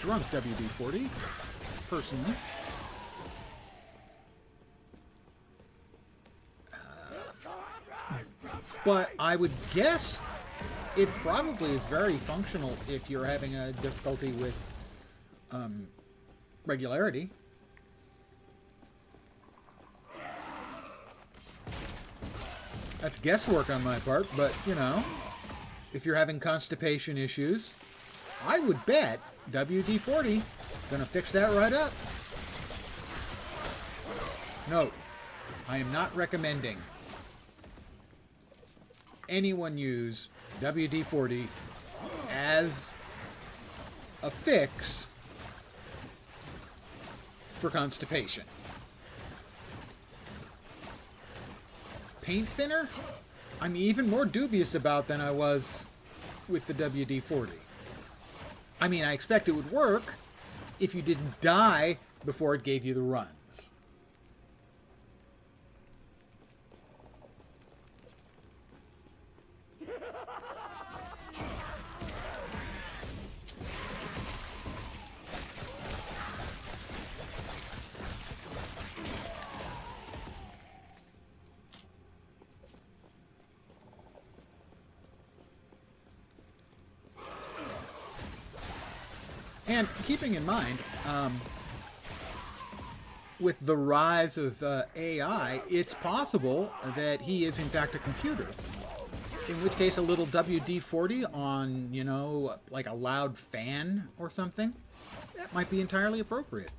drunk WD-40, personally. But I would guess it probably is very functional if you're having a difficulty with regularity. That's guesswork on my part, but, you know, if you're having constipation issues, I would bet WD-40 gonna fix that right up. Note, I am not recommending anyone use WD-40 as a fix for constipation. Paint thinner, I'm even more dubious about than I was with the WD-40. I mean, I expect it would work if you didn't die before it gave you the runs. And keeping in mind, with the rise of AI, it's possible that he is in fact a computer. In which case a little WD-40 on, you know, like a loud fan or something, that might be entirely appropriate.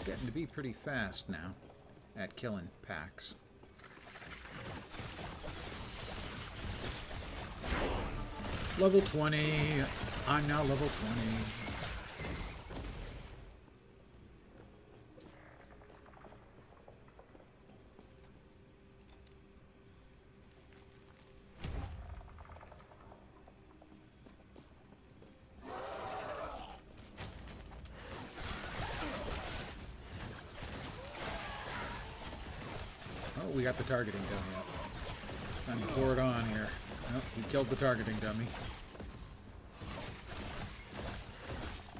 Getting to be pretty fast now at killing packs. Level 20. I'm now level 20. We got the targeting dummy up. Time to pour it on here. Nope, he killed the targeting dummy.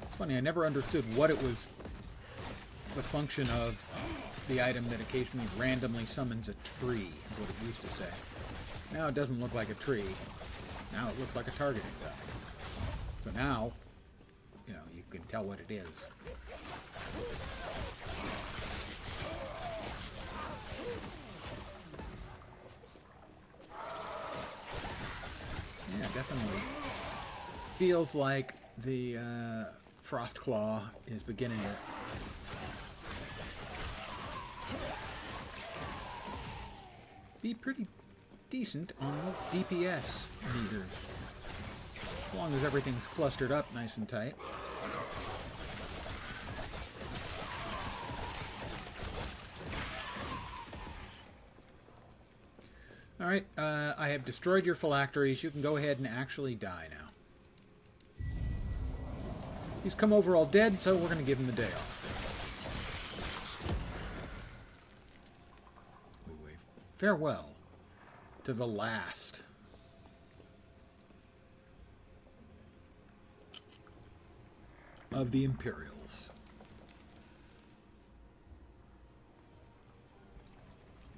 It's funny, I never understood what it was, the function of the item that occasionally randomly summons a tree, is what it used to say. Now it doesn't look like a tree. Now it looks like a targeting dummy. So now, you know, you can tell what it is. Yeah, definitely feels like the Frost Claw is beginning to be pretty decent on DPS meters, as long as everything's clustered up nice and tight. Alright, I have destroyed your phylacteries. You can go ahead and actually die now. He's come over all dead, so we're going to give him the day off. We wave farewell to the last of the Imperials.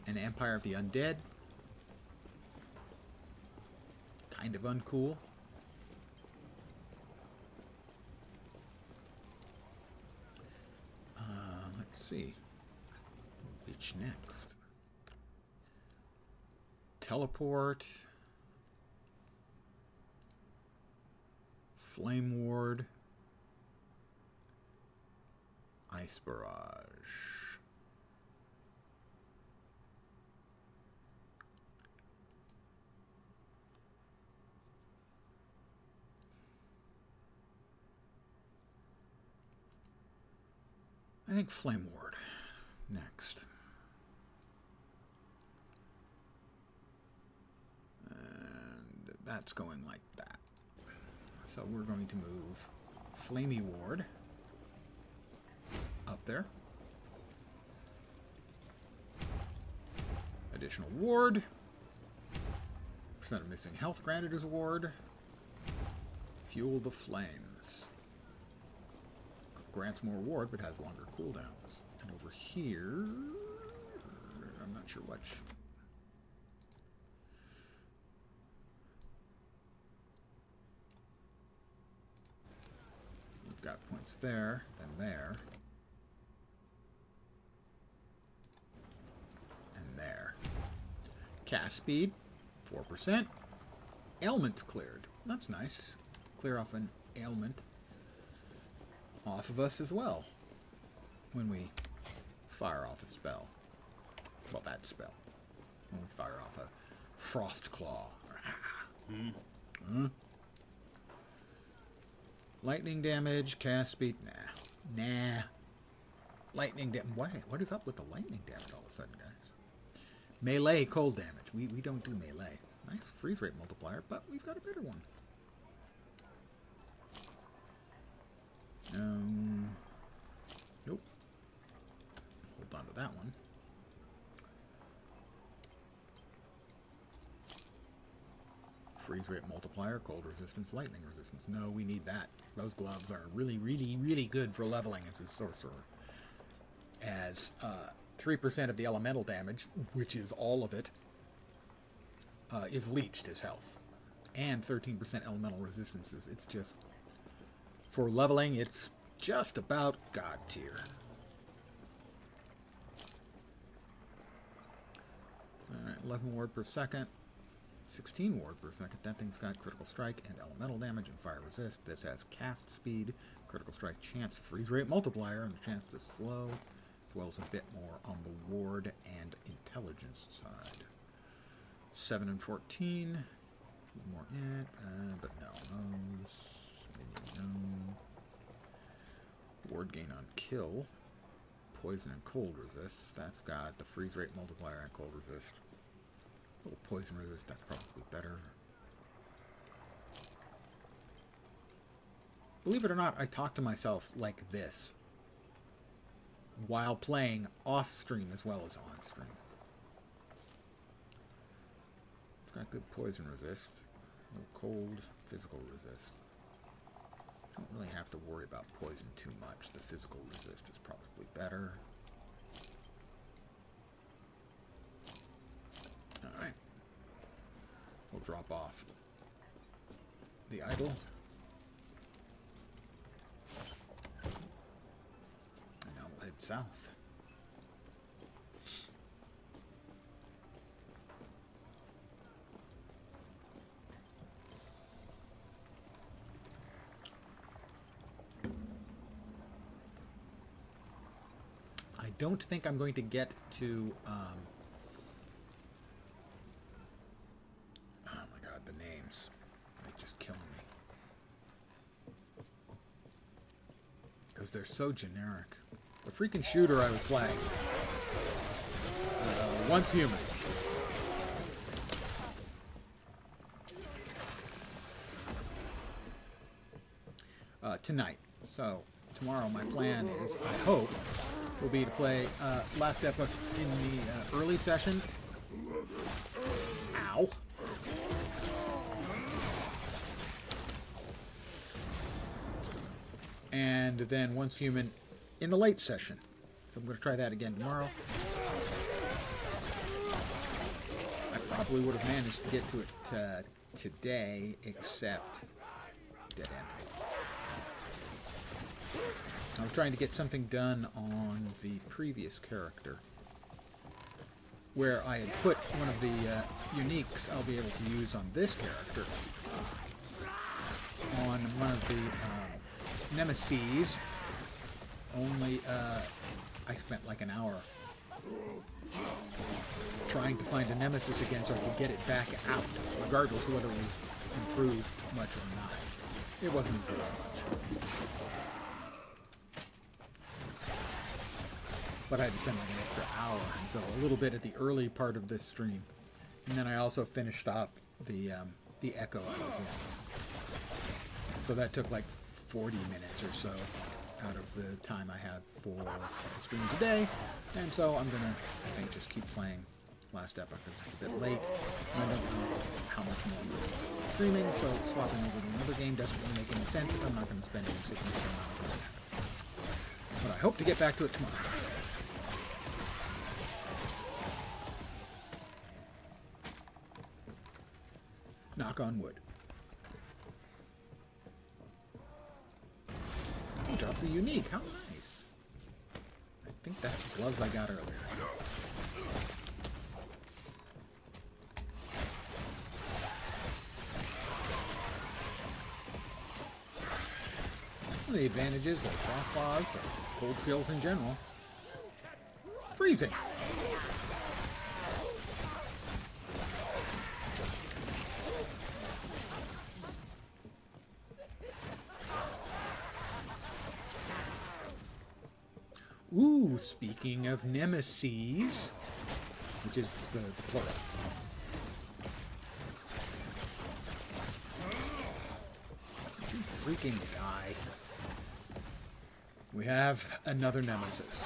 An Empire of the Undead. Kind of uncool. Let's see. Which next? Teleport. Flame Ward. Ice Barrage. I think Flame Ward next. that's going like that. So we're going to move Flamey Ward up there. Additional ward. Percent of missing health granted as a ward. Fuel the flames. Grants more ward, but has longer cooldowns. And over here, I'm not sure which. We've got points there, then there. And there. Cast speed, 4%. Ailments cleared. That's nice. Clear off an ailment off of us as well when we fire off a spell. Well, that spell. When we fire off a Frost Claw. Lightning damage, cast speed. Nah. Lightning damage. What is up with the lightning damage all of a sudden, guys? Melee cold damage. We don't do melee. Nice freeze rate multiplier, but we've got a better one. Nope. Hold on to that one. Freeze rate multiplier, cold resistance, lightning resistance. No, we need that. Those gloves are really, really, really good for leveling as a sorcerer. As 3% of the elemental damage, which is all of it, is leached as health. And 13% elemental resistances. It's just, for leveling, it's just about God tier. Alright, 11 ward per second. 16 ward per second. That thing's got critical strike and elemental damage and fire resist. This has cast speed, critical strike chance, freeze rate multiplier, and a chance to slow, as well as a bit more on the ward and intelligence side. 7 and 14. A little more in, but no. No. Ward gain on kill. Poison and cold resist. That's got the freeze rate multiplier and cold resist. A little poison resist, that's probably better. Believe it or not, I talk to myself like this while playing off stream as well as on stream. It's got good poison resist, a little cold physical resist. Don't really have to worry about poison too much. The physical resist is probably better. Alright. We'll drop off the idol. And now we'll head south. I don't think I'm going to get to oh my god, the names, they just kill me because they're so generic. The freaking shooter I was playing, Once Human, tonight. So tomorrow my plan is, I hope, will be to play last Epoch in the early session. Ow. And then Once Human in the late session. So I'm going to try that again tomorrow. I probably would have managed to get to it today, except dead end. I was trying to get something done on the previous character, where I had put one of the uniques I'll be able to use on this character on one of the nemesis. Only I spent like an hour trying to find a nemesis again so I could get it back out, regardless of whether it was improved much or not. It wasn't improved much. But I had to spend like an extra hour, so a little bit at the early part of this stream. And then I also finished up the the echo I was in. So that took like 40 minutes or so out of the time I had for the stream today. And so I'm going to, I think, just keep playing Last Epoch because it's a bit late. And I don't know how much more I'm going to be streaming, so swapping over to another game doesn't really make any sense if I'm not going to spend any significant amount of time. But I hope to get back to it tomorrow. Knock on wood. Oh, drops a unique. How nice. I think that's the gloves I got earlier. One of the advantages of crossbows or cold skills in general. Freezing. Ooh, speaking of nemesis, which is the plural. Did you freaking die? We have another nemesis.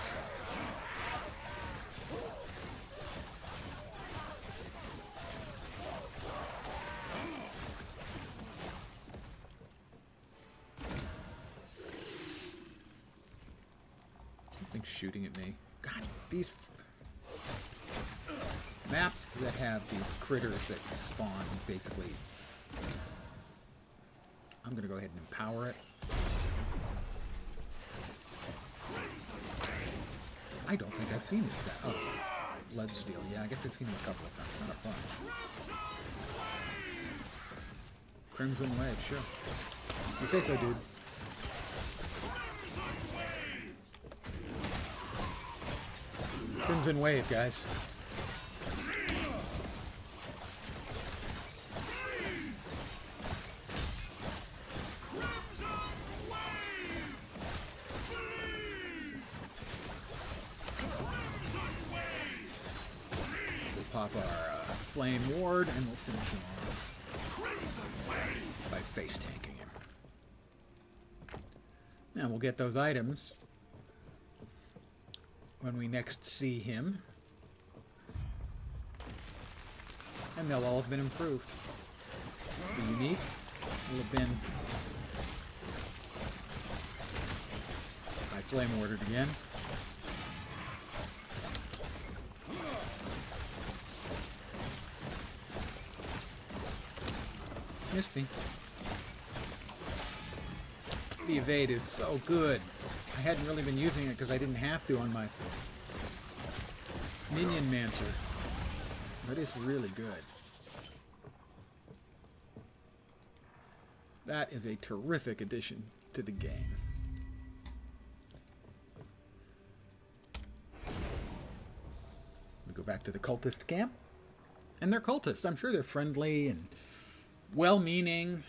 Something's shooting at me. God, these maps that have these critters that spawn, basically. I'm gonna go ahead and empower it. I don't think I've seen this. Oh, lead steel. Yeah, I guess I've seen it a couple of times. Not a bunch. Crimson Wedge, sure. You say so, dude. Crimson Wave, guys. We'll pop our flame ward and we'll finish him off by face tanking him. Now we'll get those items when we next see him. And they'll all have been improved. The unique will have been by flame ordered again. Missed me. The evade is so good. I hadn't really been using it because I didn't have to on my Minion Mancer. But it's really good. That is a terrific addition to the game. We go back to the cultist camp. And they're cultists. I'm sure they're friendly and well-meaning.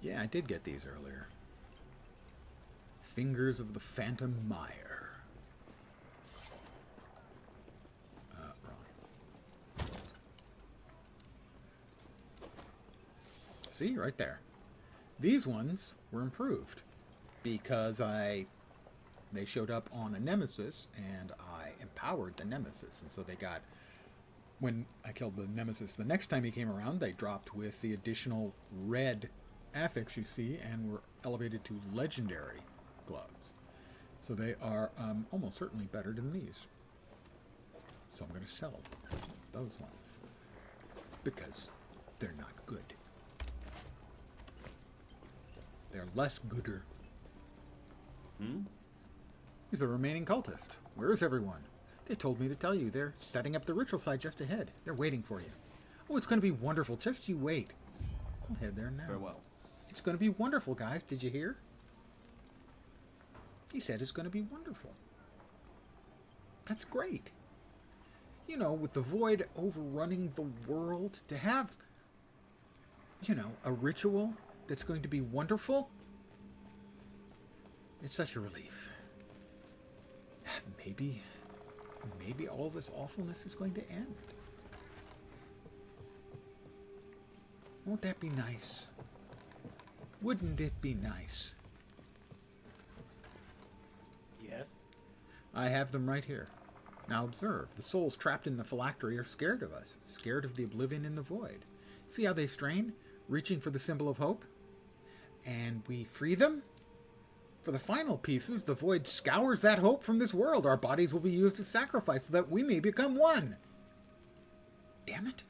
Yeah, I did get these earlier. Fingers of the Phantom Mire. Wrong. See, right there. These ones were improved because they showed up on a nemesis and I empowered the nemesis, and so they got, when I killed the nemesis the next time he came around, they dropped with the additional red affix you see and were elevated to legendary gloves. So they are almost certainly better than these. So I'm going to sell those ones because they're not good. They're less gooder. He's the remaining cultist. Where is everyone? They told me to tell you they're setting up the ritual site just ahead. They're waiting for you. Oh, it's going to be wonderful. Just you wait. I'll head there now. Farewell. It's going to be wonderful, guys. Did you hear? He said it's going to be wonderful. That's great. You know, with the void overrunning the world, to have, you know, a ritual that's going to be wonderful. It's such a relief. Maybe all this awfulness is going to end. Won't that be nice? Wouldn't it be nice? Yes? I have them right here. Now observe, the souls trapped in the phylactery are scared of us, scared of the oblivion in the void. See how they strain, reaching for the symbol of hope? And we free them? For the final pieces, the void scours that hope from this world. Our bodies will be used as sacrifice so that we may become one. Damn it.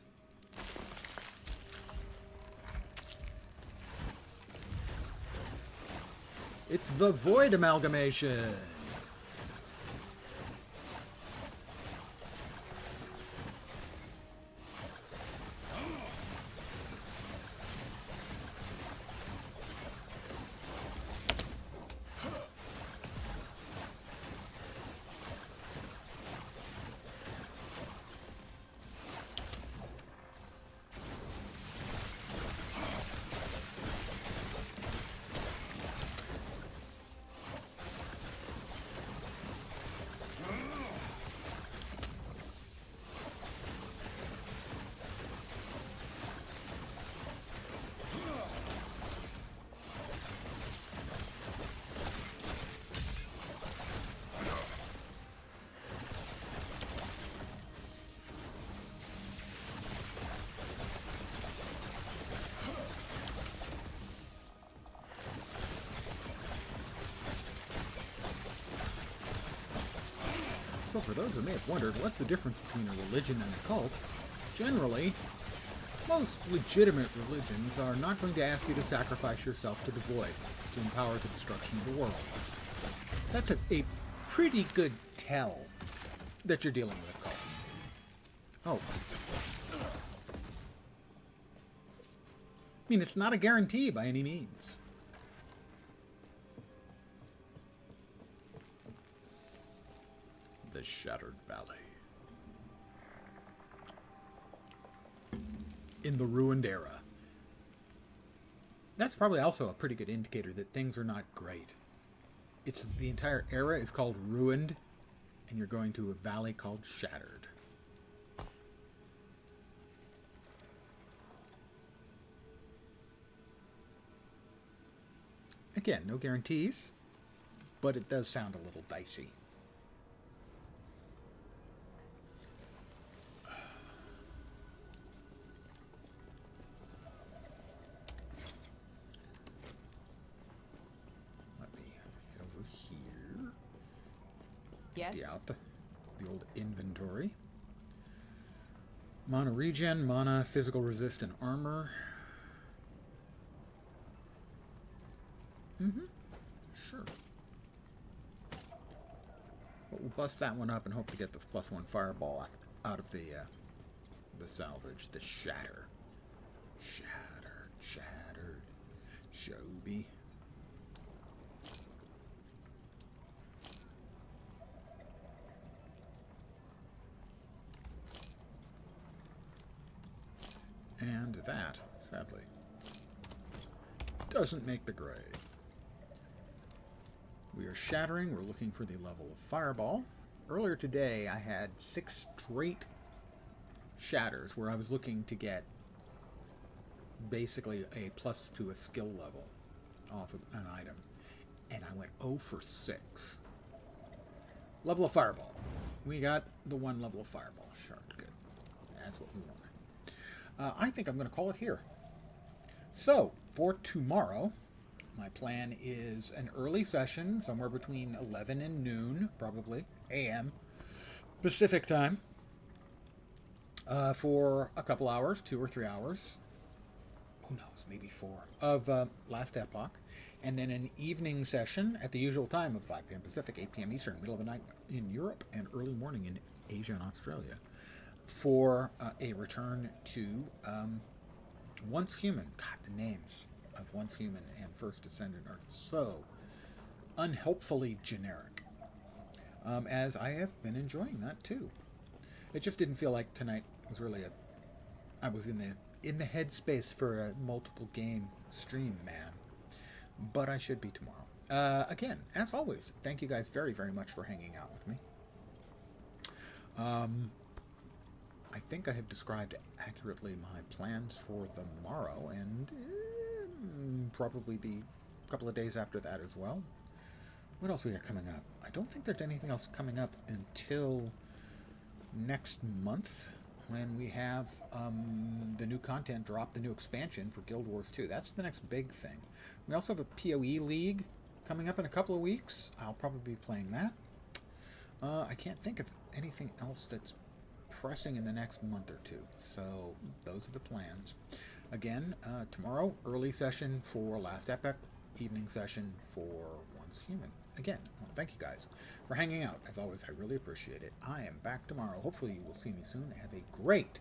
It's the void amalgamation. So for those who may have wondered, what's the difference between a religion and a cult? Generally, most legitimate religions are not going to ask you to sacrifice yourself to the void to empower the destruction of the world. That's a pretty good tell that you're dealing with a cult. Oh. I mean, it's not a guarantee by any means. The Shattered Valley. In the Ruined Era. That's probably also a pretty good indicator that things are not great. It's the entire era is called Ruined, and you're going to a valley called Shattered. Again, no guarantees, but it does sound a little dicey. Yes? Out the old inventory. Mana regen, mana, physical resist, and armor. Sure. But we'll bust that one up and hope to get the +1 fireball out of the salvage. The shatter. Shattered. Shobi. And that, sadly, doesn't make the grade. We are shattering. We're looking for the level of fireball. Earlier today, I had 6 straight shatters where I was looking to get basically a plus to a skill level off of an item. And I went 0 for 6. Level of fireball. We got the 1 level of fireball. Sure, good. That's what we wanted. I think I'm going to call it here. So, for tomorrow, my plan is an early session, somewhere between 11 and noon, probably, a.m., Pacific time, for a couple hours, 2 or 3 hours, who knows, maybe 4, of Last Epoch, and then an evening session at the usual time of 5 p.m. Pacific, 8 p.m. Eastern, middle of the night in Europe, and early morning in Asia and Australia, for a return to Once Human. God, the names of Once Human and First Descendant are so unhelpfully generic. As I have been enjoying that too. It just didn't feel like tonight was really I was in the headspace for a multiple game stream, man. But I should be tomorrow. Again, as always, thank you guys very, very much for hanging out with me. I think I have described accurately my plans for the morrow and probably the couple of days after that as well. What else we got coming up? I don't think there's anything else coming up until next month when we have the new content drop, the new expansion for Guild Wars 2. That's the next big thing. We also have a PoE League coming up in a couple of weeks. I'll probably be playing that. I can't think of anything else that's pressing in the next month or two. So those are the plans. Again, tomorrow, early session for Last Epoch, evening session for Once Human. Again, I want to thank you guys for hanging out. As always, I really appreciate it. I am back tomorrow. Hopefully you will see me soon. Have a great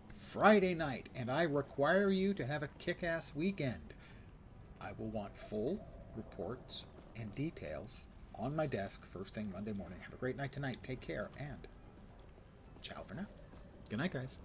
Friday night, and I require you to have a kick-ass weekend. I will want full reports and details on my desk first thing Monday morning. Have a great night tonight. Take care, and ciao for now. Good night, guys.